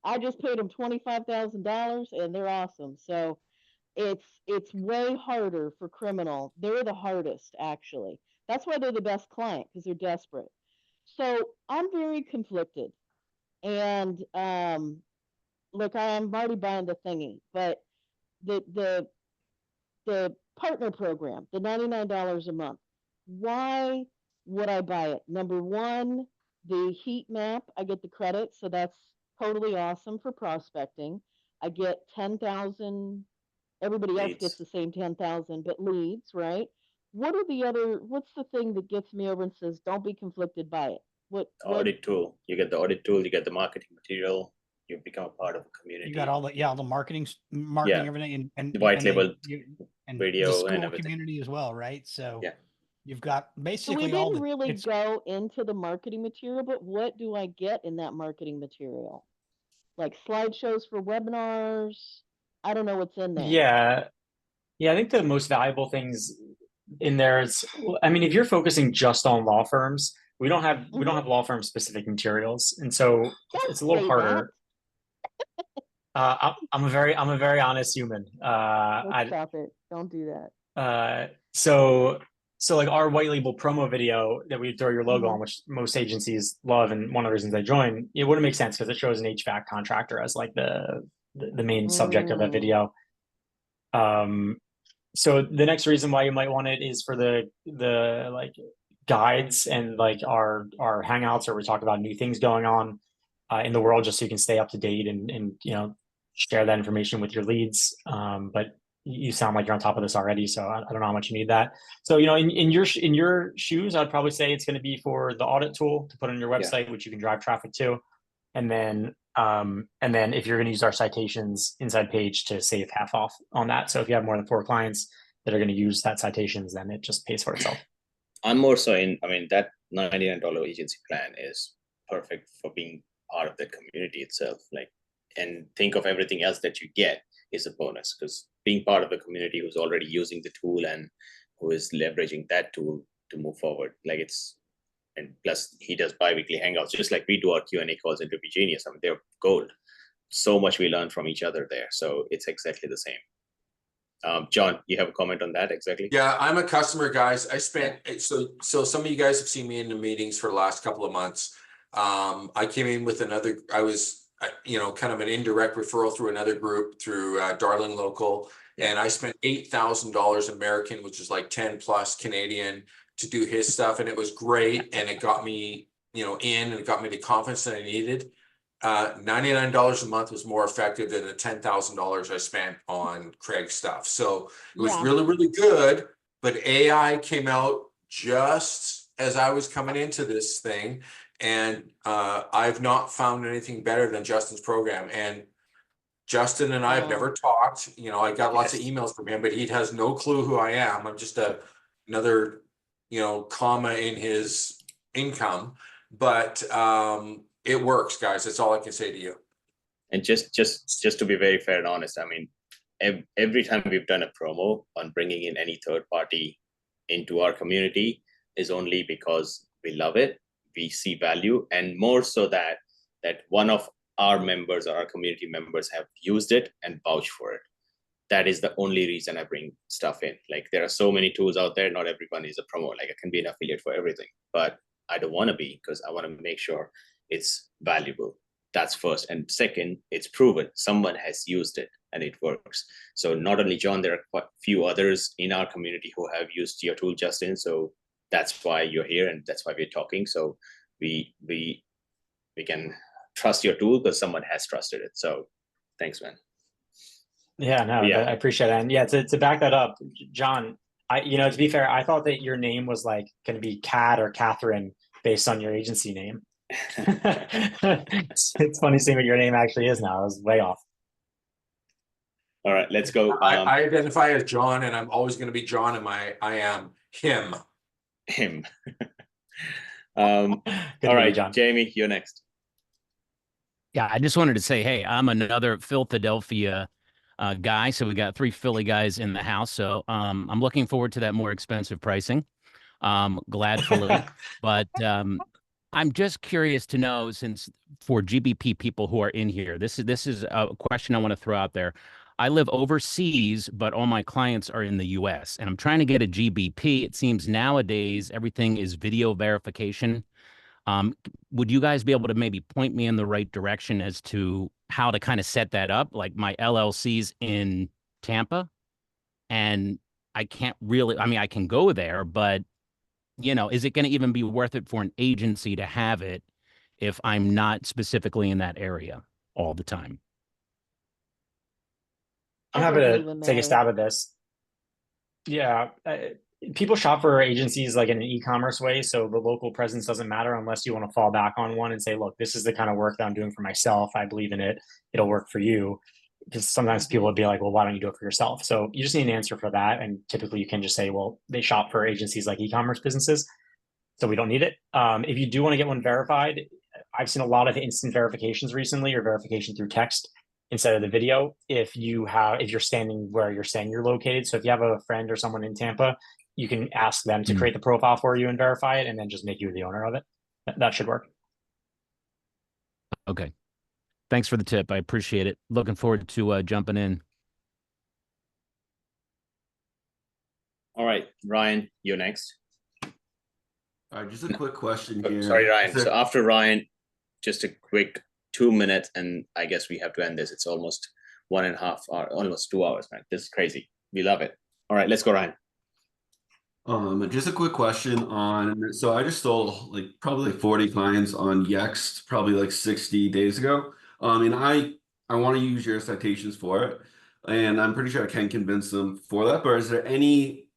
G: I just paid them $25,000 and they're awesome. So it's way harder for criminal. They're the hardest, actually. That's why they're the best client, because they're desperate. So I'm very conflicted. And look, I'm already buying the thingy, but the partner program, the $99 a month, why would I buy it? Number one, the heat map, I get the credit, so that's totally awesome for prospecting. I get 10,000. Everybody else gets the same 10,000, but leads, right? What's the thing that gets me over and says, don't be conflicted by it?
A: Audit tool. You get the audit tool, you get the marketing material, you become a part of a community.
D: You got all the marketing, everything, and
A: the white label
D: and
A: video
D: the school
A: and everything.
D: community as well, right? So you've got
G: So
D: basically
G: we didn't really go into the marketing material, but what do I get in that marketing material? Like slideshows for webinars? I don't know what's in there.
C: Yeah, I think the most valuable things in there is, I mean, if you're focusing just on law firms, we don't have law firm specific materials, and so it's a little harder. I'm a very honest human.
G: Stop it! Don't do that.
C: So like our white label promo video that we throw your logo on, which most agencies love, and one of the reasons I joined, it wouldn't make sense because it shows an HVAC contractor as like the main subject of that video. So the next reason why you might want it is for the like guides and like our hangouts where we talk about new things going on in the world, just so you can stay up to date and share that information with your leads. But you sound like you're on top of this already, so I don't know how much you need that. So in your shoes, I'd probably say it's going to be for the audit tool to put on your website, which you can drive traffic to, and then if you're going to use our citations inside page to save half off on that. So if you have more than 4 clients that are going to use that citations, then it just pays for itself.
A: I'm more so that $99 agency plan is perfect for being part of the community itself. And think of everything else that you get is a bonus, because being part of the community who's already using the tool and who is leveraging that tool to move forward, and plus he does bi-weekly hangouts, just like we do our Q&A calls in Ruby Genius. They're gold. So much we learn from each other there. So it's exactly the same. John, you have a comment on that? Exactly.
I: Yeah, I'm a customer, guys. I spent, so some of you guys have seen me in the meetings for the last couple of months. I came in with I was kind of an indirect referral through another group through Darling Local. And I spent $8,000 American, which is like 10 plus Canadian, to do his stuff, and it was great, and it got me, you know, in, and it got me the confidence that I needed. $99 a month was more effective than the $10,000 I spent on Craig's stuff. So it was really, really good. But AI came out just as I was coming into this thing, and I've not found anything better than Justin's program. And Justin and I have never talked. You know, I got lots of emails from him, but he has no clue who I am. I'm just another, you know, comma in his income. But it works, guys. That's all I can say to you.
A: And just to be very fair and honest, I mean, every time we've done a promo on bringing in any third party into our community is only because we love it, we see value, and more so that one of our members or our community members have used it and vouched for it. That is the only reason I bring stuff in. Like, there are so many tools out there. Not everyone is a promo. Like, I can be an affiliate for everything, but I don't want to be, because I want to make sure it's valuable. That's first. And second, it's proven. Someone has used it and it works. So not only John, there are quite a few others in our community who have used your tool, Justin. So that's why you're here, and that's why we're talking. So we can trust your tool because someone has trusted it. So thanks, man.
C: Yeah, no, I appreciate it. And yeah, to back that up, John, to be fair, I thought that your name was like going to be Kat or Catherine based on your agency name. It's funny seeing what your name actually is now. I was way off.
A: All right, let's go.
I: I identify as John, and I'm always going to be John, and I am him.
A: All right,
C: John.
A: Jamie, you're next.
F: Yeah, I just wanted to say, hey, I'm another Philadelphia guy. So we got 3 Philly guys in the house. So I'm looking forward to that more expensive pricing. Gladfully. But I'm just curious to know, since for GBP people who are in here, this is a question I want to throw out there. I live overseas, but all my clients are in the US, and I'm trying to get a GBP. It seems nowadays everything is video verification. Would you guys be able to maybe point me in the right direction as to how to kind of set that up? Like, my LLC's in Tampa, and I can't really, I mean, I can go there, but, you know, is it going to even be worth it for an agency to have it if I'm not specifically in that area all the time?
C: I'm happy to take a stab at this. Yeah. People shop for agencies like in an e-commerce way. So the local presence doesn't matter unless you want to fall back on one and say, look, this is the kind of work that I'm doing for myself. I believe in it. It'll work for you. Because sometimes people would be like, well, why don't you do it for yourself? So you just need an answer for that. And typically you can just say, well, they shop for agencies like e-commerce businesses, so we don't need it. If you do want to get one verified, I've seen a lot of instant verifications recently, or verification through text instead of the video. If you're standing where you're saying you're located. So if you have a friend or someone in Tampa, you can ask them to create the profile for you and verify it, and then just make you the owner of it. That should work.
F: Okay. Thanks for the tip. I appreciate it. Looking forward to jumping in.
A: All right, Ryan, you're next.
J: All right, just a quick question here.
A: Sorry, Ryan. So after Ryan, just a quick 2 minutes, and I guess we have to end this. It's almost 1.5 hours, almost 2 hours, man. This is crazy. We love it. All right, let's go, Ryan.
J: Just a quick question on, so I just sold like probably 40 clients on Yext probably like 60 days ago. And I want to use your citations for it, and I'm pretty sure I can convince them for that. But is there any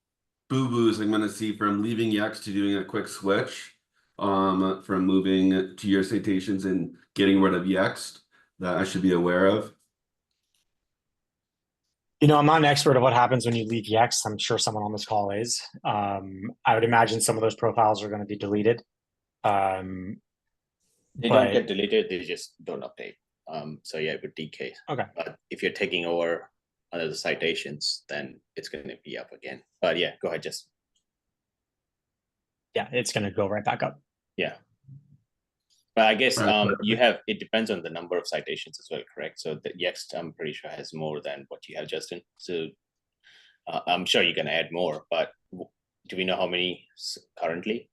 J: boo-boos I'm going to see from leaving Yext to doing a quick switch, from moving to your citations and getting rid of Yext that I should be aware of?
C: I'm not an expert of what happens when you leave Yext. I'm sure someone on this call is. I would imagine some of those profiles are going to be deleted.
A: They don't get deleted, they just don't update. So yeah, it would decay.
C: Okay.
A: But if you're taking over other citations, then it's going to be up again. But yeah, go ahead, just.
C: Yeah, it's going to go right back up.
A: Yeah. But I guess it depends on the number of citations as well, correct? So the Yext, I'm pretty sure, has more than what you have, Justin. So I'm sure you can add more, but do we know how many currently?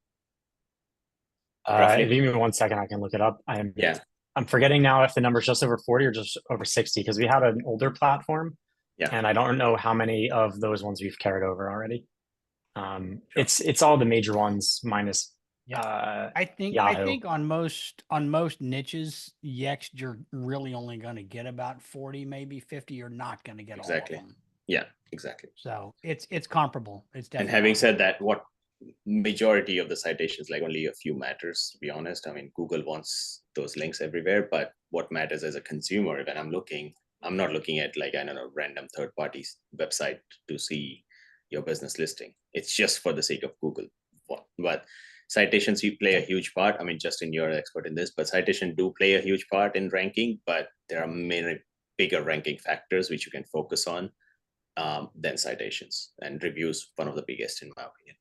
C: Give me 1 second, I can look it up. I'm forgetting now if the number is just over 40 or just over 60, because we had an older platform.
A: Yeah.
C: And I don't know how many of those ones we've carried over already. It's all the major ones minus
D: I think
C: Yahoo.
D: on most niches, Yext, you're really only going to get about 40, maybe 50. You're not going to get
A: Exactly.
D: all of them.
A: Yeah, exactly.
D: So it's comparable. It's definitely.
A: And having
D: comparable.
A: said that, what majority of the citations, like only a few matters, to be honest. I mean, Google wants those links everywhere, but what matters as a consumer when I'm looking, I'm not looking at like, I don't know, random third parties website to see your business listing. It's just for the sake of Google. But citations play a huge part. I mean, Justin, you're an expert in this, but citations do play a huge part in ranking, but there are many bigger ranking factors which you can focus on than citations, and reviews, one of the biggest in my opinion.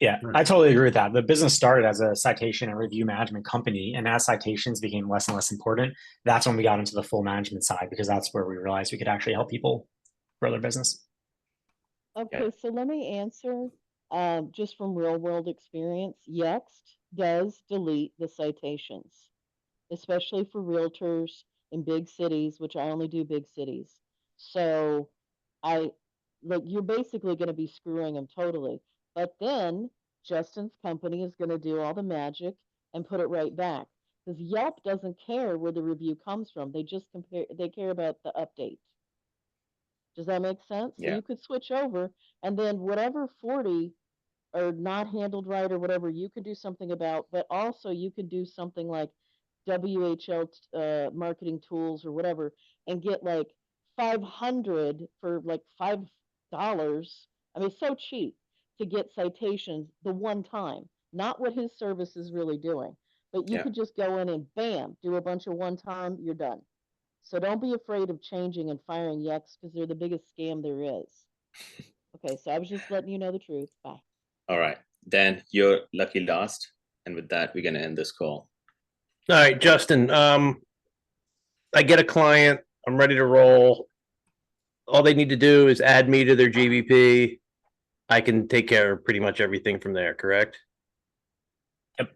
C: Yeah, I totally agree with that. The business started as a citation and review management company, and as citations became less and less important, that's when we got into the full management side, because that's where we realized we could actually help people grow their business.
G: Okay, so let me answer just from real world experience. Yext does delete the citations, especially for realtors in big cities, which I only do big cities. So you're basically going to be screwing them totally. But then Justin's company is going to do all the magic and put it right back. Because Yelp doesn't care where the review comes from. They just they care about the update. Does that make sense?
A: Yeah.
G: So you could switch over, and then whatever 40 are not handled right or whatever, you could do something about, but also you could do something like WHL marketing tools or whatever, and get like 500 for like $5. I mean, so cheap to get citations the one time, not what his service is really doing. But you could just go in and bam, do a bunch of one time, you're done. So don't be afraid of changing and firing Yext because they're the biggest scam there is. Okay, so I was just letting you know the truth. Bye.
A: All right, Dan, you're lucky last, and with that, we're gonna end this call.
B: All right, Justin. I get a client. I'm ready to roll. All they need to do is add me to their GBP. I can take care of pretty much everything from there, correct?
C: Yep.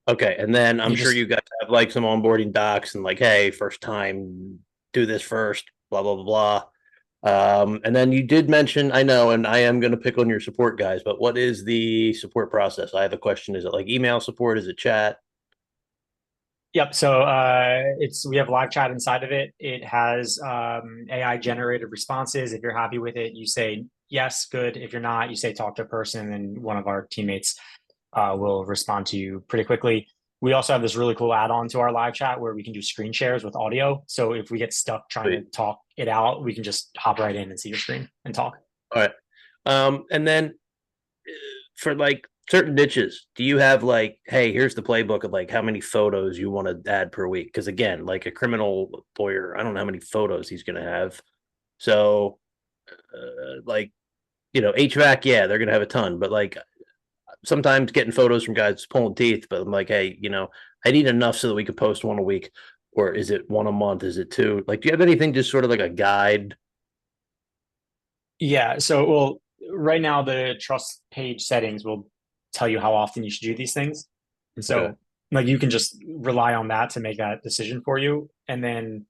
B: Okay, and then I'm sure you guys have like some onboarding docs and like, hey, first time, do this first, blah, blah, blah, blah. And then you did mention, I know, and I am going to pick on your support guys, but what is the support process? I have a question. Is it like email support? Is it chat?
C: Yep. So we have live chat inside of it. It has AI generated responses. If you're happy with it, you say yes, good. If you're not, you say talk to a person, and one of our teammates will respond to you pretty quickly. We also have this really cool add-on to our live chat where we can do screen shares with audio. So if we get stuck trying to talk it out, we can just hop right in and see your screen and talk.
B: All right. And then for like certain niches, do you have like, hey, here's the playbook of like how many photos you want to add per week? Because again, like a criminal lawyer, I don't know how many photos he's going to have. So like, HVAC, yeah, they're going to have a ton, but like sometimes getting photos from guys pulling teeth, but I'm like, hey, I need enough so that we could post one a week, or is it one a month? Is it two? Like, do you have anything just sort of like a guide?
C: Yeah. So, well, right now the trust page settings will tell you how often you should do these things. And so like you can just rely on that to make that decision for you. And then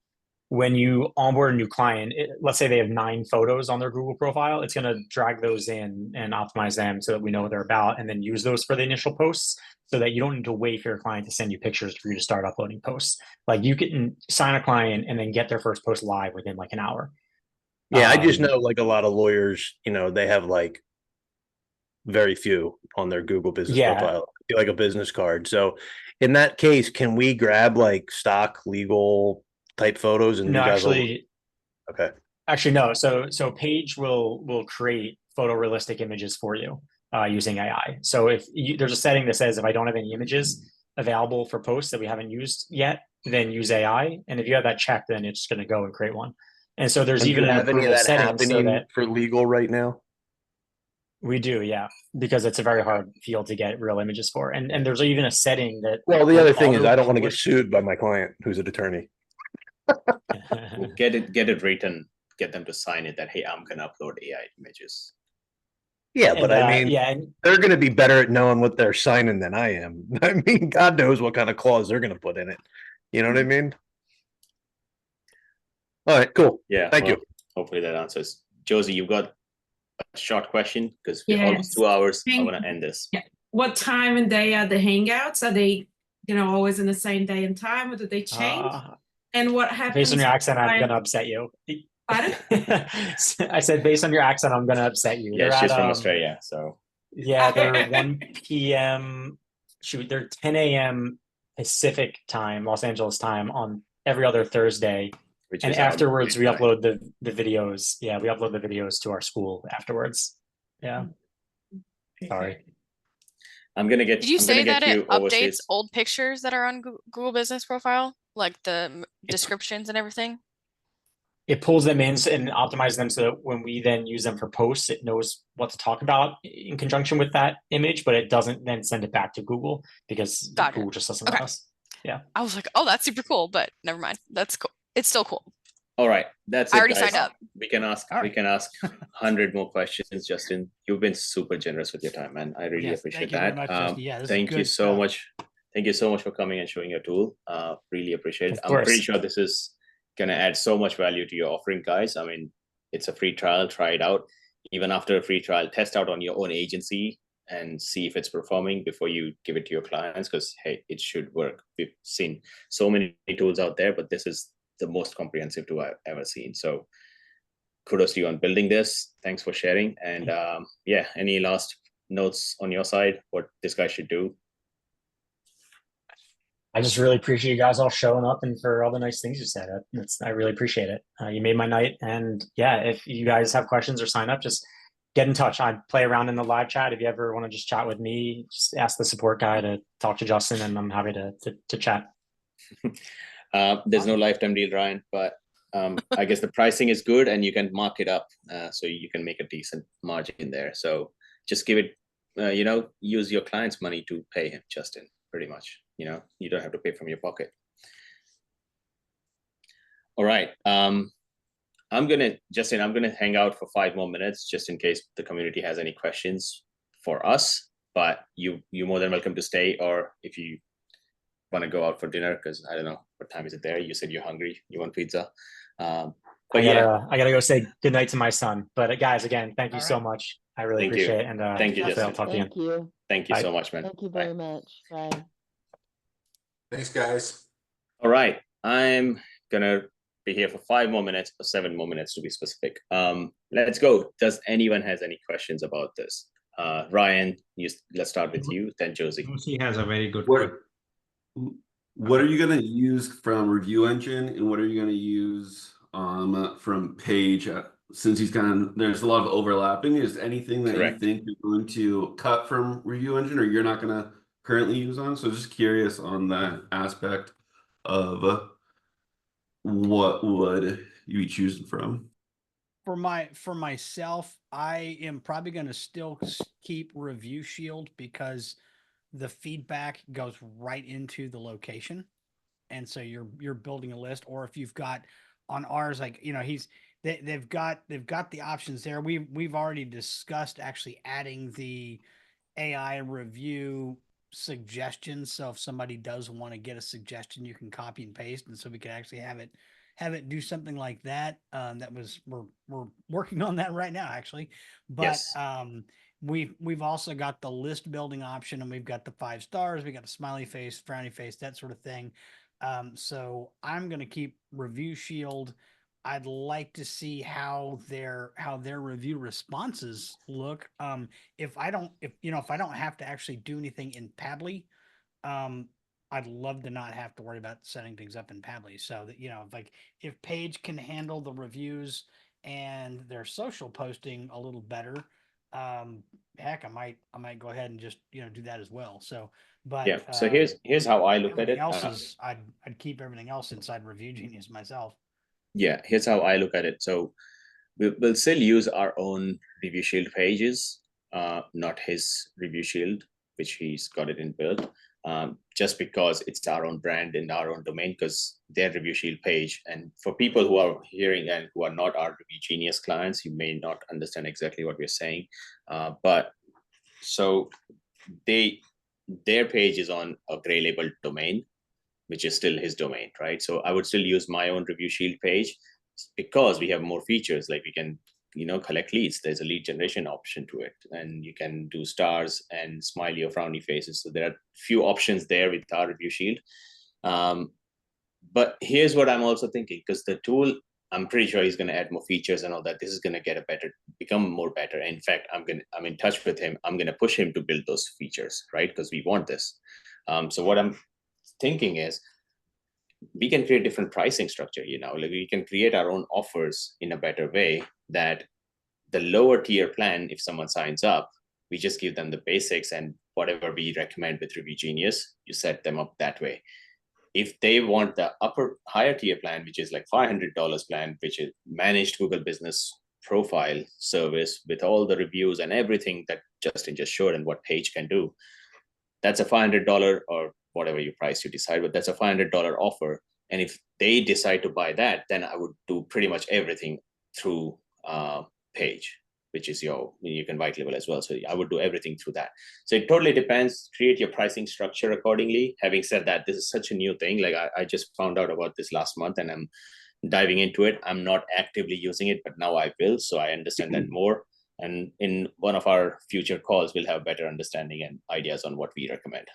C: when you onboard a new client, let's say they have 9 photos on their Google profile, it's going to drag those in and optimize them so that we know what they're about, and then use those for the initial posts so that you don't need to wait for your client to send you pictures for you to start uploading posts. Like you can sign a client and then get their first post live within like an hour.
B: Yeah, I just know like a lot of lawyers, they have like very few on their Google business profile, like a business card. So in that case, can we grab like stock legal type photos and
C: no,
B: you guys
C: okay. Actually, no. So Page will create photorealistic images for you using AI. So if there's a setting that says if I don't have any images available for posts that we haven't used yet, then use AI. And if you have that checked, then it's going to go and create one. And so there's even an approval setting so that
B: for legal right now.
C: We do, yeah, because it's a very hard field to get real images for. And there's even a setting that.
B: Well, the other thing is I don't want to get sued by my client who's an attorney.
A: Get it written, get them to sign it that, hey, I'm going to upload AI images.
B: Yeah, but I mean, they're going to be better at knowing what they're signing than I am. I mean, God knows what kind of clause they're going to put in it. You know what I mean? All right, cool.
A: Yeah.
B: Thank you.
A: Hopefully that answers. Josie, you've got a short question because we're almost 2 hours. I want to end this.
H: Yeah. What time and day are the hangouts? Are they, always in the same day and time, or do they change? And what happens?
C: Based on your accent, I'm going to upset you.
H: Pardon?
C: I said, based on your accent, I'm going to upset you.
A: Yeah, she's from Australia, so.
C: Yeah, they're 1 p.m. They're 10 a.m. Pacific time, Los Angeles time, on every other Thursday. And afterwards, we upload the videos. Yeah, we upload the videos to our school afterwards. Yeah. Sorry.
A: I'm gonna get.
E: Did you say that it updates
A: overseas.
E: old pictures that are on Google Business Profile, like the descriptions and everything?
C: It pulls them in and optimizes them so that when we then use them for posts, it knows what to talk about in conjunction with that image, but it doesn't then send it back to Google because Google just doesn't let us. Yeah.
E: I was like, oh, that's super cool, but never mind. That's cool. It's still cool.
A: All right, that's it.
E: I already
A: guys.
E: signed up.
A: We can ask. We can ask 100 more questions, Justin. You've been super generous with your time, man. I really appreciate that. Thank you so much. Thank you so much for coming and showing your tool. Really appreciate it. I'm pretty sure this is gonna add so much value to your offering, guys. I mean, it's a free trial. Try it out. Even after a free trial, test out on your own agency and see if it's performing before you give it to your clients. Because hey, it should work. We've seen so many tools out there, but this is the most comprehensive tool I've ever seen. So kudos to you on building this. Thanks for sharing. And yeah, any last notes on your side, what this guy should do?
C: I just really appreciate you guys all showing up and for all the nice things you said. I really appreciate it. You made my night. And yeah, if you guys have questions or sign up, just get in touch. I play around in the live chat. If you ever want to just chat with me, just ask the support guy to talk to Justin, and I'm happy to chat.
A: There's no lifetime deal, Ryan, but I guess the pricing is good and you can mark it up so you can make a decent margin there. So just give it, use your client's money to pay him, Justin, pretty much. You don't have to pay from your pocket. All right. I'm gonna hang out for 5 more minutes just in case the community has any questions for us. But you're more than welcome to stay, or if you want to go out for dinner, because I don't know what time is it there. You said you're hungry. You want pizza. But
C: I gotta go say good night to my son. But guys, again, thank you so much. I really appreciate it. And
A: thank you, Justin.
C: I'll talk to you.
A: Thank you so much, man.
G: Thank you very much. Bye.
I: Thanks, guys.
A: All right. I'm gonna be here for 5 more minutes, or 7 more minutes to be specific. Let's go. Does anyone has any questions about this? Ryan, let's start with you, then Josie.
K: Josie has a very good
J: What are you going to use from Review Engine, and what are you going to use from Page? Since there's a lot of overlapping. Is anything that you think you're going to cut from Review Engine, or you're not going to currently use on? So just curious on that aspect of what would you be choosing from?
D: For myself, I am probably going to still keep Review Shield because the feedback goes right into the location, and so you're building a list. Or if you've got on ours, like they've got the options there. We've already discussed actually adding the AI review suggestions. So if somebody does want to get a suggestion, you can copy and paste, and so we can actually have it do something like that. We're working on that right now, actually. But we've also got the list building option, and we've got the 5 stars. We got a smiley face, frowny face, that sort of thing. So I'm going to keep Review Shield. I'd like to see how their review responses look. If I don't have to actually do anything in Pabbly, I'd love to not have to worry about setting things up in Pabbly. So that if Page can handle the reviews and their social posting a little better, heck, I might go ahead and just do that as well. So, but
A: yeah. So here's how I look at it.
D: I'd keep everything else inside Review Genius myself.
A: Yeah, here's how I look at it. So we'll still use our own Review Shield pages, not his Review Shield, which he's got it inbuilt, just because it's our own brand and our own domain, because their Review Shield page. And for people who are hearing and who are not our Review Genius clients, you may not understand exactly what we're saying. But so their page is on a gray labeled domain, which is still his domain, right? So I would still use my own Review Shield page because we have more features, like we can collect leads. There's a lead generation option to it, and you can do stars and smiley or frowny faces. So there are few options there with our review shield. But here's what I'm also thinking, because the tool, I'm pretty sure he's going to add more features and all that. This is going to become more better. In fact, I'm in touch with him. I'm going to push him to build those features, right? Because we want this. So what I'm thinking is, we can create different pricing structure. Like we can create our own offers in a better way, that the lower tier plan, if someone signs up, we just give them the basics, and whatever we recommend with Review Genius, you set them up that way. If they want the higher tier plan, which is like $500 plan, which is managed Google Business Profile service with all the reviews and everything that Justin just showed and what Page can do, that's a $500 or whatever you price you decide, but that's a $500 offer. And if they decide to buy that, then I would do pretty much everything through Page, which is you can HighLevel as well. So I would do everything through that. So it totally depends. Create your pricing structure accordingly. Having said that, this is such a new thing. Like I just found out about this last month, and I'm diving into it. I'm not actively using it, but now I will. So I understand that more. And in one of our future calls, we'll have better understanding and ideas on what we recommend.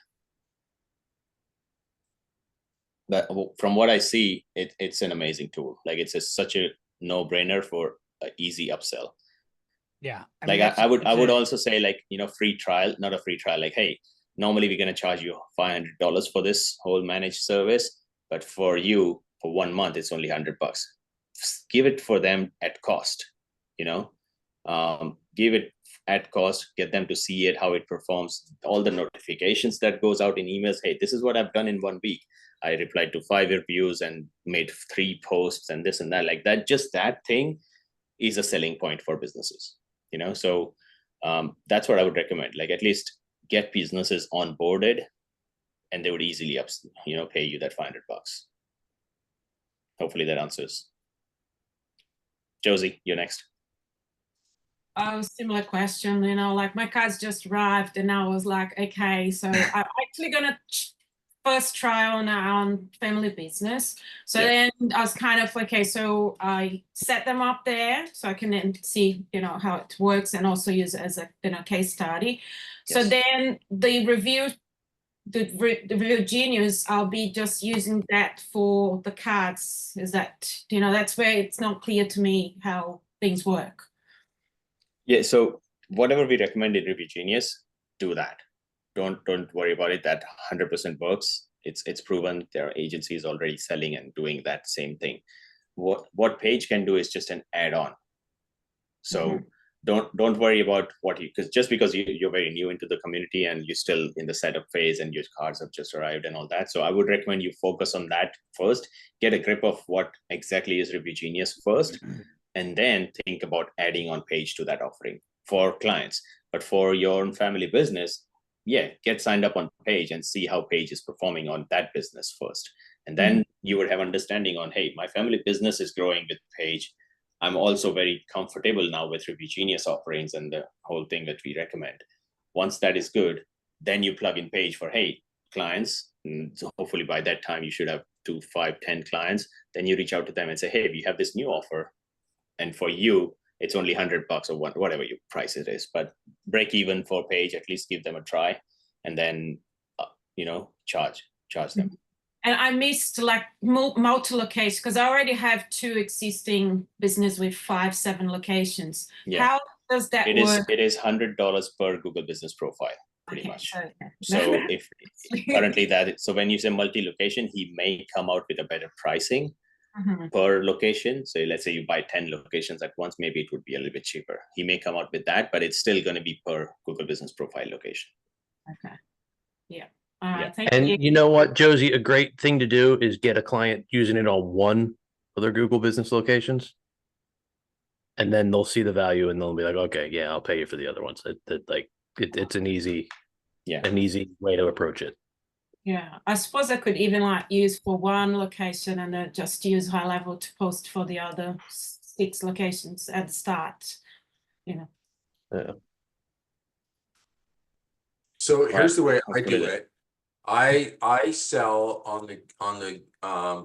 A: But from what I see, it's an amazing tool. Like it's such a no-brainer for an easy upsell.
D: Yeah.
A: I would also say, like, free trial, not a free trial. Like, hey, normally we're going to charge you $500 for this whole managed service, but for you, for 1 month, it's only $100. Give it for them at cost, give it at cost, get them to see it, how it performs, all the notifications that goes out in emails. Hey, this is what I've done in 1 week. I replied to 5 reviews and made 3 posts and this and that. Like that, just that thing is a selling point for businesses, So that's what I would recommend. Like, at least get businesses onboarded, and they would easily pay you that $500. Hopefully that answers. Josie, you're next.
H: Similar question, like my cards just arrived, and I was like, okay, so I'm actually gonna first try on family business. So then I was kind of okay, so I set them up there so I can then see, how it works, and also use it as a case study. So then the Review Genius, I'll be just using that for the cards. Is that, that's where it's not clear to me how things work.
A: Yeah, so whatever we recommend in Review Genius, do that. Don't worry about it. That 100% works. It's proven. There are agencies already selling and doing that same thing. What Page can do is just an add-on. So don't worry about because you're very new into the community and you're still in the setup phase and your cards have just arrived and all that. So I would recommend you focus on that first. Get a grip of what exactly is Review Genius first, and then think about adding on Page to that offering for clients. But for your own family business, get signed up on Page and see how Page is performing on that business first. And then you would have understanding on, hey, my family business is growing with Page. I'm also very comfortable now with Review Genius offerings and the whole thing that we recommend. Once that is good, then you plug in Page for, hey, clients. So hopefully by that time you should have 2, 5, 10 clients. Then you reach out to them and say, hey, we have this new offer. And for you, it's only $100 or whatever your price it is, but break even for Page, at least give them a try, and then, charge them.
H: And I missed like multi-location, because I already have 2 existing business with 5, 7 locations.
A: Yeah.
H: How does that work?
A: It is $100 per Google Business Profile, pretty much.
H: Okay.
A: So if currently so when you say multi-location, he may come out with a better pricing per location. So let's say you buy 10 locations at once, maybe it would be a little bit cheaper. He may come out with that, but it's still going to be per Google Business Profile location.
H: Okay. Yeah. All right.
A: Yeah.
B: And you know what, Josie, a great thing to do is get a client using it on one of their Google Business locations. And then they'll see the value and they'll be like, okay, yeah, I'll pay you for the other ones. It's an easy way to approach it.
H: Yeah, I suppose I could even like use for one location and then just use HighLevel to post for the other 6 locations at the start,
B: Yeah.
I: So here's the way I do it. I sell on the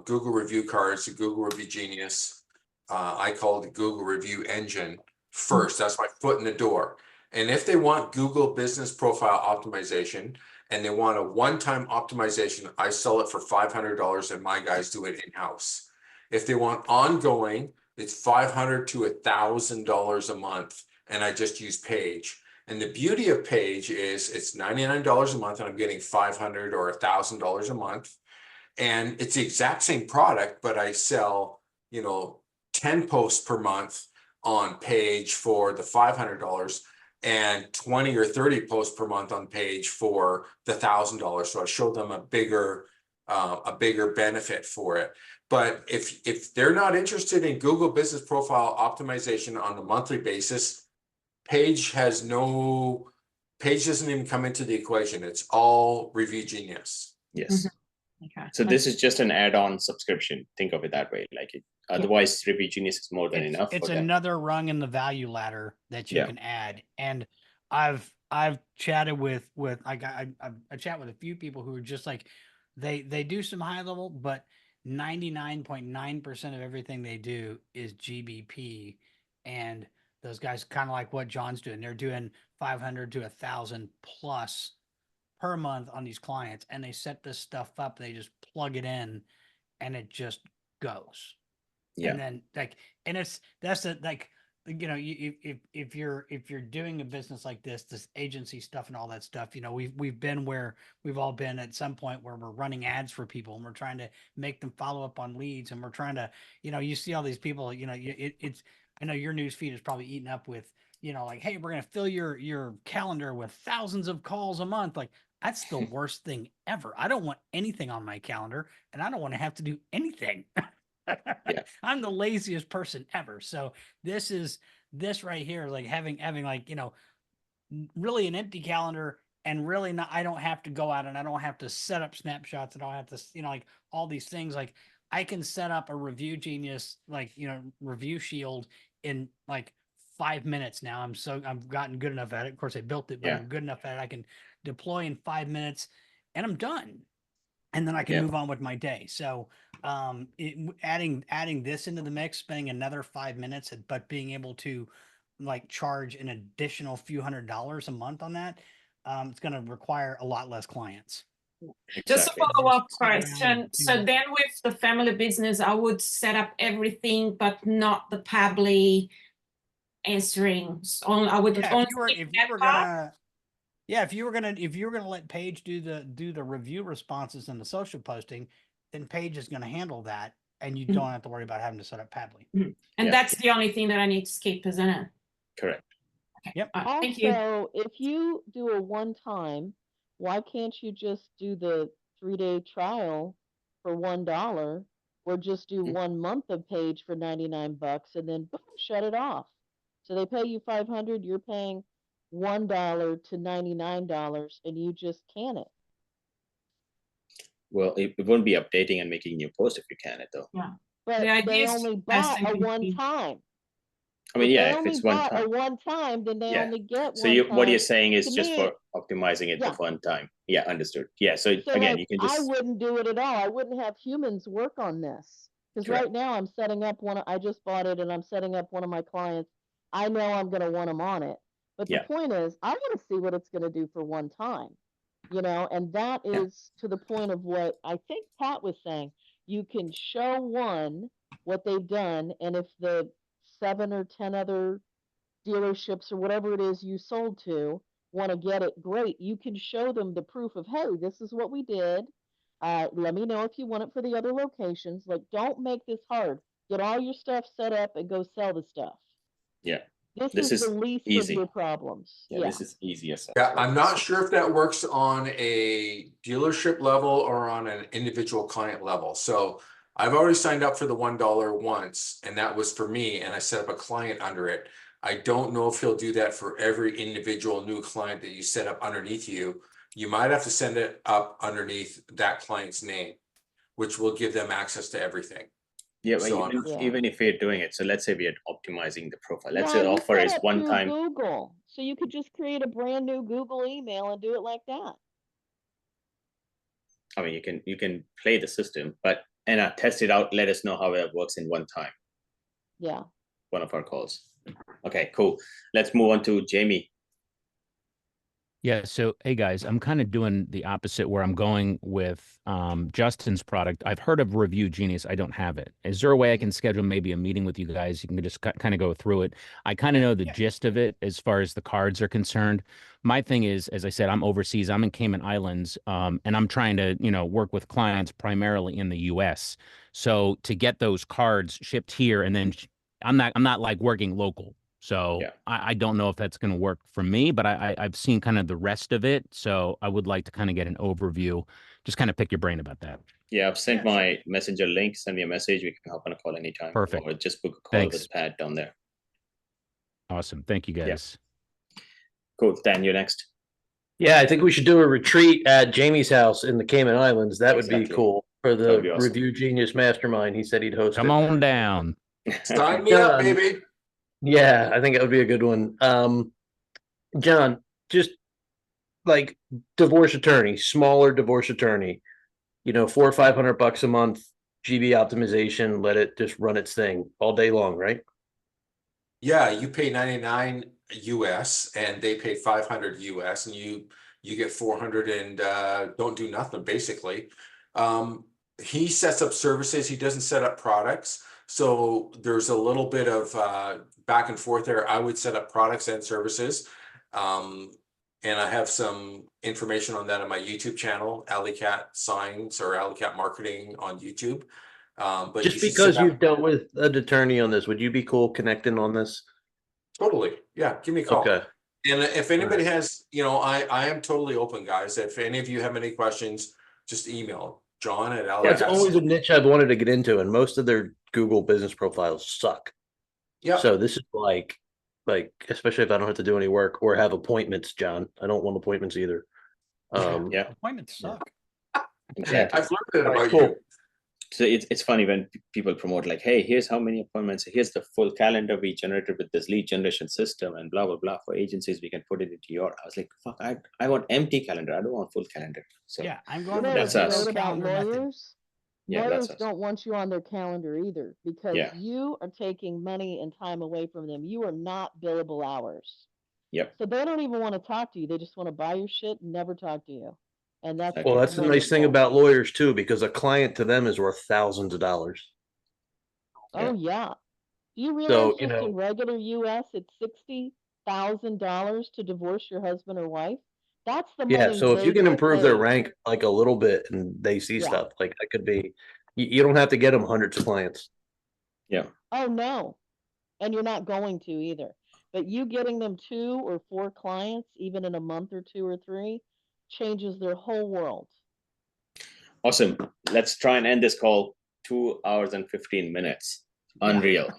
I: Google Review Cards, the Google Review Genius. I call it the Google Review Engine. first. That's my foot in the door. And if they want Google Business Profile Optimization and they want a one-time optimization, I sell it for $500 and my guys do it in-house. If they want ongoing, it's $500 to $1,000 a month, and I just use Page. And the beauty of Page is it's $99 a month and I'm getting $500 or $1,000 a month. And it's the exact same product, but I sell, 10 posts per month on Page for the $500 and 20 or 30 posts per month on Page for the $1,000. So I show them a bigger benefit for it. But if they're not interested in Google Business Profile Optimization on a monthly basis, Page doesn't even come into the equation. It's all Review Genius.
A: Yes.
H: Okay.
A: So this is just an add-on subscription. Think of it that way. Otherwise, Review Genius is more than enough.
D: It's another rung in the value ladder that you can add. And I've chatted with I chat with a few people who are just like they do some high level, but 99.9% of everything they do is GBP. And those guys kind of like what John's doing. They're doing 500 to 1,000 plus per month on these clients, and they set this stuff up. They just plug it in, and it just goes.
A: Yeah.
D: And then if you're doing a business like this agency stuff and all that stuff, we've been where we've all been at some point where we're running ads for people and we're trying to make them follow up on leads, and we're trying to, you see all these people, it's, I know your news feed is probably eaten up with, like, hey, we're going to fill your calendar with thousands of calls a month. Like, that's the worst thing ever. I don't want anything on my calendar, and I don't want to have to do anything.
A: Yeah.
D: I'm the laziest person ever. So this right here, like having like, really an empty calendar, and really not, I don't have to go out and I don't have to set up snapshots. I don't have to, like all these things. Like I can set up a Review Genius, like, Review Shield in like 5 minutes now. I've gotten good enough at it. Of course I built it, but I'm good enough at it. I can deploy in 5 minutes and I'm done. And then I can move on with my day. So adding this into the mix, spending another 5 minutes, but being able to like charge an additional few $100s a month on that, it's going to require a lot less clients.
H: Just a follow-up question. So
D: Yeah.
H: then with the family business, I would set up everything, but not the Pabbly answering. I would only
D: if you were gonna let Paige do the review responses and the social posting, then Paige is gonna handle that, and you don't have to worry about having to set up Pabbly.
H: And that's the only thing that I need to skip, isn't it?
A: Correct.
H: Okay.
D: Yep.
H: Thank you.
G: Also, if you do a one-time, why can't you just do the 3-day trial for $1, or just do 1 month of Page for $99 and then boom, shut it off? So they pay you $500, you're paying $1 to $99, and you just can it.
A: Well, it won't be updating and making new posts if you can it though.
H: Yeah.
G: But they only bought a one-time.
A: I mean,
G: If
A: it's one time.
G: a one-time, then they only get
A: So
G: one
A: what
G: time.
A: you're saying is
G: To
A: just
G: me,
A: for optimizing it the one time. Yeah, understood. Yeah. So again, you can
G: I
A: just.
G: wouldn't do it at all. I wouldn't have humans work on this. Because right now I'm setting up I just bought it and I'm setting up one of my clients. I know I'm going to want them on it. But the point is, I want to see what it's going to do for one time. And that is to the point of what I think Pat was saying. You can show what they've done, and if the 7 or 10 other dealerships or whatever it is you sold to want to get it, great. You can show them the proof of, hey, this is what we did. Let me know if you want it for the other locations. Like, don't make this hard. Get all your stuff set up and go sell the stuff.
A: Yeah.
G: This is the least of your problems.
A: Yeah, this is easy as
I: Yeah, I'm not sure if that works on a dealership level or on an individual client level. So I've already signed up for the $1 once, and that was for me, and I set up a client under it. I don't know if he'll do that for every individual new client that you set up underneath you. You might have to send it up underneath that client's name, which will give them access to everything.
A: Yeah, but
I: So
A: even if we're doing it, so let's say we are optimizing the profile. Let's say the offer is one time.
G: Google, so you could just create a brand new Google email and do it like that.
A: I mean, you can play the system, and test it out. Let us know how it works in one time.
G: Yeah.
A: One of our calls. Okay, cool. Let's move on to Jamie.
F: Yeah. So, hey guys, I'm kind of doing the opposite where I'm going with Justin's product. I've heard of Review Genius. I don't have it. Is there a way I can schedule maybe a meeting with you guys? You can just kind of go through it. I kind of know the gist of it as far as the cards are concerned. My thing is, as I said, I'm overseas. I'm in Cayman Islands, and I'm trying to, work with clients primarily in the U.S. So to get those cards shipped here, and then I'm not like working local. So
A: Yeah.
F: I don't know if that's going to work for me, but I've seen kind of the rest of it. So I would like to kind of get an overview, just kind of pick your brain about that.
A: Yeah, I've sent my messenger link. Send me a message. We can hop on a call anytime.
F: Perfect.
A: Or just book a call
F: Thanks.
A: with Pat down there.
F: Awesome. Thank you, guys.
A: Cool. Dan, you're next.
K: Yeah, I think we should do a retreat at Jamie's house in the Cayman Islands. That would be
A: Exactly.
K: cool for
A: That
K: the
A: would be awesome.
K: Review Genius Mastermind. He said he'd host
F: Come
K: it.
F: on down.
I: Sign me up, baby.
K: Yeah, I think it would be a good one. John, just like divorce attorney, smaller divorce attorney, $400 or $500 a month, GB optimization, let it just run its thing all day long, right?
I: Yeah, you pay 99 US and they pay 500 US, and you get 400 and don't do nothing basically. He sets up services, he doesn't set up products. So there's a little bit of back and forth there. I would set up products and services. And I have some information on that on my YouTube channel, Alley Cat Signs or Alley Cat Marketing on YouTube. But
K: just because you've dealt with an attorney on this, would you be cool connecting on this?
I: Totally. Yeah. Give me a call.
K: Okay.
I: And if anybody has, I am totally open, guys. If any of you have any questions, just email John at Alley.
K: That's always a niche I've wanted to get into, and most of their Google business profiles suck.
I: Yeah.
K: So this is like, especially if I don't have to do any work or have appointments, John. I don't want appointments either.
A: Yeah.
D: Appointments suck.
A: Exactly.
I: I've learned that about
K: Cool.
I: you.
A: So it's funny when people promote like, hey, here's how many appointments, here's the full calendar we generated with this lead generation system and blah, blah, blah. For agencies, we can put it into your, I was like, fuck, I want empty calendar. I don't want full calendar. So
D: Yeah, I'm going
G: You
D: with
G: know
A: that's
D: the
G: what's
A: us.
G: great about
D: calendar method.
G: lawyers?
A: Yeah,
G: Lawyers
A: that's us.
G: don't want you on their calendar either because
A: Yeah.
G: you are taking money and time away from them. You are not billable hours.
A: Yep.
G: So they don't even want to talk to you. They just want to buy your shit and never talk to you. And that's
A: Exactly.
K: Well, that's the nice thing
G: wonderful.
K: about lawyers too, because a client to them is worth thousands of dollars.
G: Oh yeah. Do you realize
K: So,
G: just in regular US it's $60,000 to divorce your husband or wife? That's the
K: yeah.
G: money
K: So if
G: they
K: you can
G: get
K: improve their
G: paid.
K: rank like a little bit and they see
G: Yeah.
K: stuff, like that could be, you don't have to get them hundreds of clients.
A: Yeah.
G: Oh no. And you're not going to either. But you getting them 2 or 4 clients, even in a month or 2 or 3, changes their whole world.
A: Awesome. Let's try and end this call. 2 hours and 15 minutes. Unreal.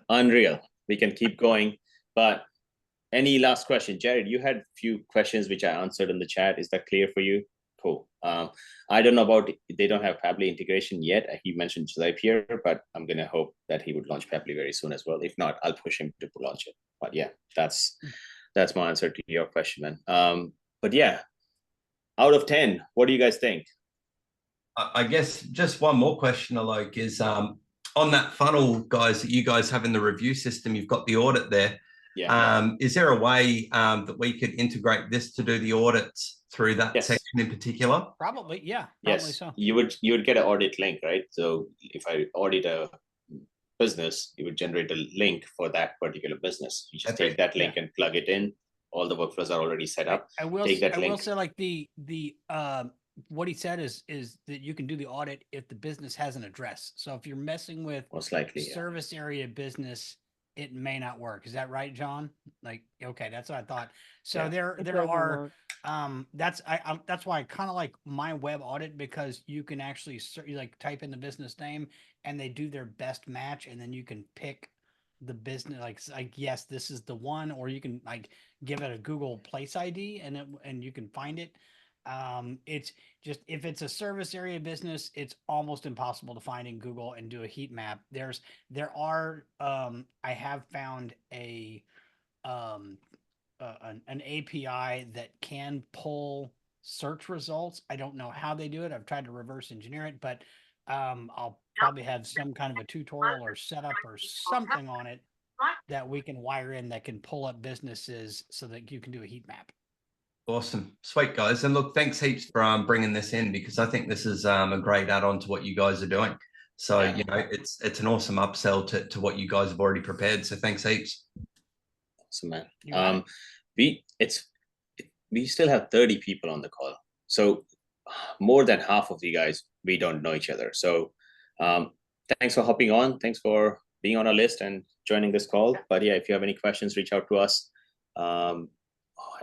A: Unreal. We can keep going. But any last question? Jared, you had a few questions which I answered in the chat. Is that clear for you? Cool. I don't know about, they don't have Pabbly integration yet. He mentioned Zapier, but I'm going to hope that he would launch Pabbly very soon as well. If not, I'll push him to launch it. But yeah, that's my answer to your question, man. But yeah, out of 10, what do you guys think?
L: I guess just one more question, Alok, is on that funnel, guys, that you guys have in the review system, you've got the audit there.
A: Yeah.
L: Is there a way that we could integrate this to do the audits through that section in particular?
D: Probably, yeah.
A: Yes,
D: so.
A: you would get an audit link, right? So if I audit a business, you would generate a link for that particular business. You just take that link and plug it in. All the workflows are already set up.
D: I will
A: link.
D: say like the what he said is that you can do the audit if the business has an address. So if you're messing with
A: most likely
D: service area business, it may not work. Is that right, John? Like, okay, that's what I thought. So there are that's why I kind of like my web audit, because you can actually like type in the business name and they do their best match, and then you can pick the business like yes, this is the one, or you can like give it a Google Place ID and you can find it. It's just, if it's a service area business, it's almost impossible to find in Google and do a heat map. I have found an API that can pull search results. I don't know how they do it. I've tried to reverse engineer it, but I'll probably have some kind of a tutorial or setup or something on it that we can wire in that can pull up businesses so that you can do a heat map.
L: Awesome. Sweet, guys. And look, thanks heaps for bringing this in, because I think this is a great add-on to what you guys are doing. So,
A: Yeah.
L: you know, it's an awesome upsell to what you guys have already prepared. So thanks heaps.
A: Awesome, man. We still have 30 people on the call. So more than half of you guys, we don't know each other. So thanks for hopping on. Thanks for being on our list and joining this call. But yeah, if you have any questions, reach out to us.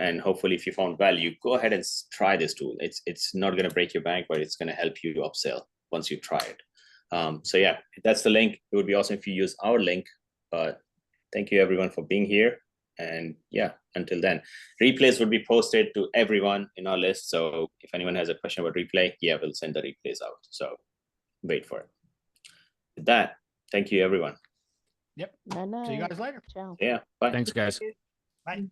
A: And hopefully if you found value, go ahead and try this tool. It's not going to break your bank, but it's going to help you upsell once you try it. So yeah, that's the link. It would be awesome if you use our link. But thank you everyone for being here. And yeah, until then, replays would be posted to everyone in our list. So if anyone has a question about replay, yeah, we'll send the replays out. So wait for it. With that, thank you everyone.
D: Yep.
G: Night,
D: See you
G: night.
D: guys later.
G: Ciao.
A: Yeah, bye.
F: Thanks, guys.
D: Bye.